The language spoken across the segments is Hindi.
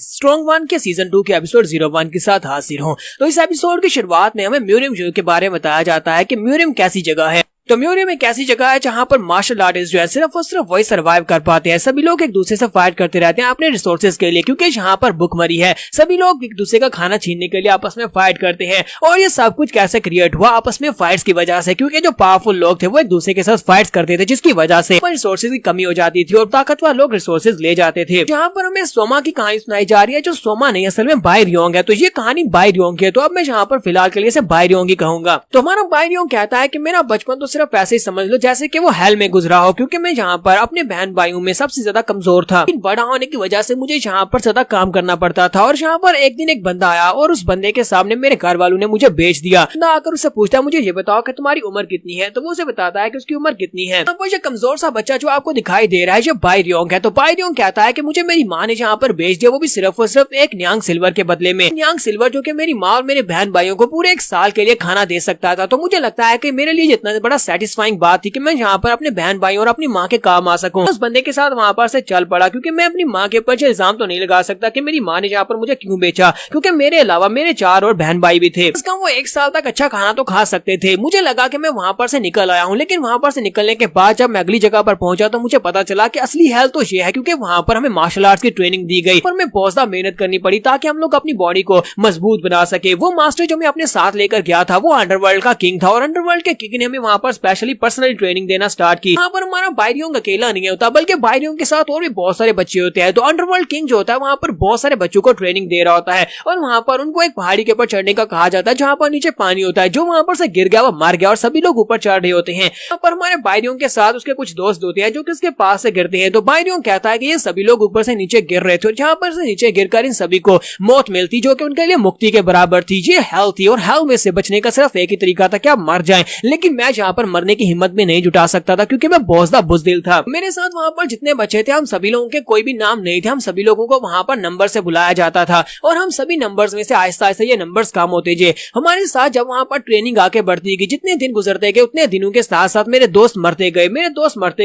स्ट्रॉन्ग वन के सीजन 2 के एपिसोड 01 के साथ हाजिर हूँ। तो इस एपिसोड की शुरुआत में हमें म्यूरियम जो के बारे में बताया जाता है कि म्यूरियम कैसी जगह है। तो म्यूरियम एक ऐसी जगह है जहाँ पर मार्शल आर्टिस्ट जो है सिर्फ और सिर्फ वही सर्वाइव कर पाते हैं। सभी लोग एक दूसरे से फाइट करते रहते हैं अपने रिसोर्सेज के लिए, क्योंकि यहाँ पर भुखमरी है। सभी लोग एक दूसरे का खाना छीनने के लिए आपस में फाइट करते हैं। और ये सब कुछ कैसे क्रिएट हुआ? आपस में फाइट्स की वजह से, क्योंकि जो पावरफुल लोग थे वो एक दूसरे के साथ फाइट्स करते थे, जिसकी वजह से रिसोर्सेज की कमी हो जाती थी और ताकतवर लोग रिसोर्सेज ले जाते थे। यहाँ पर हमें सोमा की कहानी सुनाई जा रही है, जो सोमा नहीं असल में बाई रियोंग है। तो ये कहानी बाई रियोंग की है। तो अब मैं यहाँ पर फिलहाल के लिए इसे बाई रियोंग ही कहूंगा। तो हमारा बाई रियोंग कहता है कि मेरा बचपन तो सिर्फ ऐसे ही समझ लो जैसे कि वो हेल में गुजरा हो, क्योंकि मैं यहाँ पर अपने बहन भाइयों में सबसे ज्यादा कमजोर था। बड़ा होने की वजह से मुझे यहाँ पर ज्यादा काम करना पड़ता था। और यहाँ पर एक दिन एक बंदा आया और उस बंदे के सामने मेरे घर वालों ने मुझे बेच दिया। बंदा आकर उससे पूछता है, मुझे ये बताओ कि तुम्हारी उम्र कितनी है? तो वो उसे बताता है कि उसकी उम्र कितनी है। अब वो ये कमजोर सा बच्चा जो आपको दिखाई दे रहा है जो बाई रियोंग है। तो बाई रियोंग कहता है कि मुझे मेरी माँ ने यहाँ पर बेच दिया, वो भी सिर्फ और सिर्फ एक न्यांग सिल्वर के बदले में। न्यांग सिल्वर जो कि मेरी माँ और मेरे बहन भाइयों को पूरे एक साल के लिए खाना दे सकता था। तो मुझे लगता है कि मेरे लिए जितना बड़ा सेटिस्फाइंग बात थी कि मैं यहाँ पर अपने बहन भाई और अपनी माँ के काम आ सकूं। उस बंदे के साथ वहाँ पर से चल पड़ा, क्योंकि मैं अपनी माँ के ऊपर इल्जाम तो नहीं लगा सकता कि मेरी माँ ने यहाँ पर मुझे क्यों बेचा, क्योंकि मेरे अलावा मेरे 4 और बहन भाई भी थे। इसका वो 1 साल तक अच्छा खाना तो खा सकते थे। मुझे लगा कि मैं वहाँ पर से निकल आया हूँ, लेकिन वहाँ पर से निकलने के बाद जब मैं अगली जगह पर पहुंचा तो मुझे पता चला कि असली हेल्थ तो ये है, क्योंकि वहाँ पर हमें मार्शल आर्ट्स की ट्रेनिंग दी गई और हमें बहुत ज्यादा मेहनत करनी पड़ी ताकि हम लोग अपनी बॉडी को मजबूत बना सके। वो मास्टर जो मैं अपने साथ लेकर गया था वो अंडरवर्ल्ड का किंग था, और अंडरवर्ल्ड के किंग ने हमें वहाँ पर स्पेशली पर्सनली ट्रेनिंग देना स्टार्ट की। यहाँ पर हमारा बाई रियोंग अकेला नहीं होता, बल्कि बाई रियोंग के साथ और भी बहुत सारे बच्चे होते हैं। तो अंडरवर्ल्ड किंग जो होता है वहाँ पर बहुत सारे बच्चों को ट्रेनिंग दे रहा होता है, और वहाँ पर उनको एक पहाड़ी के ऊपर चढ़ने का कहा जाता है जहाँ पर नीचे पानी होता है। जो वहाँ पर से गिर गया वो मर गया और सभी लोग ऊपर चढ़ रहे होते हैं। यहाँ पर हमारे बाई रियोंग के साथ उसके कुछ दोस्त होते हैं जो कि उसके पास से गिरते हैं। तो बाई रियोंग कहता है कि ये सभी लोग ऊपर से नीचे गिर रहे थे, और जहाँ पर से नीचे गिरकर इन सभी को मौत मिलती जो कि उनके लिए मुक्ति के बराबर थी। ये हेल थी, और हेल में से बचने का सिर्फ एक ही तरीका था कि आप मर जाएं। लेकिन मैं यहाँ पर मरने की हिम्मत भी नहीं जुटा सकता था, क्योंकि मैं बहुत ज्यादा बुज़दिल था। मेरे साथ वहाँ पर जितने बच्चे थे हम सभी लोगों के कोई भी नाम नहीं थे। हम सभी लोगों को वहाँ पर नंबर से बुलाया जाता था, और हम सभी नंबर्स में से आहिस्ता आहिस्ता ये नंबर्स काम होते गए। हमारे साथ जब वहाँ पर ट्रेनिंग आके बढ़ती गई, जितने दिन गुजरते गए उतने दिनों के साथ साथ मेरे दोस्त मरते गए।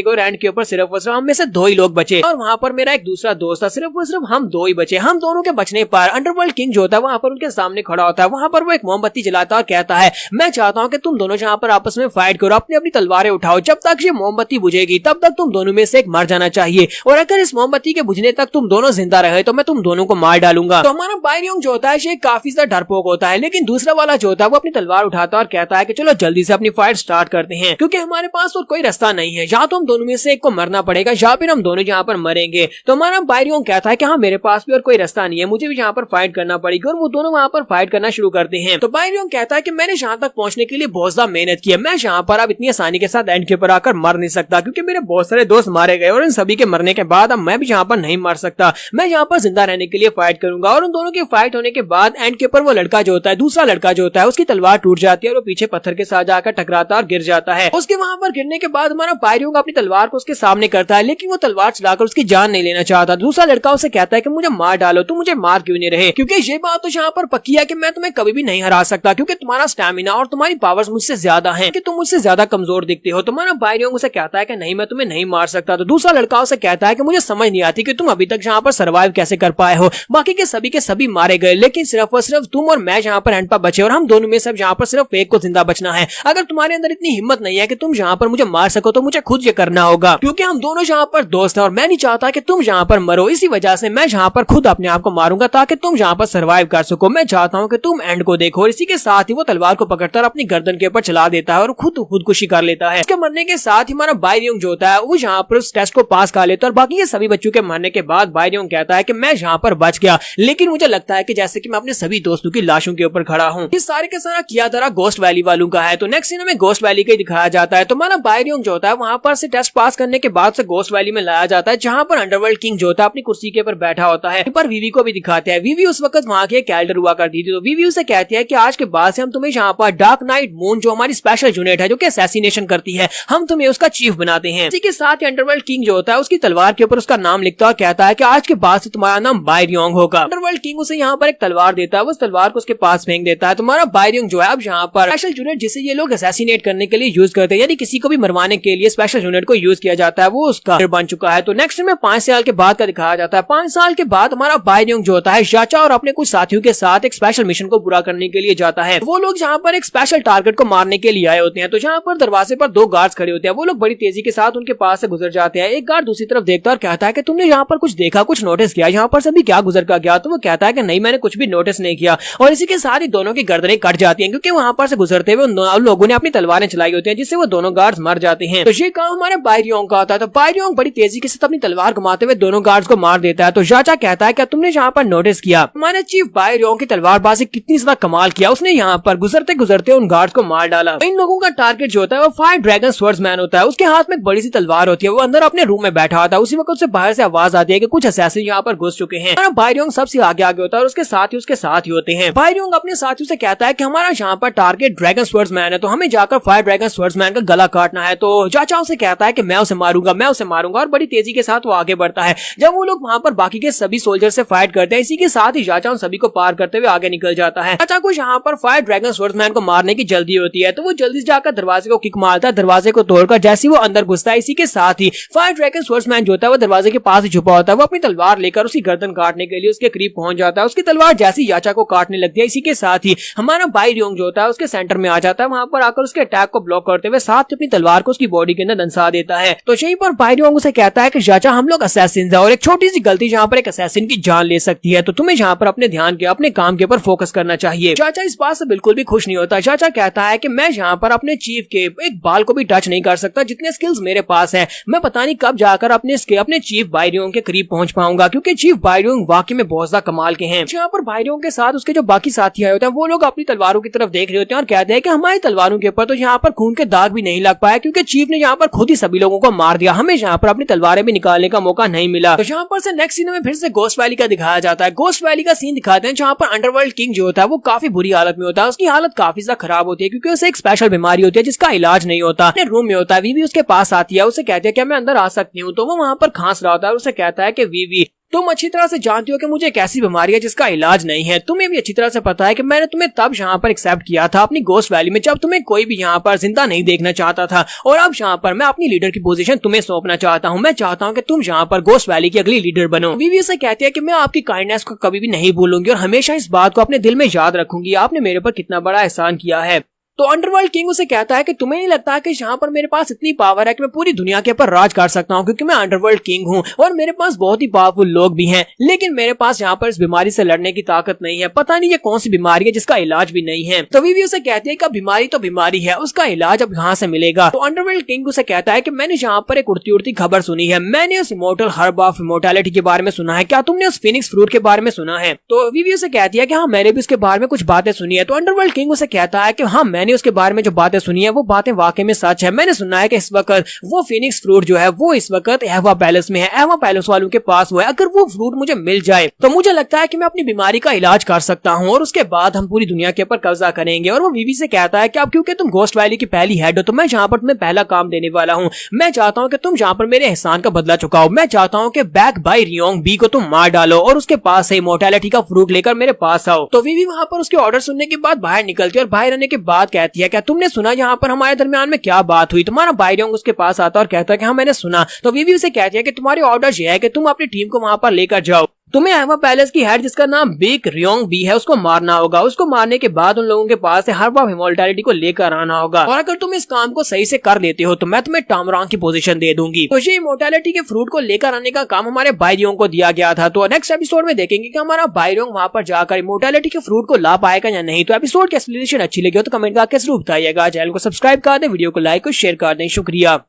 और एंड के ऊपर सिर्फ और सिर्फ हम में से 2 ही लोग बचे, और वहाँ पर मेरा एक दूसरा दोस्त था। सिर्फ और सिर्फ हम 2 ही बचे। हम दोनों के बचने पर अंडरवर्ल्ड किंग जो होता है वहाँ पर उनके सामने खड़ा होता है। वहाँ पर वो एक मोमबत्ती जलाता है और कहता है, मैं चाहता हूँ कि तुम दोनों जहाँ पर आपस में फाइट करो, अपनी अपनी तलवारें उठाओ। जब तक ये मोमबत्ती बुझेगी तब तक तुम दोनों में से एक मर जाना चाहिए, और अगर इस मोमबत्ती के बुझने तक तुम दोनों जिंदा रहे तो मैं तुम दोनों को मार डालूंगा। तो हमारा बाई रियोंग जो होता है ये काफी ज्यादा डरपोक होता है, लेकिन दूसरा वाला जो होता है वो अपनी तलवार उठाता है और कहता है कि चलो जल्दी से अपनी फाइट स्टार्ट करते हैं, क्योंकि हमारे पास और कोई रास्ता नहीं है। या तो हम दोनों में से एक को मरना पड़ेगा या फिर हम दोनों यहाँ पर मरेंगे। तो हमारा बाई रियोंग कहता है कि हाँ मेरे पास भी और कोई रास्ता नहीं है, मुझे भी यहाँ पर फाइट करना पड़ेगी, और वो दोनों वहाँ पर फाइट करना शुरू करते हैं। तो बाई रियोंग कहता है कि मैंने यहाँ तक पहुंचने के लिए बहुत ज्यादा मेहनत की है, मैं यहाँ पर अब इतनी आसानी के साथ एंड के ऊपर आकर मर नहीं सकता, क्योंकि मेरे बहुत सारे दोस्त मारे गए, और इन सभी के मरने के बाद अब मैं भी यहाँ पर नहीं मर सकता। मैं यहाँ पर जिंदा रहने के लिए फाइट करूंगा। और उन दोनों की फाइट होने के बाद एंड के ऊपर वो लड़का जो होता है, दूसरा लड़का जो होता है, उसकी तलवार टूट जाती है और वो पीछे पत्थर के साथ जाकर टकराता और गिर जाता है। उसके वहां पर गिरने के बाद हमारा बाई रियोंग अपनी तलवार को उसके सामने करता है, लेकिन वो तलवार चलाकर उसकी जान नहीं लेना चाहता। दूसरा लड़का उसे कहता है कि मुझे मार डालो, तुम मुझे मार क्यों नहीं रहे, क्योंकि ये बात तो यहाँ पर पक्की है कि मैं तुम्हें कभी भी नहीं हरा सकता, क्योंकि तुम्हारा स्टैमिना और तुम्हारी पावर्स मुझसे ज्यादा है, कि तुम मुझसे ज्यादा कमजोर दिखते हो। तुम्हारा बाई रियोंग उसे कहता है कि नहीं मैं तुम्हें नहीं मार सकता। तो दूसरा लड़का उसे कहता है कि मुझे समझ नहीं आती कि तुम अभी तक यहाँ पर सर्वाइव कैसे कर पाए हो। बाकी के सभी मारे गए, लेकिन सिर्फ और सिर्फ तुम और मैं यहाँ पर एंड पर बचे, और हम दोनों में सब यहाँ पर सिर्फ एक को जिंदा बचना है। अगर तुम्हारे अंदर इतनी हिम्मत नहीं है कि तुम यहाँ पर मुझे मार सको तो मुझे खुद ये करना होगा, क्योंकि हम दोनों यहाँ पर दोस्त हैं और मैं नहीं चाहता कि तुम यहाँ पर मरो। इसी वजह से मैं यहाँ पर खुद अपने आप को मारूंगा ताकि तुम यहाँ पर सर्वाइव कर सको। मैं चाहता हूँ कि तुम एंड को देखो। और इसी के साथ ही वो तलवार को पकड़कर अपनी गर्दन के ऊपर चला देता है और खुदकुशी कर लेता है। उसके मरने के साथ ही हमारा बाई रियोंग जो होता है वो यहाँ पर उस टेस्ट को पास कर लेता है, और बाकी के सभी बच्चों के मरने के बाद बाई रियोंग कहता है कि मैं यहाँ पर बच गया, लेकिन मुझे लगता है कि जैसे कि मैं अपने सभी दोस्तों की लाशों के ऊपर खड़ा हूँ। इस सारे के सारा किया धरा गोस्ट वैली वालों का है। तो नेक्स्ट सीन में गोस्ट वैली का दिखाया जाता है। तो हमारा बाई रियोंग जो होता है वहां पर से टेस्ट पास करने के बाद से गोस्ट वैली में लाया जाता है, जहां पर अंडरवर्ल्ड किंग जो होता है अपनी कुर्सी के ऊपर बैठा होता है। पर वीवी को भी दिखाते हैं। वीवी उस वक्त वहां के कैल्डर हुआ करती थी। तो वीवी उसे कहती है कि आज के बाद से हम तुम्हें यहाँ पर डार्क नाइट मून जो हमारी स्पेशल यूनिट है, जो के असैसिनेशन करती है, हम तुम्हें उसका चीफ बनाते हैं। इसी के साथ ही अंडरवर्ल्ड किंग जो होता है उसकी तलवार के ऊपर उसका नाम लिखता है और कहता है कि आज के बाद से तुम्हारा नाम बायरियोंग होगा। अंडरवर्ल्ड किंग उसे यहाँ पर एक तलवार देता है, उस तलवार को उसके पास फेंक देता है। तुम्हारा बायरियोंग जो है अब यहाँ पर स्पेशल यूनिट जिसे ये लोग असैसिनेट करने के लिए यूज करते हैं, यानी किसी को भी मरवाने के लिए स्पेशल यूनिट को यूज किया जाता है, वो उसका बन चुका है। तो नेक्स्ट में 5 साल के बाद का दिखाया जाता है। 5 साल के बाद हमारा बायरियोंग जो होता है याचा और अपने कुछ साथियों के साथ एक स्पेशल मिशन को पूरा करने के लिए जाता है। वो लोग जहाँ पर एक स्पेशल टारगेट को मारने के लिए आए होते हैं। तो जहाँ पर दरवाजे पर 2 गार्ड्स खड़े होते हैं, वो लोग बड़ी तेजी के साथ उनके पास से गुजर जाते हैं। एक गार्ड दूसरी तरफ देखता है और कहता है कि तुमने यहाँ पर कुछ देखा, कुछ नोटिस किया, यहाँ पर सभी क्या गुजर का गया? तो वो कहता है कि नहीं, मैंने कुछ भी नोटिस नहीं किया। और इसी के साथ ही दोनों की गर्दनें कट जाती हैं, क्योंकि वहाँ पर से गुजरते हुए लोगों ने अपनी तलवारें चलाई होती हैं, जिससे वो दोनों गार्ड्स मर जाते हैं। तो ये काम हमारे बायरियोंग का होता है। तो बायरियोंग बड़ी तेजी के साथ अपनी तलवार घुमाते हुए दोनों गार्ड्स को मार देता है। तो याचा कहता है क्या तुमने यहाँ पर नोटिस किया हमारे चीफ बायरियोंग की तलवारबाजी कितनी ज्यादा कमाल किया, उसने यहाँ पर गुजरते गुजरते उन गार्ड्स को मार डाला। इन लोगों का टारगेट जो होता है वो फायर ड्रैगन स्वॉर्ड्समैन होता है। उसके हाथ में एक बड़ी सी तलवार होती है, वो अंदर अपने रूम में बैठा होता है। उसी वक्त उससे बाहर से आवाज आती है कि कुछ असैसिन यहाँ पर घुस चुके हैं। बायरियोंग सबसे आगे आगे होता है और उसके साथ ही होते हैं। बायरियोंग अपने साथियों से कहता है कि हमारा यहाँ पर टारगेट ड्रैगन स्वॉर्ड्समैन है, तो हमें जाकर फायर ड्रैगन स्वॉर्ड्समैन का गला काटना है। तो याचा उसे कहता है कि मैं उसे मारूंगा और बड़ी तेजी के साथ वो आगे बढ़ता है। जब वो लोग वहाँ पर बाकी के सभी सोल्जर से फाइट करते हैं, इसी के साथ ही याचा उन सभी को पार करते हुए आगे निकल जाता है। याचा को यहाँ पर फायर ड्रैगन स्वॉर्ड्समैन को मारने की जल्दी होती है, तो वो जल्दी से जाकर दरवाजे को किक मारता है। दरवाजे को तोड़कर जैसे वो अंदर घुसता है, इसी के साथ ही फायर ड्रैगन स्वॉर्ड्समैन जो होता है वो दरवाजे के पास ही छुपा होता है। वो अपनी तलवार लेकर उसकी गर्दन काटने के लिए उसके करीब पहुंच जाता है। उसकी तलवार जैसे याचा को काटने लगती है, इसी के साथ ही हमारा बायरियोंग जो होता है उसके सेंटर में आ जाता है। वहां पर आकर उसके अटैक को ब्लॉक करते हुए साथ अपनी तलवार को उसकी बॉडी के अंदर दंसा देता है। तो यहीं पर बायरियोंग उसे कहता है कि याचा हम लोग असैसिन हैं और एक छोटी सी गलती जहाँ पर एक असैसिन की जान ले सकती है, तो तुम्हें यहाँ पर अपने ध्यान के अपने काम के ऊपर फोकस करना चाहिए। याचा इस बात से बिल्कुल भी खुश नहीं होता। याचा कहता है कि मैं यहाँ पर अपने चीफ के एक बाल को भी टच नहीं कर सकता, जितने स्किल्स मेरे पास है मैं पता नहीं कब जाकर अपने चीफ बायरियोंग के करीब पहुंच पाऊंगा, क्योंकि चीफ बायरियोंग वाकई में बहुत ज्यादा कमाल के हैं। यहाँ पर बायरियोंग के साथ उसके जो बाकी साथी आए होते हैं वो लोग अपनी तलवारों की तरफ देख रहे होते हैं और कहते हैं कि हमारी तलवारों के ऊपर तो यहाँ पर खून के दाग भी नहीं लग पाया, क्योंकि चीफ ने यहाँ पर खुद ही सभी लोगों को मार दिया, हमें यहाँ पर अपनी तलवारें भी निकालने का मौका नहीं मिला। तो यहाँ पर से नेक्स्ट सीन में फिर से घोस्ट वैली का दिखाया जाता है। घोस्ट वैली का सीन दिखाते हैं जहाँ पर अंडरवर्ल्ड किंग जो होता है वो काफी बुरी हालत में होता है। उसकी हालत काफी ज्यादा खराब होती है, क्योंकि उसे एक स्पेशल बीमारी होती है जिसका इलाज नहीं होता। अपने रूम में होता है, वीवी उसके पास आती है, उसे कहती है क्या मैं अंदर आ सकती हूँ? तो वो वहाँ पर खांस रहा होता है और उसे कहता है कि वीवी तुम अच्छी तरह से जानती हो कि मुझे एक ऐसी बीमारी है जिसका इलाज नहीं है। तुम्हें भी अच्छी तरह से पता है कि मैंने तुम्हें तब यहाँ पर एक्सेप्ट किया था अपनी घोस्ट वैली में, जब तुम्हें कोई भी यहाँ पर जिंदा नहीं देखना चाहता था, और अब यहाँ पर मैं अपनी लीडर की पोजीशन तुम्हें सौंपना चाहता हूँ। मैं चाहता हूँ कि तुम यहाँ पर घोस्ट वैली की अगली लीडर बनो। वीवी से कहती है कि मैं आपकी काइंडनेस को कभी भी नहीं भूलूंगी और हमेशा इस बात को अपने दिल में याद रखूंगी। आपने मेरे पर कितना बड़ा एहसान किया है। तो अंडरवर्ल्ड किंग उसे कहता है कि तुम्हें नहीं लगता कि यहाँ पर मेरे पास इतनी पावर है कि मैं पूरी दुनिया के ऊपर राज कर सकता हूँ, क्योंकि मैं अंडरवर्ल्ड किंग हूँ और मेरे पास बहुत ही पावरफुल लोग भी हैं, लेकिन मेरे पास यहाँ पर इस बीमारी से लड़ने की ताकत नहीं है। पता नहीं ये कौन सी बीमारी है जिसका इलाज भी नहीं है। तो वीवी उसे कहती है कि बीमारी तो बीमारी है, उसका इलाज अब यहाँ से मिलेगा। तो अंडरवर्ल्ड किंग उसे कहता है कि मैंने यहाँ पर एक उड़ती उड़ती खबर सुनी है, मैंने उस इमोर्टल हर्ब ऑफ इमोर्टैलिटी के बारे में सुना है, क्या तुमने उस फिनिक्स फ्रूट के बारे में सुना है? तो वीवी उसे कहती है कि हाँ मैंने भी उसके बारे में कुछ बातें सुनी है। तो अंडरवर्ल्ड किंग उसे कहता है कि हाँ मैंने उसके बारे में जो बातें सुनी है वो बातें वाकई में सच है। मैंने सुना है कि इस वक्त वो फिनिक्स फ्रूट जो है वो इस वक्त एवा पैलेस में है, एवा पैलेस वालों के पास वो है। अगर वो फ्रूट मुझे मिल जाए तो मुझे लगता है कि मैं अपनी बीमारी का इलाज कर सकता हूँ और उसके बाद हम पूरी दुनिया के ऊपर कब्जा करेंगे। और वो वीवी से कहता है कि अब क्योंकि तुम घोस्ट वैली की पहली हेड हो तो मैं यहाँ पर तुम्हें पहला काम देने वाला हूँ। मैं चाहता हूँ कि तुम यहाँ पर मेरे एहसान का बदला चुकाओ। मैं चाहता हूँ कि बैक बाय रियोंग बी को तुम मार डालो और उसके पास से इमोर्टैलिटी का फ्रूट लेकर मेरे पास आओ। तो वीवी वहाँ पर उसके ऑर्डर सुनने के बाद बाहर निकलती है और बाहर आने के बाद कहती है क्या तुमने सुना यहाँ पर हमारे दरमियान में क्या बात हुई? तुम्हारा बायरियोंग उसके पास आता और कहता है कि हाँ मैंने सुना। तो वीवी उसे कहती है कि तुम्हारे ऑर्डर ये है कि तुम अपनी टीम को वहाँ पर लेकर जाओ, तुम्हें एवा पैलेस की हेड जिसका नाम बिग रियोंग बी है उसको मारना होगा। उसको मारने के बाद उन लोगों के पास से हर्ब ऑफ इमोर्टैलिटी को लेकर आना होगा, और अगर तुम इस काम को सही से कर लेते हो तो मैं तुम्हें टामरांग की पोजीशन दे दूंगी। तो ये इमोर्टैलिटी के फ्रूट को लेकर आने का काम हमारे बायरियोंग को दिया गया था। तो नेक्स्ट एपिसोड में देखेंगे कि हमारा बायरियोंग वहां पर जाकर इमोर्टैलिटी के फ्रूट को ला पाएगा या नहीं। तो एपिसोड की एक्सप्लेनेशन अच्छी लगी हो तो कमेंट करके जरूर बताइएगा। चैनल को सब्सक्राइब कर दें, वीडियो को लाइक और शेयर कर दें। शुक्रिया।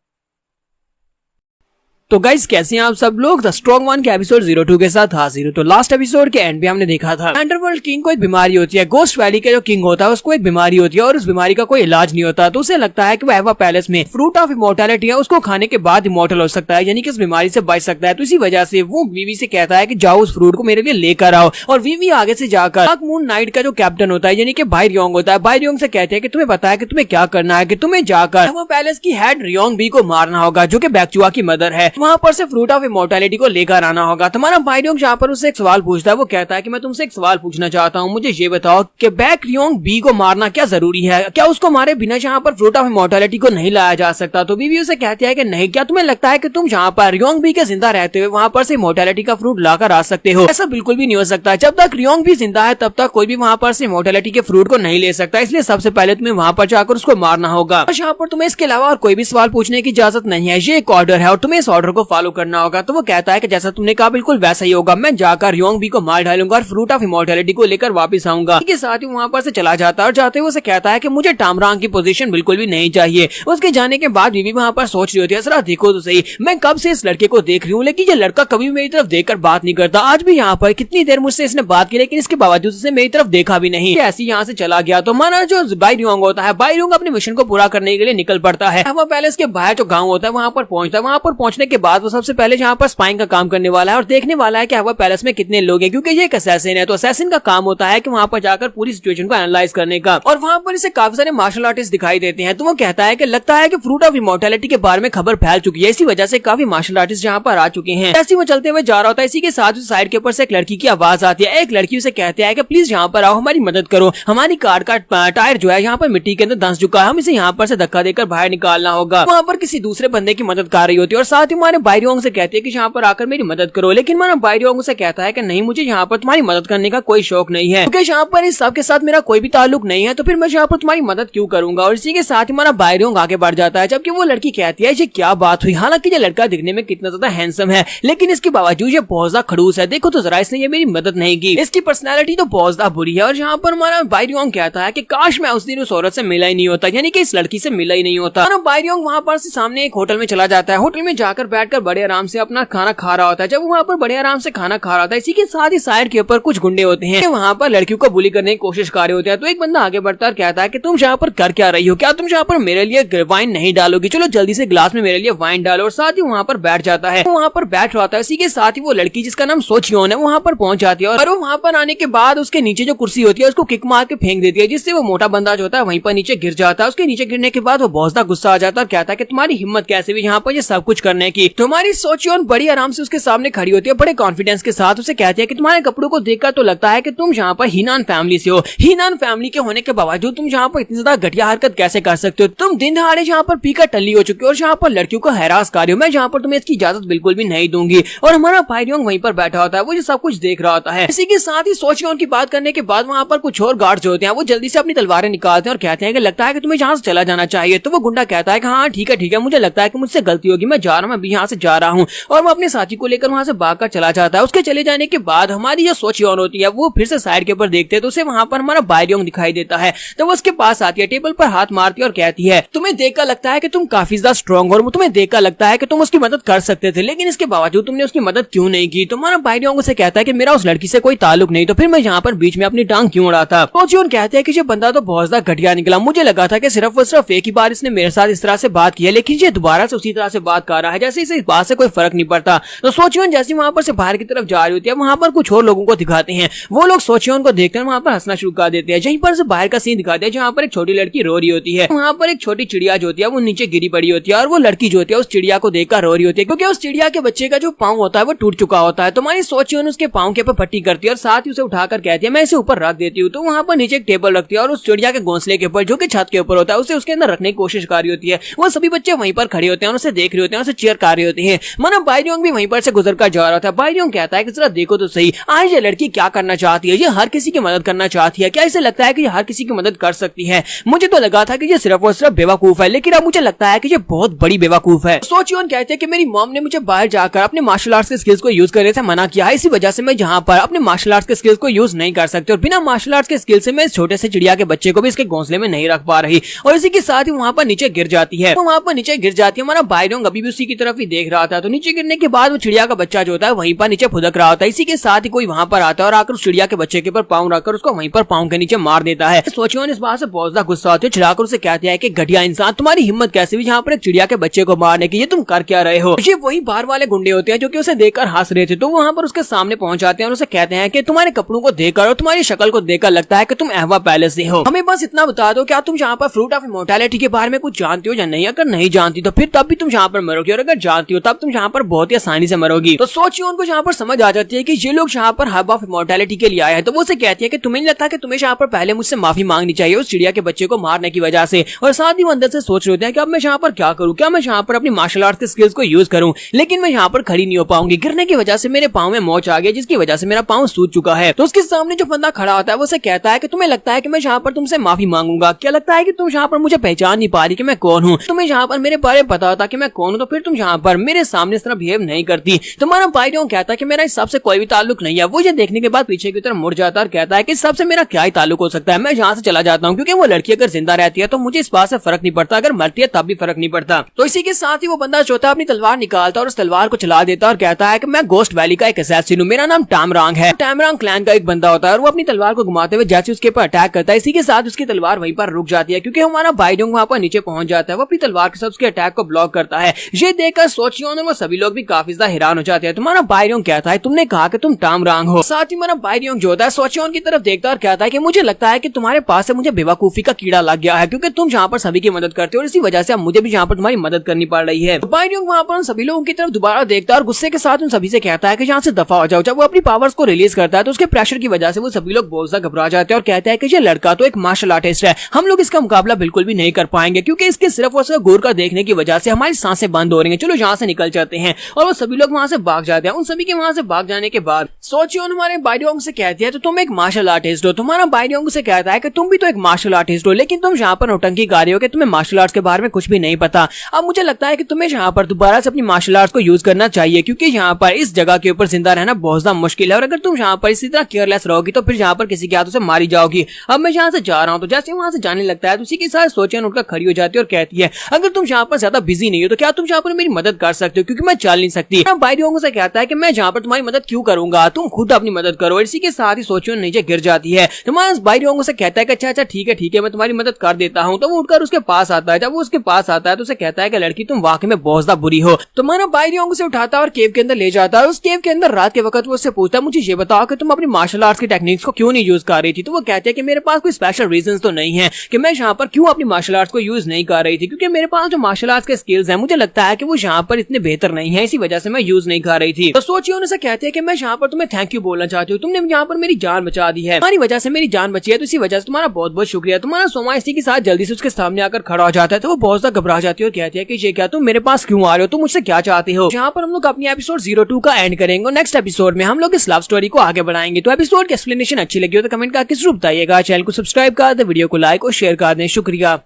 तो गाइस कैसे हैं आप सब लोग। द स्ट्रॉन्ग वन के एपिसोड 02 के साथ हाजिर। तो लास्ट एपिसोड के एंड पे हमने देखा था अंडरवर्ल्ड किंग को एक बीमारी होती है। गोस्ट वैली का जो किंग होता है उसको एक बीमारी होती है और उस बीमारी का कोई इलाज नहीं होता। तो उसे लगता है कि वो एवा पैलेस में फ्रूट ऑफ इमोर्टैलिटी है, उसको खाने के बाद इमोर्टल हो सकता है, यानी कि उस बीमारी से बच सकता है। तो इसी वजह से वो वीवी से कहता है कि जाओ उस फ्रूट को मेरे लिए लेकर आओ। और वीवी आगे से जाकर डार्क मून नाइट का जो कैप्टन होता है यानी कि भाई रियोंग होता है, भाई रियोंग से कहते हैं कि तुम्हें पता है कि तुम्हें क्या करना है, कि तुम्हें जाकर एवा पैलेस की हेड रियोंग बी को मारना होगा जो कि बैकचुआ की मदर है। वहाँ पर से फ्रूट ऑफ इमोर्टैलिटी को लेकर आना होगा। तुम्हारा भाई रियोंग जहाँ पर उससे एक सवाल पूछता है, वो कहता है कि मैं तुमसे एक सवाल पूछना चाहता हूँ, मुझे ये बताओ कि बैक रियोंग बी को मारना क्या जरूरी है, क्या उसको मारे बिना यहाँ पर फ्रूट ऑफ इमोर्टैलिटी को नहीं लाया जा सकता। तो बीवी उसे कहती है कि नहीं, क्या तुम्हें लगता है कि तुम जहाँ पर रियोंग बी के जिंदा रहते हुए वहाँ पर से इमोर्टैलिटी का फ्रूट लाकर आ सकते हो? ऐसा बिल्कुल भी नहीं हो सकता। जब तक रियोंग भी जिंदा है तब तक कोई भी वहाँ पर से इमोर्टैलिटी के फ्रूट को नहीं ले सकता। इसलिए सबसे पहले तुम्हें वहाँ पर जाकर उसको मारना होगा और यहाँ पर तुम्हें इसके अलावा और कोई भी सवाल पूछने की इजाजत नहीं है। ये एक ऑर्डर है और तुम्हें इस ऑर्डर को फॉलो करना होगा। तो वो कहता है कि जैसा तुमने कहा बिल्कुल वैसा ही होगा। मैं जाकर रियोंग बी को मार डालूंगा और फ्रूट ऑफ इमोर्टैलिटी को लेकर वापस आऊंगा। इसके साथ ही वहाँ पर से चला जाता है और जाते हुए उसे कहता है कि मुझे टामरांग की पोजीशन बिल्कुल भी नहीं चाहिए। उसके जाने के बाद बीवी वहाँ पर सोच रही होती है, जरा देखो तो सही, मैं कब से इस लड़के को देख रही हूँ लेकिन ये लड़का कभी मेरी तरफ देखकर बात नहीं करता। आज भी यहाँ पर कितनी देर मुझसे इसने बात की लेकिन इसके बावजूद उसने मेरी तरफ देखा भी नहीं। ऐसे यहाँ से चला गया। तो माना जो भाई रियोंग होता है, भाई रियोंग अपने मिशन को पूरा करने के लिए निकल पड़ता है। एवा पैलेस के बाहर जो गाँव होता है वहाँ पर पहुंचता है। वहाँ पर पहुंचने के बाद वो सबसे पहले यहाँ पर स्पाइंग का काम करने वाला है और देखने वाला है कि एवा पैलेस में कितने लोग हैं, क्योंकि ये एक असैसिन है। तो असैसिन का काम होता है कि वहाँ पर जाकर पूरी सिचुएशन को एनालाइज करने का। और वहाँ पर इसे काफी सारे मार्शल आर्टिस्ट दिखाई देते हैं। तो वो कहता है कि लगता है कि फ्रूट ऑफ इमोर्टैलिटी के बारे में खबर फैल चुकी है, इसी वजह से काफी मार्शल आर्टिस्ट यहाँ पर आ चुके हैं। ऐसे वो चलते हुए जा रहा होता है। इसी के साथ साइड के ऊपर से एक लड़की की आवाज आती है। एक लड़की उसे कहती है कि प्लीज यहाँ पर आओ, हमारी मदद करो, हमारी कार का टायर जो है यहाँ पर मिट्टी के अंदर धंस चुका है, हम इसे यहाँ पर से धक्का देकर बाहर निकालना होगा। वहाँ पर किसी दूसरे बंदे की मदद कर रही होती है और साथ ही हमारे भाई रियोंग से कहती है कि यहाँ पर आकर मेरी मदद करो। लेकिन हमारा भाई रियोंग से कहता है कि नहीं, मुझे यहाँ पर तुम्हारी मदद करने का कोई शौक नहीं है, क्योंकि यहाँ पर इस सब के साथ मेरा कोई भी ताल्लुक नहीं है, तो फिर मैं यहाँ पर तुम्हारी मदद क्यों करूंगा। और इसी के साथ ही हमारा भाई रियोंग आगे बढ़ जाता है। जबकि वो लड़की कहती है ये क्या बात हुई, हालांकि ये लड़का दिखने में कितना ज्यादा हैंडसम है लेकिन इसके बावजूद ये बहुत ज्यादा खड़ूस है। देखो तो जरा, इसने ये मेरी मदद नहीं की, इसकी पर्सनैलिटी तो बहुत ज्यादा बुरी है। और यहाँ पर हमारा भाई रियोंग कहता है कि काश मैं उस दिन उस औरत से मिला ही नहीं होता, यानी कि इस लड़की से मिला ही नहीं होता। हमारा भाई रियोंग वहाँ पर से सामने एक होटल में चला जाता है। होटल में जाकर बैठकर बड़े आराम से अपना खाना खा रहा होता है। जब वहाँ पर बड़े आराम से खाना खा रहा था, इसी के साथ ही साइड के ऊपर कुछ गुंडे होते हैं, वहाँ पर लड़कियों को बुली करने की कोशिश कर रहे होते हैं। तो एक बंदा आगे बढ़ता है और कहता है कि तुम यहाँ पर कर क्या रही हो, क्या तुम यहाँ पर मेरे लिए वाइन नहीं डालोगी, चलो जल्दी से ग्लास में मेरे लिए वाइन डालो। और साथ ही वहाँ पर बैठ जाता है। वहाँ पर बैठ रहा था। इसी के साथ ही वो लड़की जिसका नाम सोचियोन है वहाँ पर पहुंच जाती है और वो वहाँ पर आने के बाद उसके नीचे जो कुर्सी होती है उसको किक मार के फेंक देती है, जिससे वो मोटा बंदा जो होता है वहीं पर नीचे गिर जाता है। उसके नीचे गिरने के बाद वो बहुत ज्यादा गुस्सा आ जाता है और कहता है कि तुम्हारी हिम्मत कैसे भी यहाँ पर ये सब कुछ करने की। तुम्हारी सोचियोन बड़ी आराम से उसके सामने खड़ी होती है, बड़े कॉन्फिडेंस के साथ उसे कहती है कि तुम्हारे कपड़ों को देखकर तो लगता है कि तुम यहाँ पर हीनान फैमिली से हो। हीनान फैमिली के होने के बावजूद तुम यहाँ पर इतनी ज्यादा घटिया हरकत कैसे कर सकते हो? तुम दिन दहाड़े यहाँ पर पीकर टल्ली हो चुके हो और यहाँ पर लड़कियों को हैरास कर रही हो। मैं यहाँ पर तुम्हें इसकी इजाजत बिल्कुल भी नहीं दूंगी। और हमारा भाई रियोंग वहीं पर बैठा होता है, वो जो सब कुछ देख रहा होता है। इसी के साथ ही सोचियोन की बात करने के बाद वहाँ पर कुछ और गार्ड्स होते हैं, वो जल्दी से अपनी तलवारें निकालते हैं और कहते हैं कि लगता है कि तुम्हें यहाँ से चला जाना चाहिए। तो वो गुंडा कहता है कि हाँ ठीक है, मुझे लगता है कि मुझसे गलती होगी, मैं जा रहा हूँ, मैं अभी यहाँ से जा रहा हूँ। और वो अपने साथी को लेकर वहाँ से भागकर चला जाता है। उसके चले जाने के बाद हमारी जो सोचियोन होती है वो फिर से साइड के ऊपर देखते हैं तो उसे वहाँ पर हमारा भाई रियोंग दिखाई देता है। तो वो उसके पास आती है, टेबल पर हाथ मारती है और कहती है तुम्हें देखकर लगता है कि तुम काफी ज्यादा स्ट्रॉन्ग और तुम्हें देखकर लगता है कि तुम उसकी मदद कर सकते थे, लेकिन इसके बावजूद तुमने उसकी मदद क्यों नहीं की? तुम्हारा भाई रियोंग उसे कहता है कि मेरा उस लड़की से कोई ताल्लुक नहीं, तो फिर मैं यहाँ पर बीच में अपनी टांग क्यों उड़ाता? सोचियोन कहते हैं कि ये बंदा तो बहुत ज्यादा घटिया निकला, मुझे लगा था कि सिर्फ और सिर्फ एक ही बार इसने मेरे साथ इस तरह से बात की है, लेकिन ये दोबारा से उसी तरह से बात कर रहा है जैसे इसे इस बात से कोई फर्क नहीं पड़ता। तो सोचियोन जैसे वहाँ पर से बाहर की तरफ जा रही होती है, वहाँ पर कुछ और लोगों को दिखाते हैं। वो लोग सोचियोन को देखकर वहाँ पर हंसना शुरू कर देते हैं। यहीं पर से बाहर का सीन दिखाते हैं जहाँ पर एक छोटी लड़की रो रही होती है। वहाँ पर एक छोटी चिड़िया जो होती है वो नीचे गिरी पड़ी होती है और वो लड़की जो होती है उस चिड़िया को देखकर रो रही होती है, क्योंकि उस चिड़िया के बच्चे का जो पाँव होता है वो टूट चुका होता है। तो हमारी सोचियोन उसके पाँव के ऊपर पट्टी करती है और साथ ही उसे उठाकर कहती है मैं इसे ऊपर रख देती हूँ। तो वहाँ पर नीचे एक टेबल रखती है और उस चिड़िया के घोंसले के ऊपर जो कि छत के ऊपर होता है उसे उसके अंदर रखने की कोशिश कर रही होती है। वो सभी बच्चे वहीं पर खड़े होते हैं और उसे देख रहे होते हैं, उसे चीयर कर रहे होते हैं। माना भाई रियोंग भी वहीं पर से गुजर कर जा रहा था। भाई रियोंग कहता है कि जरा देखो तो सही, आज ये लड़की क्या करना चाहती है, ये हर किसी की मदद करना चाहती है, क्या इसे लगता है कि ये हर किसी की मदद कर सकती है? मुझे तो लगा था कि ये सिर्फ और सिर्फ बेवकूफ है, लेकिन अब मुझे लगता है कि ये बहुत बड़ी बेवकूफ है। सोचियोन कहते हैं कि मेरी मॉम ने मुझे बाहर जाकर अपने मार्शल आर्ट्स के स्किल्स को यूज करने से मना किया है, इसी वजह से मैं जहाँ पर अपने मार्शल आर्ट्स के स्किल्स को यूज नहीं कर सकती और बिना मार्शल आर्ट्स के स्किल से मैं इस छोटे से चिड़िया के बच्चे को भी इसके घोंसले में नहीं रख पा रही। और इसी के साथ ही वहाँ पर नीचे गिर जाती है। तो वहाँ पर नीचे गिर जाती है। हमारा भाई रियोंग अभी भी उसी की तरफ तरफ ही देख रहा था। तो नीचे गिरने के बाद वो चिड़िया का बच्चा जो होता है वहीं पर नीचे फुदक रहा होता है। इसी के साथ ही कोई वहां पर आता है और आकर उस चिड़िया के बच्चे के ऊपर पाँव रखकर उसको वहीं पर पाँव के नीचे मार देता है। सोचियोन इस बात से बहुत ज्यादा गुस्सा होती है, चिढ़ाकर उसे कहती है कि घटिया इंसान, तुम्हारी हिम्मत कैसे हुई यहाँ पर एक चिड़िया के बच्चे को मारने की, ये तुम कर क्या रहे हो। ये वही बाहर वाले गुंडे होते हैं जो कि उसे देखकर हंस रहे थे। तो वहाँ पर उसके सामने पहुंच जाते हैं और उसे कहते हैं कि तुम्हारे कपड़ों को देखकर और तुम्हारी शक्ल को देखकर लगता है कि तुम अहवा पैलेस से हो। हमें बस इतना बता दो, क्या तुम यहाँ पर फ्रूट ऑफ इमॉर्टैलिटी के बारे में कुछ जानती हो या नहीं? अगर नहीं जानती तो फिर तब भी तुम यहाँ पर मरोगी, और अगर जानती हो तब तुम यहाँ पर बहुत ही आसानी से मरोगी। तो सोचिए उनको यहाँ पर समझ आ जाती है कि ये लोग यहाँ पर हब ऑफ इमॉर्टैलिटी के लिए आए हैं। तो वो उसे कहती है कि तुम्हें नहीं लगता कि तुम्हें यहाँ पर पहले मुझसे माफी मांगनी चाहिए उस चिड़िया के बच्चे को मारने की वजह से। और साथ ही वो अंदर से सोच रहे होते हैं कि अब मैं यहाँ पर क्या करूँ, क्या मैं यहाँ पर अपनी मार्शल आर्ट के स्किल्स को यूज करूँ, लेकिन मैं यहाँ पर खड़ी नहीं हो पाऊंगी। गिरने की वजह से मेरे पाँव में मोच आ गया, जिसकी वजह से मेरा पाँव सूज चुका है। तो उसके सामने जो बंदा खड़ा होता है वो उसे कहता है कि तुम्हें लगता है कि मैं यहाँ पर तुमसे माफी मांगूंगा? क्या लगता है कि तुम यहाँ पर मुझे पहचान नहीं पा रही कि मैं कौन हूँ? तुम्हें यहाँ पर मेरे बारे में पता होता कि मैं कौन हूँ तो फिर तुम यहाँ पर मेरे सामने इस तरह बिहेव नहीं करती। तुम्हारा बाइडियोंग कहता है कि मेरा इस सबसे कोई भी ताल्लुक नहीं है। वो ये देखने के बाद पीछे की तरफ मुड़ जाता है और कहता है कि सबसे मेरा क्या ही ताल्लुक हो सकता है, मैं यहाँ से चला जाता हूँ, क्योंकि वो लड़की अगर जिंदा रहती है तो मुझे इस बात से फर्क नहीं पड़ता, अगर मरती है तब भी फर्क नहीं पड़ता। तो इसी के साथ ही वो बंदा जो था अपनी तलवार निकालता और उस तलवार को चला देता और कहता है कि मैं गोस्ट वैली का एक असैसिन हूँ, मेरा नाम टामरांग है। टामरांग क्लैन का एक बंदा होता है और वो अपनी तलवार को घुमाते हुए जैसे उसके ऊपर अटैक करता है, इसी के साथ उसकी तलवार वहीं पर रुक जाती है, क्योंकि हमारा बाइडियोंग वहाँ पर नीचे पहुंच जाता है। वो अपनी तलवार के साथ उसके अटैक को ब्लॉक करता है। ये देखकर सोचियोन और वो सभी लोग भी काफी ज्यादा हैरान हो जाते हैं। तुम्हारा बाइडियोंग कहता है तुमने कहा कि तुम टामरांग हो। साथ ही हमारा बाइडियोंग जो होता है सोचियोन की तरफ देखता और कहता है कि मुझे लगता है कि तुम्हारे पास से मुझे बेवकूफी का कीड़ा लग गया है, क्योंकि तुम यहाँ पर सभी की मदद करते हो और इसी वजह से अब मुझे भी यहाँ पर तुम्हारी मदद करनी पड़ रही है। बाइडियोंग वहाँ पर उन सभी लोगों की तरफ दोबारा देखता है और गुस्से के साथ उन सभी से कहता है कि यहाँ से दफा हो जाओ। जब वो अपनी पावर्स को रिलीज करता है तो उसके प्रेशर की वजह से वो सभी लोग बहुत ज्यादा घबरा जाते हैं और कहते हैं कि ये लड़का तो एक मार्शल आर्टिस्ट है, हम लोग इसका मुकाबला बिल्कुल भी नहीं कर पाएंगे, क्योंकि इसके सिर्फ और सिर्फ घूर कर देखने की वजह से हमारी सांसें बंद हो रही हैं, चलो यहाँ से निकल जाते हैं। और वो सभी लोग वहाँ से भाग जाते हैं। उन सभी के वहाँ से भाग जाने के बाद सोचियोन हमारे बाइडियोंग से कहती है तो तुम एक मार्शल आर्टिस्ट हो। तुम्हारा बाइडियोंग से कहता है कि तुम भी तो एक मार्शल आर्टिस्ट हो, लेकिन तुम यहाँ पर नौटंकी कर रहे हो कि तुम्हें मार्शल आर्ट्स के बारे में कुछ भी नहीं पता। अब मुझे लगता है कि तुम्हें यहाँ पर दोबारा से अपनी मार्शल आर्ट्स को यूज करना चाहिए, क्योंकि यहाँ पर इस जगह के ऊपर जिंदा रहना बहुत ज्यादा मुश्किल है, और अगर तुम यहाँ पर इसी तरह केयरलेस रहोगी तो फिर यहाँ पर किसी के हाथों से मारी जाओगी। अब मैं यहाँ से जा रहा हूँ। तो जैसे वहाँ से जाने लगता है तो उसी के साथ सोचियोन उठकर खड़ी हो जाती है और कहती है अगर तुम यहाँ पर ज्यादा बिजी नहीं हो तो क्या तुम यहाँ पर मेरी मदद कर सकते हो, क्योंकि मैं चल नहीं सकती। बाइडियोंग से कहता है कि मैं यहाँ पर तुम्हारी मदद क्यों करूंगा, तुम खुद अपनी मदद करो। इसी के साथ ही सोचियोन नीचे गिर जाती है। तुम्हारा बाइडियोंग से कहता है कि अच्छा ठीक है मैं तुम्हारी मदद कर देता हूँ। तो वो उठकर उसके पास आता है। जब वो उसके पास आता है तो उसे कहता है कि लड़की तुम वाकई में बहुत ज्यादा बुरी हो। तुम्हारा बाइडियोंग से उठाता है और केव के अंदर ले जाता है। उस केव के अंदर रात के वक्त वो उससे पूछता है मुझे ये बताओ कि तुम अपनी मार्शल आर्ट्स की टेक्निक्स को क्यों नहीं यूज कर रही थी। तो वो कहती है कि मेरे पास कोई स्पेशल रीजंस तो नहीं है कि मैं यहाँ पर क्यों अपनी मार्शल आर्ट्स को यूज नहीं कर रही थी, क्योंकि मेरे पास जो मार्शल आर्ट्स के स्किल्स हैं मुझे लगता है कि वो यहाँ पर इतने बेहतर नहीं है, इसी वजह से मैं यूज नहीं कर रही थी। तो सोचियोन उनसे कहती है कि मैं यहाँ पर तुम्हें थैंक यू बोलना चाहती हूँ, तुमने यहाँ पर मेरी जान बचा दी है, तुम्हारी वजह से मेरी जान बची है, तो इसी वजह से तुम्हारा बहुत बहुत शुक्रिया। तुम्हारा सोमा इसी के साथ जल्दी से उसके सामने आकर खड़ा हो जाता है। तो वो बहुत ज्यादा घबरा जाती है और कहती है कि ये क्या तुम मेरे पास क्यों आ रहे हो, तुम मुझसे क्या चाहते हो। यहाँ पर हम लोग अपनी एपिसोड 02 का एंड करेंगे। नेक्स्ट एपिसोड में हम लोग इस लव स्टोरी को आगे बढ़ाएंगे। तो एपिसोड की एक्सप्लेनेशन अच्छी लगी हो तो कमेंट करके जरूर बताइएगा। चैनल को सब्सक्राइब कर दे, वीडियो को लाइक और शेयर कर दें। शुक्रिया।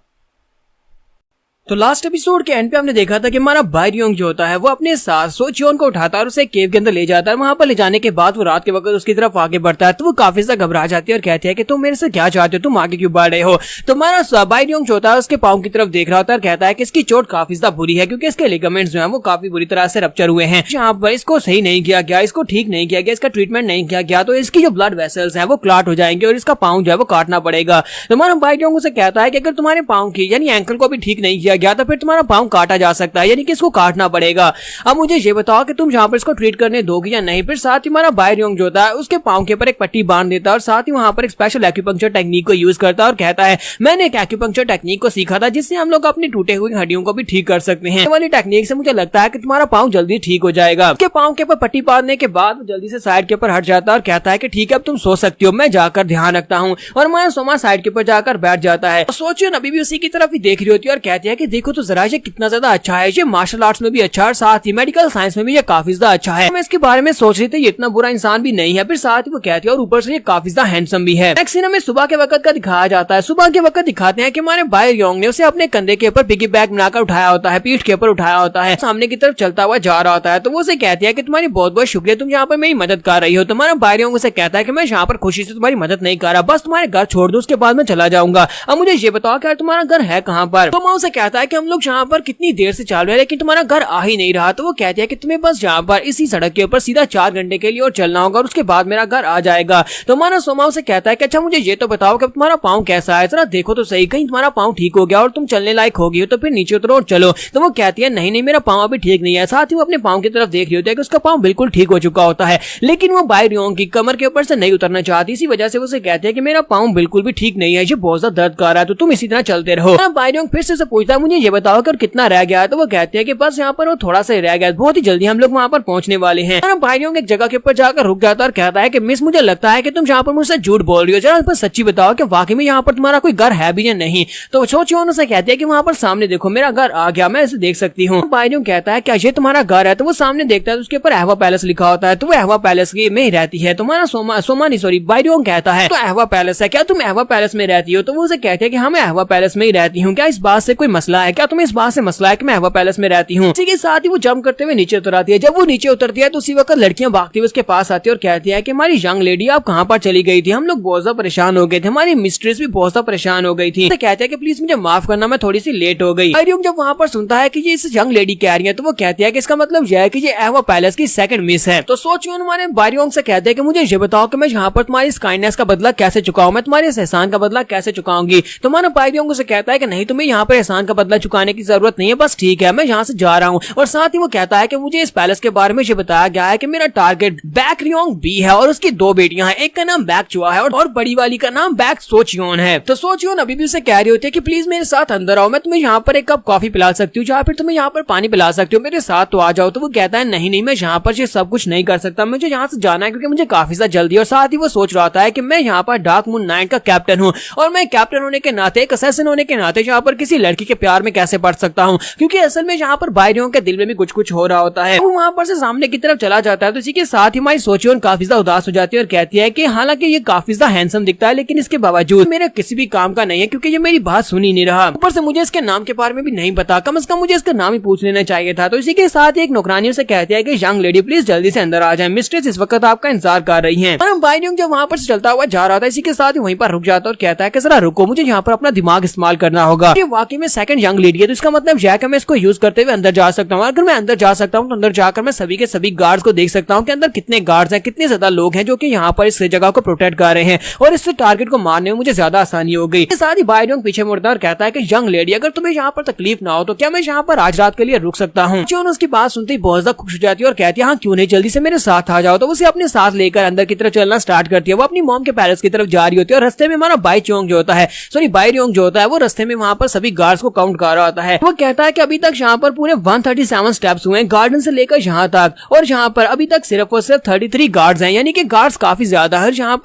तो लास्ट एपिसोड के एंड पे हमने देखा था कि हमारा बाइडियोंग जो होता है वो अपने साथ सोचियोन को उठाता है और उसे केव के अंदर ले जाता है। वहां पर ले जाने के बाद वो रात के वक्त उसकी तरफ आगे बढ़ता है। तो वो काफी ज्यादा घबरा जाती है और कहती है कि तुम मेरे से क्या चाहते हो, तुम आगे क्यों बढ़ रहे हो। तो हमारा बाइडियोंग जो होता है उसके पाँव की तरफ देख रहा होता है और कहता है कि इसकी चोट काफी ज्यादा बुरी है, क्योंकि इसके लिगामेंट्स जो है वो काफी बुरी तरह से रप्चर हुए हैं। यहाँ पर इसको सही नहीं किया गया, इसको ठीक नहीं किया गया, इसका ट्रीटमेंट नहीं किया गया, तो इसकी जो ब्लड वेसल्स हैं वो क्लॉट हो जाएंगे और इसका पाँव जो है वो काटना पड़ेगा। तो हमारा बाइडियोंग उसे कहता है कि अगर तुम्हारे पाँव की यानी एंकल को भी ठीक नहीं किया गया तो फिर तुम्हारा पाँव काटा जा सकता है, यानी कि इसको काटना पड़ेगा। अब मुझे ये बताओ कि तुम यहाँ पर इसको ट्रीट करने दोगे या नहीं। फिर साथ ही हमारा बाइडियोंग जो होता है उसके पाँव के ऊपर एक पट्टी बांध देता है और साथ ही वहां पर एक स्पेशल एक्यूपंक्चर टेक्निक को यूज करता है और कहता है मैंने एक एक्यूपंक्चर टेक्निक को सीखा था जिससे हम लोग अपनी टूटे हुई हड्डियों को भी ठीक कर सकते हैं। वाली टेक्निक से मुझे लगता है कि तुम्हारा पाँव जल्दी ठीक हो जाएगा। उसके पाँव के ऊपर पट्टी बांधने के बाद जल्दी से साइड के ऊपर हट जाता है और कहता है कि ठीक है अब तुम सो सकती हो, मैं जाकर ध्यान रखता हूँ। और हमारा सोमा साइड के ऊपर जाकर बैठ जाता है। सोचियो अभी भी उसी की तरफ ही देख रही होती है और कहती है कि देखो तो जरा ये कितना ज्यादा अच्छा है, ये मार्शल आर्ट्स में भी अच्छा है, साथ ही मेडिकल साइंस में भी ये काफी ज्यादा अच्छा है। मैं इसके बारे में सोच रही थी ये इतना बुरा इंसान भी नहीं है। फिर साथ ही वो कहती है और ऊपर से ये काफी ज्यादा हैंडसम भी है। नेक्स्ट सीन हमें सुबह के वक्त का दिखाया जाता है। सुबह के वक्त दिखाते हैं कि हमारे बाइडियोंग ने उसे अपने कंधे के ऊपर पिगी बैग बनाकर उठाया होता है, पीठ के ऊपर उठाया होता है, सामने की तरफ चलता हुआ जा रहा होता है। तो वो उसे कहती है कि तुम्हारी बहुत बहुत शुक्रिया, तुम यहाँ पर मेरी मदद कर रही हो। तुम्हारा बाइडियोंग उसे कहता है कि मैं यहाँ पर खुशी से तुम्हारी मदद नहीं कर रहा, बस तुम्हारे घर छोड़ दो, उसके बाद मैं चला जाऊंगा। अब मुझे ये बताओ कि तुम्हारा घर है कहाँ पर। तो मैं उसे कहता कहता है कि हम लोग यहाँ पर कितनी देर से चल रहे हैं लेकिन तुम्हारा घर आ ही नहीं रहा। तो वो कहती है कि तुम्हें बस यहाँ पर इसी सड़क के ऊपर सीधा 4 घंटे के लिए और चलना होगा और उसके बाद मेरा घर आ जाएगा। तो हमारा सोमा उसे कहता है कि अच्छा मुझे ये तो बताओ कि तुम्हारा पाँव कैसा है, जरा देखो तो सही, कहीं तुम्हारा पाँव ठीक हो गया और तुम चलने लायक हो गई हो तो फिर नीचे उतरो और चलो। तो वो कहती है नहीं नहीं मेरा पाँव अभी ठीक नहीं है। साथ ही वो अपने पाँव की तरफ देख रही होती है कि उसका पाँव बिल्कुल ठीक हो चुका होता है, लेकिन वो बाई रियोंग की कमर के ऊपर से नहीं उतरना चाहती। इसी वजह से उसे कहते हैं कि मेरा पाँव बिल्कुल भी ठीक नहीं है, ये बहुत ज्यादा दर्द कर रहा है, तो तुम इसी तरह चलते रहो। बाई रियोंग फिर से पूछता है मुझे ये बताओ कि कितना रह गया है। तो वो कहते हैं कि बस यहाँ पर वो थोड़ा सा रह गया, बहुत ही जल्दी हम लोग वहाँ पर पहुंचने वाले हैं। बाई रियोंग एक जगह के ऊपर जाकर रुक जाता है और कहता है कि मिस मुझे लगता है कि तुम यहाँ पर मुझसे झूठ बोल रही हो, जरा पर सच्ची बताओ कि वाकई में यहाँ पर तुम्हारा कोई घर है भी या नहीं। तो सोचियोन उसे कहती है कि वहाँ पर सामने देखो मेरा घर आ गया, मैं इसे देख सकती हूँ। बाई रियोंग कहता है क्या ये तुम्हारा घर है। तो वो सामने देखता है उसके ऊपर एहवा पैलेस लिखा होता है, तो वो एहवा पैलेस में ही रहती है। तुम्हारा सोमा नहीं सॉरी बाई रियोंग कहता है तो एहवा पैलेस है, क्या तुम एहवा पैलेस में रहती हो। तो वो उसे कहती है कि हाँ मैं एहवा पैलेस में ही रहती हूँ, क्या इस बात से कोई मसला है, क्या तुम्हें इस बात से मसला है कि मैं एहवा पैलेस में रहती हूँ। इसी के साथ ही वो जंप करते हुए नीचे उतर आती है। जब वो नीचे उतरती है तो उसी वक्त लड़कियां भागती हुई उसके पास आती है और कहती है कि हमारी यंग लेडी आप कहाँ पर चली गई थी, हम लोग बहुत ज्यादा परेशान हो गए थे, हमारी मिस्ट्रेस भी बहुत ज्यादा परेशान हो गई थी। तो कहते हैं कि प्लीज मुझे माफ करना, मैं थोड़ी सी लेट हो गई। रियोंग जब वहाँ पर सुनता है कि ये इस यंग लेडी कह रही है तो वो कहती है कि इसका मतलब यह है कि ये एहवा पैलेस की सेकंड मिस है। तो सोचियो हमारे बाई रियोंग से कहते हैं कि मुझे ये बताओ कि मैं यहाँ पर तुम्हारी इस काइंडनेस का बदला कैसे चुकाऊं, मैं तुम्हारे इस एहसान का बदला कैसे चुकाऊंगी। तो हमारा बाई रियोंग से कहता है कि नहीं तुम्हें यहाँ पर एहसान का बदला चुकाने की जरूरत नहीं है, बस ठीक है मैं यहाँ से जा रहा हूँ। और साथ ही वो कहता है कि मुझे इस पैलेस के बारे में ये बताया गया है कि मेरा टारगेट बैक रियोंग बी है और उसकी 2 बेटियां हैं, एक का नाम बैक चुआ है और बड़ी वाली का नाम बैक सोचियोन है। तो सोचियोन अभी भी उसे कह रही होती है कि प्लीज मेरे साथ अंदर आओ, मैं तुम्हें यहाँ पर एक कप कॉफी पिला सकती हूँ या फिर तुम्हें यहाँ पर पानी पिला सकती हूँ, मेरे साथ तो आ जाओ। तो वो कहता है नहीं नहीं मैं यहाँ पर ये सब कुछ नहीं कर सकता, मुझे यहाँ से जाना है क्योंकि मुझे काफी ज्यादा जल्दी। और साथ ही वो सोच रहा था है कि मैं यहाँ पर डार्क मून 9 का कैप्टन हूँ और मैं कैप्टन होने के नाते, एक असैसिन होने के नाते यहाँ पर किसी लड़की के प्यार में कैसे पड़ सकता हूँ, क्योंकि असल में यहाँ पर बाई रियोंग के दिल में भी कुछ हो रहा होता है। वो वहाँ पर से सामने की तरफ चला जाता है। तो इसी के साथ ही हमारी सोचियोन काफी ज्यादा उदास हो जाती है और कहती है कि हालांकि ये काफी ज्यादा हैंडसम दिखता है लेकिन इसके बावजूद मेरे किसी भी काम का नहीं है क्योंकि ये मेरी बात सुन ही नहीं रहा, ऊपर से मुझे इसके नाम के बारे में भी नहीं पता, कम से कम मुझे इसका नाम ही पूछ लेना चाहिए था। तो इसी के साथ एक नौकरानी से कहती है कि यंग लेडी प्लीज जल्दी से अंदर आ जाए, मिस्ट्रेस इस वक्त आपका इंतजार कर रही है। बाई रियोंग जब वहाँ पर चलता हुआ जा रहा था इसी के साथ ही वहीं पर रुक जाता है और कहता है कि जरा रुको, मुझे यहाँ पर अपना दिमाग इस्तेमाल करना होगा। ये वाकई में सेकंड यंग लेडी है तो इसका मतलब यह है कि मैं इसको यूज करते हुए अंदर जा सकता हूँ। अगर मैं अंदर जा सकता हूँ तो अंदर जाकर मैं सभी के सभी गार्ड्स को देख सकता हूँ कि अंदर कितने गार्ड्स हैं, कितने ज्यादा लोग हैं जो कि यहाँ पर इस जगह को प्रोटेक्ट कर रहे हैं और इससे टारगेट को मारने में मुझे ज्यादा आसानी हो गई। साथ ही बाई रियोंग पीछे मुड़ता है और कहता है कि यंग लेडी अगर तुम्हें यहाँ पर तकलीफ ना हो तो क्या मैं यहाँ पर आज रात के लिए रुक सकता हूँ। जो उसकी बात सुनते ही बहुत ज्यादा खुश हो जाती है और कहती है हाँ क्यों नहीं, जल्दी से मेरे साथ आ जाओ। तो उसे अपने साथ लेकर अंदर की तरफ चलना स्टार्ट करती है। वो अपनी मॉम के पैलेस की तरफ जा रही होती है और रास्ते में हमारा बाई रियोंग जो होता है बाई रियोंग जो होता है वो रास्ते में वहाँ पर सभी गार्ड्स को काउंट कर रहा होता है। वो कहता है कि अभी तक यहाँ पर पूरे 137 स्टेप्स हुए हैं गार्डन से लेकर यहाँ तक और यहाँ पर अभी तक सिर्फ और सिर्फ 33 गार्ड्स हैं, यानी कि गार्ड्स काफी ज्यादा है। यहाँ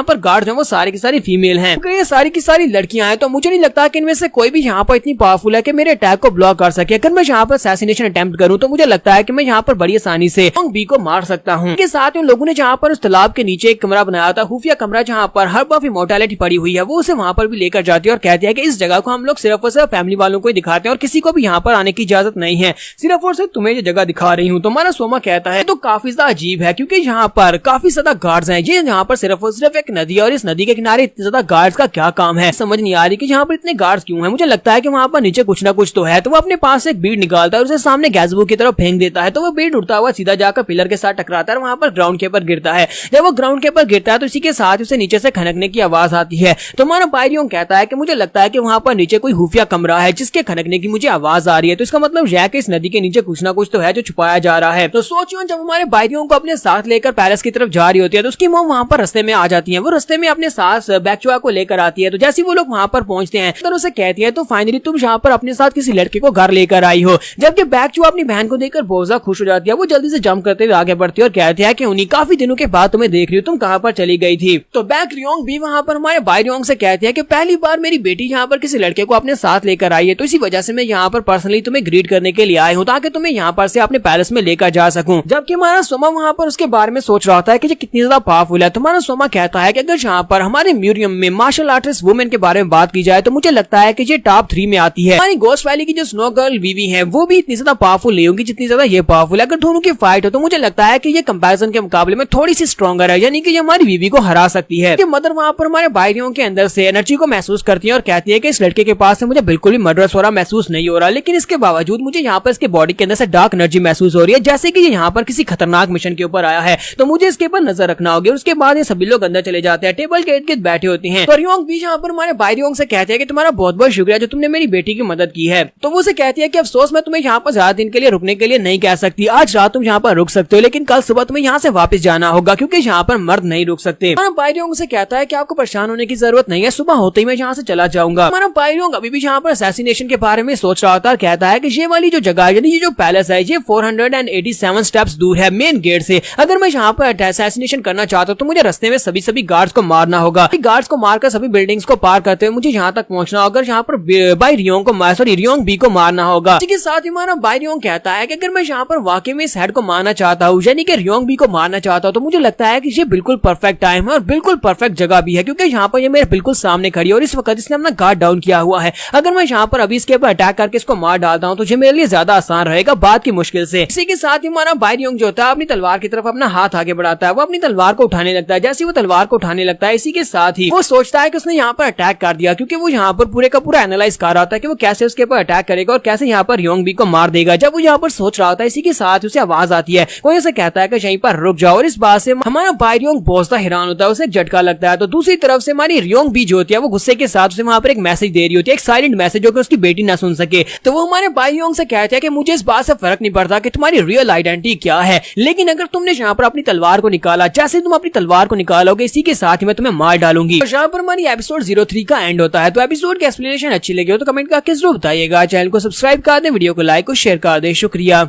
पर गार्ड्स हैं वो सारी की सारी फीमेल हैं, ये सारी की सारी लड़कियां हैं। तो मुझे नहीं लगता कि इनमें से कोई भी यहाँ पर इतनी पावरफुल है कि मेरे अटैक को ब्लॉक कर सके। अगर मैं यहाँ पर असैसिनेशन अटेम्प्ट करूँ तो मुझे लगता है कि मैं यहाँ पर बड़ी आसानी से यंग बी को मार सकता हूँ। इसके साथ उन लोगों ने जहाँ पर उस तालाब के नीचे एक कमरा बनाया था, खुफिया कमरा, जहाँ पर हर्ब ऑफ इमॉर्टैलिटी पड़ी हुई है, वो उसे वहाँ पर भी लेकर जाती है और कहती है कि इस जगह को हम लोग सिर्फ और सिर्फ फैमिली वालों को ही दिखाते हैं और किसी को भी यहाँ पर आने की इजाजत नहीं है, सिर्फ और सिर्फ तुम्हें ये जगह दिखा रही हूँ। तो हमारा सोमा कहता है तो काफी ज्यादा अजीब है क्योंकि यहाँ पर काफी ज्यादा गार्ड्स हैं, ये यहाँ पर सिर्फ और सिर्फ एक नदी है और इस नदी के किनारे इतने ज्यादा गार्ड्स का क्या काम है, समझ नहीं आ रही कि यहाँ पर इतने गार्ड्स क्यों हैं। मुझे लगता है कि वहाँ पर नीचे कुछ ना कुछ तो है। तो वो अपने पास से एक बीड निकालता है और उसे सामने गैज़बो की तरफ फेंक देता है। तो वो बीड उड़ता हुआ सीधा जाकर पिलर के साथ टकराता है और वहाँ पर ग्राउंड के ऊपर गिरता है। जब वो ग्राउंड के ऊपर गिरता है तो इसी के साथ उसे नीचे से खनकने की आवाज आती है। तो हमारा बाई रियोंग कहता है कि मुझे लगता है कि वहाँ पर नीचे कोई खुफिया कमरा है जिसके खनकने की मुझे आवाज आ रही है। तो इसका मतलब यह है कि इस नदी के नीचे कुछ ना कुछ तो है जो छुपाया जा रहा है। तो सोचियो जब हमारे बाई रियोंग को अपने साथ लेकर पैलेस की तरफ जा रही होती है तो उसकी मॉम वहाँ पर रास्ते में आ जाती है। वो रास्ते में अपने साथ बैकचुआ को लेकर आती है। तो जैसे वो लोग वहाँ पर पहुंचते हैं तो उसे कहती है तो फाइनली तुम यहाँ पर अपने साथ किसी लड़के को घर लेकर आई हो। जबकि बैकचुआ अपनी बहन को देखकर बहुत ज्यादा खुश हो जाती है। वो जल्दी से जंप करते हुए आगे बढ़ती है और कहती है कि उन्हीं काफी दिनों के बाद तुम्हें देख रही हूँ, तुम कहाँ पर चली गई थी। तो बैक रियोंग भी वहाँ पर हमारे बाई रियोंग से कहती है कि पहली बार मेरी बेटी यहाँ पर किसी लड़के को अपने साथ लेकर आई है, तो इसी वजह से मैं यहाँ पर पर्सनली तुम्हें ग्रीट करने के लिए आया हूँ ताकि तुम्हें यहाँ पर से अपने पैलेस में लेकर जा सकूं। जबकि हमारा सोमा वहाँ पर उसके बारे में सोच रहा था कि ये कितनी ज्यादा पावरफुल है। तुम्हारा सोमा कहता है कि अगर यहाँ पर हमारे म्यूजियम में मार्शल आर्टिस्ट वुमेन के बारे में बात की जाए तो मुझे लगता है कि ये टॉप 3 में आती है। हमारी घोस्ट वैली की जो स्नो गर्ल वीवी है वो भी इतनी ज्यादा पावरफुल नहीं होगी जितनी ज्यादा ये पावरफुल है। अगर दोनों की फाइट हो तो मुझे लगता है कि ये कंपैरिजन के मुकाबले में थोड़ी सी स्ट्रॉन्गर है, यानी कि ये हमारी वीवी को हरा सकती है। मदर वहाँ पर हमारे बाई रियोंग के अंदर से एनर्जी को महसूस करती है और कहती है कि इस लड़के के पास से मुझे बिल्कुल भी मर्डरस हो रहा महसूस नहीं हो रहा, लेकिन इसके बावजूद मुझे यहाँ पर इसके बॉडी के अंदर से डार्क एनर्जी महसूस हो रही है, जैसे कि ये यहाँ पर किसी खतरनाक मिशन के ऊपर आया है। तो मुझे इसके ऊपर नजर रखना होगा। उसके बाद ये सभी लोग अंदर चले जाते हैं, टेबल के इर्द गिर्द बैठे होते हैं। तो रियोंग भी यहाँ पर हमारे भाई रियोंग से कहते हैं कि तुम्हारा बहुत बहुत शुक्रिया जो तुमने मेरी बेटी की मदद की है। तो वो उसे कहती है कि अफसोस मैं तुम्हें यहाँ पर ज्यादा दिन के लिए रुकने के लिए नहीं कह सकती, आज रात तुम यहाँ पर रुक सकते हो, लेकिन कल सुबह तुम्हें यहाँ से वापस जाना होगा क्योंकि यहाँ पर मर्द नहीं रुक सकते। हमारा भाई रियोंग से कहता है कि आपको परेशान होने की जरूरत नहीं है, सुबह होते ही मैं यहाँ से चला जाऊंगा। हमारा भाई रियोंग अभी भी यहाँ पर असैसिनेशन के बारे में सोच रहा था, कहता है कि ये वाली जो जगह यानी ये जो पैलेस है ये 487 स्टेप्स दूर है मेन गेट से। अगर मैं यहाँ पर असैसिनेशन करना चाहता हूँ तो मुझे रास्ते में सभी गार्ड्स को मारना होगा। गार्ड्स को मारकर सभी बिल्डिंग्स को पार करते हुए मुझे यहाँ तक पहुंचना होगा, यहाँ पर भाई रियोंग को रियोंग बी को मारना होगा। इसके साथ ही हमारा भाई रियोंग कहता है कि अगर मैं यहाँ पर वाकई में इस हेड को मारना चाहता हूँ यानी कि रियोंग बी को मारना चाहता हूँ तो मुझे लगता है कि ये बिल्कुल परफेक्ट टाइम है और बिल्कुल परफेक्ट जगह भी है, क्योंकि यहाँ पर ये मेरे बिल्कुल सामने खड़ी है और इस वक्त इसने अपना गार्ड डाउन किया हुआ है। अगर मैं यहाँ पर अभी इसके ऊपर अटैक करके इसको मार डालता हूँ तो ये मेरे लिए ज्यादा आसान रहेगा बात की मुश्किल से। इसी के साथ ही हमारा भाई रियोंग जो होता है अपनी तलवार की तरफ अपना हाथ आगे बढ़ाता है, वो अपनी तलवार को उठाने लगता है। जैसे वो तलवार को उठाने लगता है इसी के साथ ही वो सोचता है कि उसने यहाँ पर अटैक कर दिया, क्योंकि वो यहाँ पर पूरे का पूरा एनालाइज कर रहा होता है कि वो कैसे उसके ऊपर अटैक करेगा और कैसे यहाँ पर रियोंग बी को मार देगा। जब वो यहाँ पर सोच रहा होता है इसी के साथ उसे आवाज आती है, कोई उसे कहता है कि यहीं पर रुक जाओ, और इस बात से हमारा भाई रियोंग बहुत हैरान होता है, उसे झटका लगता है। तो दूसरी तरफ से हमारी रियोंग बी जो होती है वो गुस्से के साथ उसे वहाँ पर एक मैसेज दे रही होती है, एक साइलेंट मैसेज जो कि उसकी बेटी ना सुन सके। तो वो हमारे भाई रियोंग से कहते हैं कि मुझे इस बात से फर्क नहीं पड़ता कि तुम्हारी रियल आइडेंटिटी क्या है, लेकिन अगर तुमने यहाँ पर अपनी तलवार को निकाला, जैसे तुम अपनी तलवार को निकालोगे इसी के साथ ही मैं तुम्हें मार डालूंगी। तो यहाँ पर हमारी एपिसोड 03 का एंड होता है। तो एपिसोड की एक्सप्लेनेशन अच्छी लगी हो तो कमेंट करके जरूर बताइएगा। चैनल को सब्सक्राइब कर दें, वीडियो को लाइक और शेयर कर दें। शुक्रिया।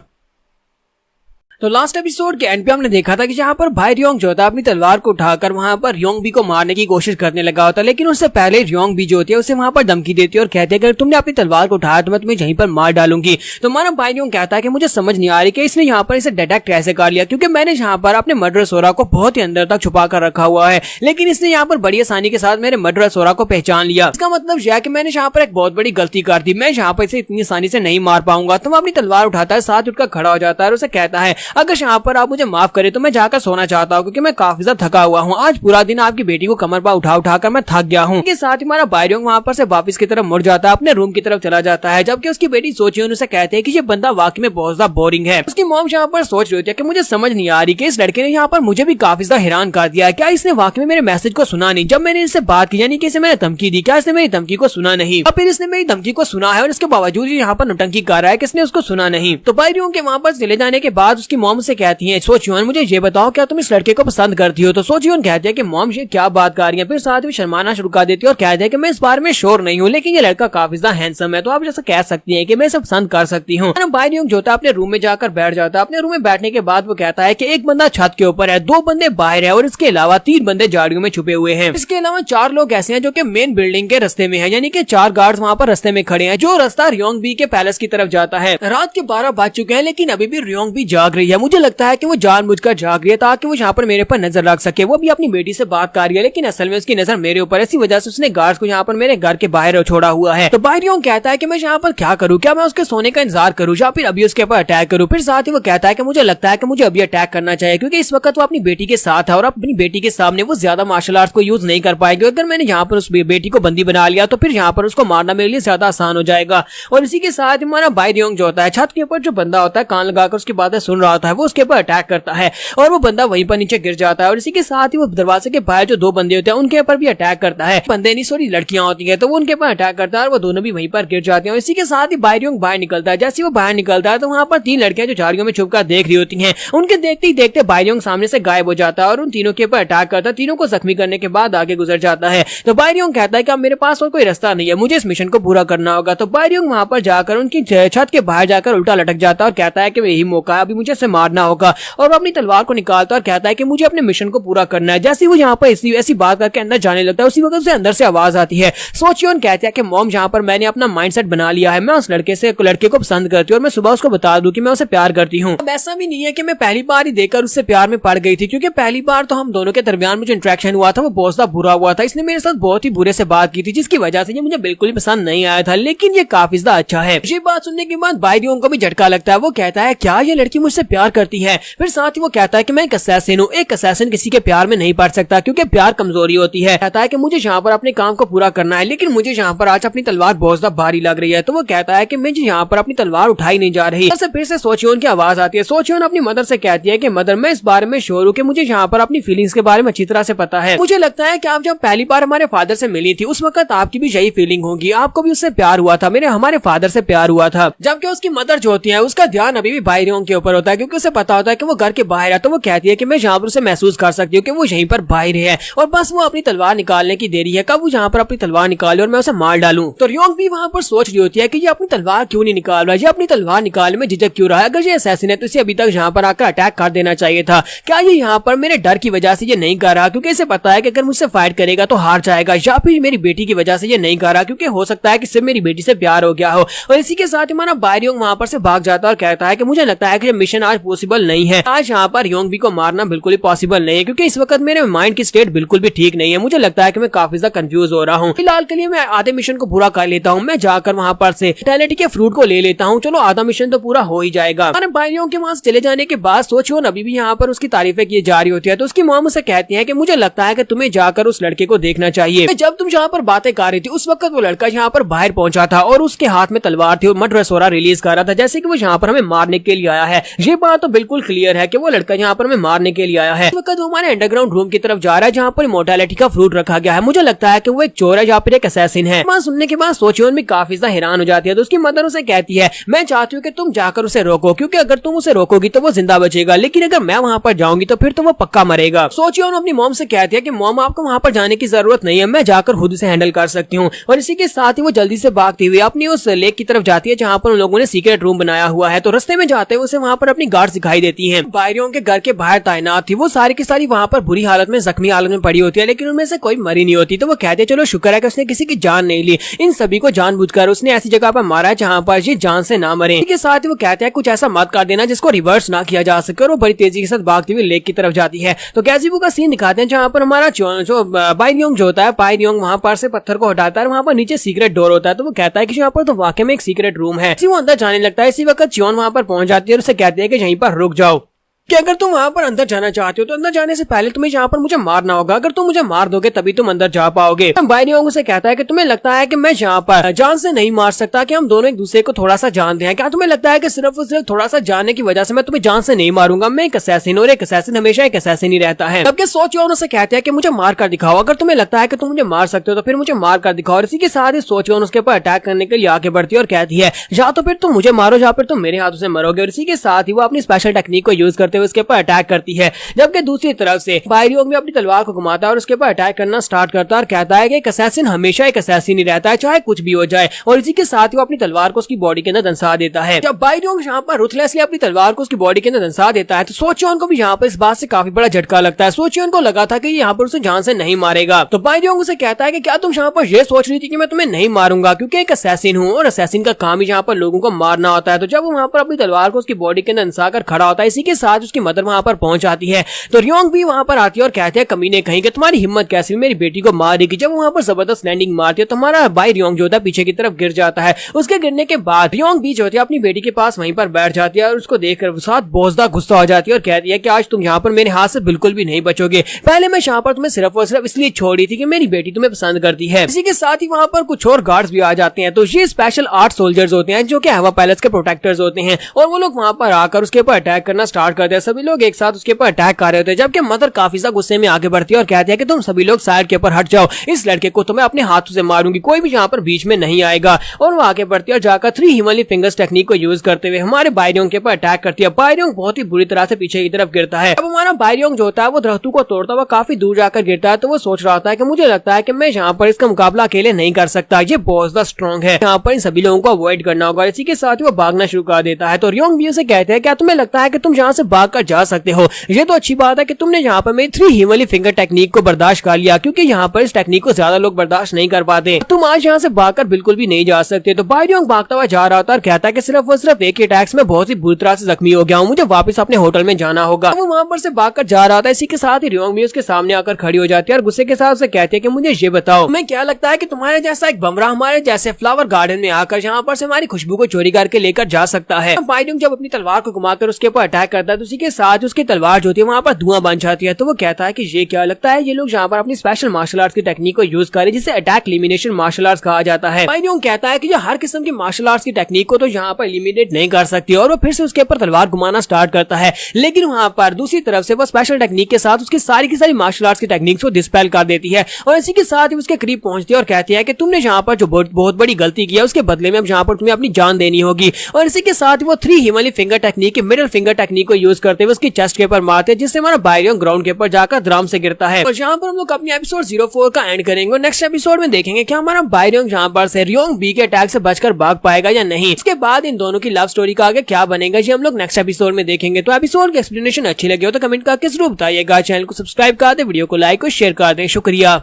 तो लास्ट एपिसोड के एंड पे हमने देखा था कि जहाँ पर भाई रियोंग जो होता अपनी तलवार को उठाकर वहाँ पर रियोंग बी को मारने की कोशिश करने लगा होता, लेकिन उससे पहले रियोंग बी जो होती है उसे वहाँ पर धमकी देती है और कहते हैं कि अगर तुमने अपनी तलवार को उठाया तो मैं तुम्हें यहीं पर मार डालूंगी। तो हमारा भाई रियोंग कहता है कि मुझे समझ नहीं आ रही कि इसने यहाँ पर इसे डिटेक्ट कैसे कर लिया, क्योंकि मैंने यहाँ पर अपने मर्डर सोरा को बहुत ही अंदर तक छुपा कर रखा हुआ है, लेकिन इसने यहाँ पर बड़ी आसानी के साथ मेरे मर्डर सोरा को पहचान लिया। इसका मतलब यह है कि मैंने यहाँ पर एक बहुत बड़ी गलती कर दी, मैं यहाँ पर इसे इतनी आसानी से नहीं मार पाऊंगा। तो वो अपनी तलवार उठाता है, साथ उठकर खड़ा हो जाता है और उसे कहता है अगर यहाँ पर मुझे माफ करे तो मैं जाकर सोना चाहता हूँ, क्योंकि मैं काफी ज्यादा थका हुआ हूँ। आज पूरा दिन आपकी बेटी को कमर पर उठाकर मैं थक गया हूँ। इसके साथ ही हमारा भाई रियोंग वहाँ पर से वापस की तरफ मुड़ जाता है, अपने रूम की तरफ चला जाता है, जबकि उसकी बेटी सोचियोन उसे कहते हैं कि ये बंदा वाकई में बहुत ज्यादा बोरिंग है। उसकी मॉम यहाँ पर सोच रही होती है कि मुझे समझ नहीं आ रही कि इस लड़के ने यहाँ पर मुझे भी काफी ज्यादा हैरान कर दिया है, क्या इसने वाकई में मेरे मैसेज को सुना नहीं जब मैंने इससे बात की, यानी कि इसे मैंने धमकी दी, क्या इसने मेरी धमकी को सुना नहीं। अब फिर इसने मेरी धमकी को सुना है और इसके बावजूद यहाँ पर नौटंकी कर रहा है कि इसने उसको सुना नहीं। तो भाई रियोंग के वहाँ पर चले जाने के बाद उसकी मॉम से कहती है सोचियोन मुझे ये बताओ क्या तुम इस लड़के को पसंद करती हो। तो सोचियोन कहती है कि मॉम ये क्या बात कर रही है, फिर साथ में शर्माना शुरू कर देती है और कहते हैं कि मैं इस बारे में श्योर नहीं हूँ, लेकिन ये लड़का काफी ज्यादा हैंडसम है तो आप जैसा कह सकती हैं कि मैं इसे पसंद कर सकती हूँ। भाई रियोंग जो था अपने रूम में जाकर बैठ जाता है। अपने रूम में बैठने के बाद वो कहता है कि एक बंदा छत के ऊपर है, 2 बंदे बाहर है और इसके अलावा 3 बंदे झाड़ियों में छुपे हुए हैं। इसके अलावा 4 लोग ऐसे हैं जो कि मेन बिल्डिंग के रास्ते में है, यानी कि 4 गार्ड्स वहाँ पर रास्ते में खड़े हैं जो रास्ता रियोंग बी के पैलेस की तरफ जाता है। रात के 12 बज चुके हैं लेकिन अभी भी रियोंग बी जाग रही है। मुझे लगता है कि वो जानबूझकर जाग रही है ताकि वो यहाँ पर मेरे पर नजर रख सके। वो भी अपनी बेटी से बात कर रही है लेकिन असल में उसकी नजर मेरे ऊपर है, इसी वजह से उसने गार्ड्स को यहाँ पर मेरे घर के बाहर छोड़ा हुआ है। तो भाई रियोंग कहता है कि मैं यहाँ पर क्या करूँ, क्या मैं उसके सोने का इंतजार करूँ या फिर अभी उसके ऊपर अटैक करूँ। फिर साथ ही वो कहता है कि मुझे लगता है कि मुझे अभी अटैक करना चाहिए, क्योंकि इस वक्त वो अपनी बेटी के साथ है और अपनी बेटी के सामने वो ज्यादा मार्शल आर्ट को यूज नहीं कर पाएगी। अगर मैंने यहाँ पर उस बेटी को बंदी बना लिया तो फिर यहाँ पर उसको मारना मेरे लिए ज्यादा आसान हो जाएगा। और इसी के साथ हमारा भाई रियोंग जो होता है छत के ऊपर जो बंदा होता है कान लगाकर उसकी बातें सुन रहा होता है, वो उसके ऊपर अटैक करता है और वो बंदा वहीं पर नीचे गिर जाता है। और इसी के साथ ही वो दरवाजे के बाहर जो 2 बंदे होते हैं उनके ऊपर भी अटैक करता है। बंदे नहीं सॉरी लड़कियां होती है तो वो उनके ऊपर अटैक करता है और वो दोनों भी वहीं पर गिर जाते हैं। इसी के साथ ही भाई रियोंग बाहर निकलता है। जैसे वो बाहर निकलता है तो वहाँ पर 3 लड़कियां जो झाड़ियों में छुपकर देख रही होती हैं, उनके देखते ही देखते भाई रियोंग सामने से गायब हो जाता है और उन तीनों के ऊपर अटैक करता है। तीनों को जख्मी करने के बाद आगे गुजर जाता है। तो भाई रियोंग कहता है कि अब मेरे पास और कोई रास्ता नहीं है, मुझे इस मिशन को पूरा करना होगा। तो भाई रियोंग वहाँ पर जाकर उनकी छत के बाहर जाकर उल्टा लटक जाता है और कहता है कि यही मौका है, अभी मुझे इसे मारना होगा। और वो अपनी तलवार को निकालता है और कहता है कि मुझे अपने मिशन को पूरा करना है। जैसे वो यहाँ पर ऐसी बात करके अंदर जाने लगता है उसी वक्त से अंदर से आवाज आती है। सोचियोन कहती है कि मॉम यहाँ पर मैंने अपना माइंडसेट बना लिया है, मैं उस लड़के को पसंद करती हूँ और मैं सुबह उसको बता दूं कि मैं उसे प्यार करती हूँ। अब ऐसा भी नहीं है कि मैं पहली बार ही देखकर उससे प्यार में पड़ गई थी, क्योंकि पहली बार तो हम दोनों के दरमियान मुझे इंटरेक्शन हुआ था वो बहुत ज्यादा बुरा हुआ था। इसने मेरे साथ बहुत ही बुरे से बात की थी जिसकी वजह से ये मुझे बिल्कुल ही पसंद नहीं आया था, लेकिन ये काफी ज्यादा अच्छा है। ये बात सुनने के बाद भाई रियोंग को भी झटका लगता है। वो कहता है क्या ये लड़की मुझसे प्यार करती है। फिर साथ ही वो कहता है कि मैं एक असैसिन हूँ, एक असैसिन किसी के प्यार में नहीं पड़ सकता क्योंकि प्यार कमजोरी होती है। कहता है कि मुझे यहाँ पर अपने काम को पूरा करना है, लेकिन मुझे यहाँ पर आज अपनी तलवार बहुत ज्यादा भारी लग रही है। तो वो कहता है कि मुझे यहाँ पर अपनी तलवार उठाई नहीं जा रही। फिर से सोचियोन की आवाज आती है। सोचियोन अपनी मदर से कहती है कि मदर, मैं इस बारे में श्योर हूँ कि मुझे यहाँ पर अपनी फीलिंग्स के बारे में अच्छी तरह से पता है। मुझे लगता है कि आप जब पहली बार हमारे फादर से मिली थी उस वक्त आपकी भी यही फीलिंग होगी, आपको भी उससे प्यार हुआ था, मेरे हमारे फादर से प्यार हुआ था। जबकि उसकी मदर जो होती है उसका ध्यान अभी भी बाहरियों के ऊपर होता है क्योंकि उसे पता होता है कि वो घर के बाहर है। तो वो कहती है कि मैं यहाँ पर उसे महसूस कर सकती हूँ कि वो यहीं पर बाहर है और बस वो अपनी तलवार निकालने की देरी है, कब वो यहाँ पर अपनी तलवार निकाले और मैं उसे मार डालूं। तो रियोंग भी वहाँ पर सोच रही होती है कि ये अपनी तलवार क्यों नहीं निकाल रहा है, ये अपनी तलवार निकालने में झिझक क्यों रहा है। अगर ये असैसिन है तो इसे अभी तक यहाँ पर आकर अटैक कर देना चाहिए था। क्या ये यहाँ पर मेरे डर की वजह से ये नहीं कर रहा क्योंकि इसे पता है कि अगर मुझसे फाइट करेगा तो हार जाएगा, या फिर मेरी बेटी की वजह से ये नहीं कर रहा क्योंकि हो सकता है कि सिर्फ मेरी बेटी से प्यार हो गया हो। और इसी के साथ हमारा बायरियोंग वहाँ पर से भाग जाता है और कहता है कि मुझे लगता है कि मिशन आज पॉसिबल नहीं है, आज यहाँ पर योंगबी को मारना बिल्कुल ही पॉसिबल नहीं है क्योंकि इस वक्त मेरे माइंड की स्टेट बिल्कुल भी ठीक नहीं है। मुझे लगता है कि मैं काफी ज्यादा कंफ्यूज हो रहा हूँ। फिलहाल के लिए मैं आधे मिशन को पूरा कर लेता हूँ, मैं जाकर वहाँ पर से टैलेंटी के फ्रूट को ले लेता हूँ, चलो आधा मिशन तो पूरा हो ही जाएगा। हमारे बायरियों के वहाँ चले जाने के बाद सोचियोन अभी भी यहाँ पर उसकी तारीफें की जा रही होती है। तो उसकी मॉम उसे कहती है कि मुझे लगता है कि तुम्हें जाकर उस लड़के को देखना चाहिए। जब तुम यहाँ पर बातें कर रही थी उस वक्त वो लड़का यहाँ पर बाहर पहुंचा था और उसके हाथ में तलवार थी और मड रेसोरा रिलीज कर रहा था, जैसे कि वो यहाँ पर हमें मारने के लिए आया है। ये बात तो बिल्कुल क्लियर है कि वो लड़का यहाँ पर हमें मारने के लिए आया है। इस वक्त वो हमारे अंडरग्राउंड रूम की तरफ जा रहा है जहाँ पर इमॉर्टैलिटी का फ्रूट रखा गया है। मुझे लगता है कि वो एक चोर है या फिर एक असैसिन है। सुनने के बाद सोचियोन भी काफी ज्यादा हैरान हो जाती है। तो उसकी मदर उसे कहती है मैं चाहती हूँ कि तुम जाकर उसे रोको क्योंकि अगर तुम उसे रोकोगी तो वो जिंदा बचेगा, लेकिन अगर मैं वहाँ पर जाऊंगी तो फिर तो वो पक्का मरेगा। सोचियोन अपनी मॉम से कहती है कि मॉम आपको वहाँ पर जाने की जरूरत नहीं है, मैं जाकर खुद से हैंडल कर सकती हूँ। और इसी के साथ ही वो जल्दी से भागती हुई अपनी उस लेक की तरफ जाती है जहाँ पर उन लोगों ने सीक्रेट रूम बनाया हुआ है। तो रास्ते में जाते हुए उसे वहाँ पर अपनी गार्ड दिखाई देती है। बायरियों के घर के बाहर तैनात थी, वो सारी की सारी वहाँ पर बुरी हालत में जख्मी हालत में पड़ी होती है, लेकिन उनमें से कोई मरी नहीं होती। तो वो कहते हैं चलो शुक्र है कि उसने किसी की जान नहीं ली, इन सभी को जानबूझकर उसने ऐसी जगह पर मारा है जहाँ पर ये जान से ना मरे। इसके साथ ही वो कहते हैं कुछ ऐसा मत कर देना जिसको रिवर्स ना किया जा सके और वो बड़ी तेजी के साथ भागती हुई लेक की तरफ जाती है। तो गैज़ीबू का सीन दिखाते हैं जहाँ पर हमारा जो बायरियोंग जो होता है, बायरियोंग वहाँ पर से पत्थर को हटाता है, वहाँ पर नीचे सीक्रेट डोर होता है। तो वो कहता है कि यहाँ पर तो वाकई में एक सीक्रेट रूम है। वो अंदर जाने लगता है। इसी वक्त चियोन वहाँ पर पहुंच जाती है और उसे कहती है कि यहीं पर रुक जाओ कि अगर तुम वहाँ पर अंदर जाना चाहते हो तो अंदर जाने से पहले तुम्हें यहाँ पर मुझे मारना होगा, अगर तुम मुझे मार दोगे तभी तुम अंदर जा पाओगे। बायरियोंग उसे कहता है कि तुम्हें लगता है कि मैं यहाँ पर जान से नहीं मार सकता, कि हम दोनों एक दूसरे को थोड़ा सा जानते हैं, क्या तुम्हें लगता है कि सिर्फ और सिर्फ थोड़ा सा जानने की वजह से मैं तुम्हें जान से नहीं मारूंगा। मैं एक असैसिन और एक असैसिन हमेशा एक असैसिन ही रहता है। तब के सोचियोन उसे कहते हैं कि मुझे मार कर दिखाओ, अगर तुम्हें लगता है कि तुम मुझे मार सकते हो तो फिर मुझे मार कर दिखाओ। और इसी के साथ ही सोचियोन उसके ऊपर अटैक करने के लिए आगे बढ़ती है और कहती है या तो फिर तुम मुझे मारो या फिर तुम मेरे हाथों से मरोगे। और इसी के साथ ही वो अपनी स्पेशल टेक्निक को यूज करते हुए उसके ऊपर अटैक करती है। जबकि दूसरी तरफ से बायरियोंग भी अपनी तलवार को घुमाता है और उसके ऊपर अटैक करना स्टार्ट करता है और कहता है कि एक असैसिन हमेशा एक असैसिन ही रहता है, चाहे कुछ भी हो जाए। और इसी के साथ ही वो अपनी तलवार को उसकी बॉडी के अंदर दंसा देता है। जब बायरियोंग यहाँ पर रुथलेसली अपनी तलवार को उसकी बॉडी के अंदर दंसा देता है तो सोचियोन को भी यहाँ पर इस बात से काफी बड़ा झटका लगता है। सोचियोन को लगा था कि यहाँ पर उसे जान से नहीं मारेगा। तो बायरियोंग उसे कहता है कि क्या तुम यहाँ पर ये सोच रही थी कि मैं तुम्हें नहीं मारूंगा, क्योंकि एक असैसिन हूँ और असैसिन का काम ही यहाँ पर लोगों को मारना होता है। तो जब वो वहाँ पर अपनी तलवार को उसकी बॉडी के अंदर दंसा कर खड़ा होता है, इसी के साथ उसकी मदर वहाँ पर पहुंच जाती है। तो रियोंग भी वहाँ पर आती है और कहते हैं कमीने कहीं कि तुम्हारी हिम्मत कैसी मेरी बेटी को मार देगी। जब वहाँ पर जबरदस्त लैंडिंग मारती है तो हमारा भाई रियोंग जो होता है पीछे की तरफ गिर जाता है। उसके गिरने के बाद रियोंग भी जो होती है अपनी बेटी के पास वहीं पर बैठ जाती है और उसको देखकर साथ बहुत ज्यादा गुस्सा हो जाती है और कहती है कि आज तुम यहाँ पर मेरे हाथ से बिल्कुल भी नहीं बचोगे। पहले मैं यहाँ पर तुम्हें सिर्फ और सिर्फ इसलिए छोड़ रही थी कि मेरी बेटी तुम्हें पसंद करती है। इसी के साथ ही वहाँ पर कुछ और गार्ड्स भी आ जाते हैं। तो ये स्पेशल आर्ट सोल्जर्स होते हैं जो कि हवा पैलेस के प्रोटेक्टर्स होते हैं और वो लोग वहाँ पर आकर उसके ऊपर अटैक करना स्टार्ट करते हैं। सभी लोग एक साथ उसके ऊपर अटैक कर रहे होते हैं, जबकि मदर काफी ज्यादा गुस्से में आगे बढ़ती है और कहती है कि तुम सभी लोग साइड के ऊपर हट जाओ, इस लड़के को तो मैं अपने हाथों से मारूंगी, कोई भी यहाँ पर बीच में नहीं आएगा। और वो आगे बढ़ती है और जाकर 3 हिमालय फिंगर्स टेक्निक को यूज करते हुए हमारे बायरियोंग के ऊपर अटैक करती है। बायरियोंग बहुत ही बुरी तरह से पीछे की तरफ गिरता है। अब हमारा बायरियोंग जो होता है वो दरख्तों को तोड़ता हुआ काफी दूर जाकर गिरता है। तो वो सोच रहा होता है कि मुझे लगता है कि मैं यहाँ पर इसका मुकाबला अकेले नहीं कर सकता, ये बहुत ज्यादा स्ट्रॉन्ग है, यहाँ पर इन सभी लोगों को अवॉइड करना होगा। इसी के साथ वो भागना शुरू कर देता है। तो रियोंग भी उसे कहते हैं क्या तुम्हें लगता है कि तुम यहाँ से भाग भागकर जा सकते हो। ये तो अच्छी बात है कि तुमने यहाँ पर मेरी 3 ही वाली फिंगर टेक्निक को बर्दाश्त कर लिया, क्योंकि यहाँ पर इस टेक्निक को ज्यादा लोग बर्दाश्त नहीं कर पाते। तुम आज यहाँ से भागकर बिल्कुल भी नहीं जा सकते। तो बायरियोंग भागता हुआ जा रहा था और कहता है कि सिर्फ और सिर्फ एक ही अटैक में बहुत ही बुरी तरह से जख्मी हो गया हूँ, मुझे वापस अपने होटल में जाना होगा। वो वहाँ पर से भागकर जा रहा था। इसी के साथ ही रियोंग भी उसके सामने आकर खड़ी हो जाती है और गुस्से के साथ उसे कहती है कि मुझे ये बताओ, तुम्हें क्या लगता है कि तुम्हारे जैसा एक बमरा हमारे जैसे फ्लावर गार्डन में आकर यहाँ पर से हमारी खुशबू को चोरी करके लेकर जा सकता है। बायरियोंग जब अपनी तलवार को घुमाकर उसके ऊपर अटैक करता है तो उसी के साथ उसकी तलवार जो होती है वहाँ पर धुआं बन जाती है। तो वो कहता है कि ये क्या लगता है ये लोग यहाँ पर अपनी स्पेशल मार्शल आर्ट्स की टेक्निक को यूज करें, जिसे अटैक एलिमिनेशन मार्शल आर्ट्स कहा जाता है। बायरियोंग कहता है कि ये हर किस्म की मार्शल आर्ट्स की टेक्निक को तो यहाँ पर एलिमिनेट नहीं कर सकती और वो फिर से उसके ऊपर तलवार घुमाना स्टार्ट करता है। लेकिन वहाँ पर दूसरी तरफ से वो स्पेशल टेक्निक के साथ उसकी सारी की सारी मार्शल आर्ट्स की टेक्निक्स को डिस्पेल कर देती है और इसी के साथ ही उसके करीब पहुंचती है और कहती है कि तुमने यहाँ पर जो बहुत बड़ी गलती की है उसके बदले में अब यहाँ पर तुम्हें अपनी जान देनी होगी। और इसी के साथ वो 3 ही वाली फिंगर टेक्निक के मिडिल फिंगर टेक्निक को यूज करते हुए उसकी चेस्ट के ऊपर मारते हैं, जिससे हमारा बायरियोंग ग्राउंड के ऊपर जाकर ड्रम से गिरता है। और यहाँ पर हम लोग अपनी एपिसोड 04 का एंड करेंगे। नेक्स्ट एपिसोड में देखेंगे कि हमारा बायरियोंग यहाँ पर से रियोंग बी के अटैक से बचकर भाग पाएगा या नहीं। इसके बाद इन दोनों की लव स्टोरी का आगे क्या बनेगा ये हम लोग नेक्स्ट एपिसोड में देखेंगे। तो एपिसोड की एक्सप्लेनेशन अच्छी लगी हो तो कमेंट करके जरूर बताइएगा। चैनल को सब्सक्राइब कर दे, वीडियो को लाइक और शेयर कर दें। शुक्रिया।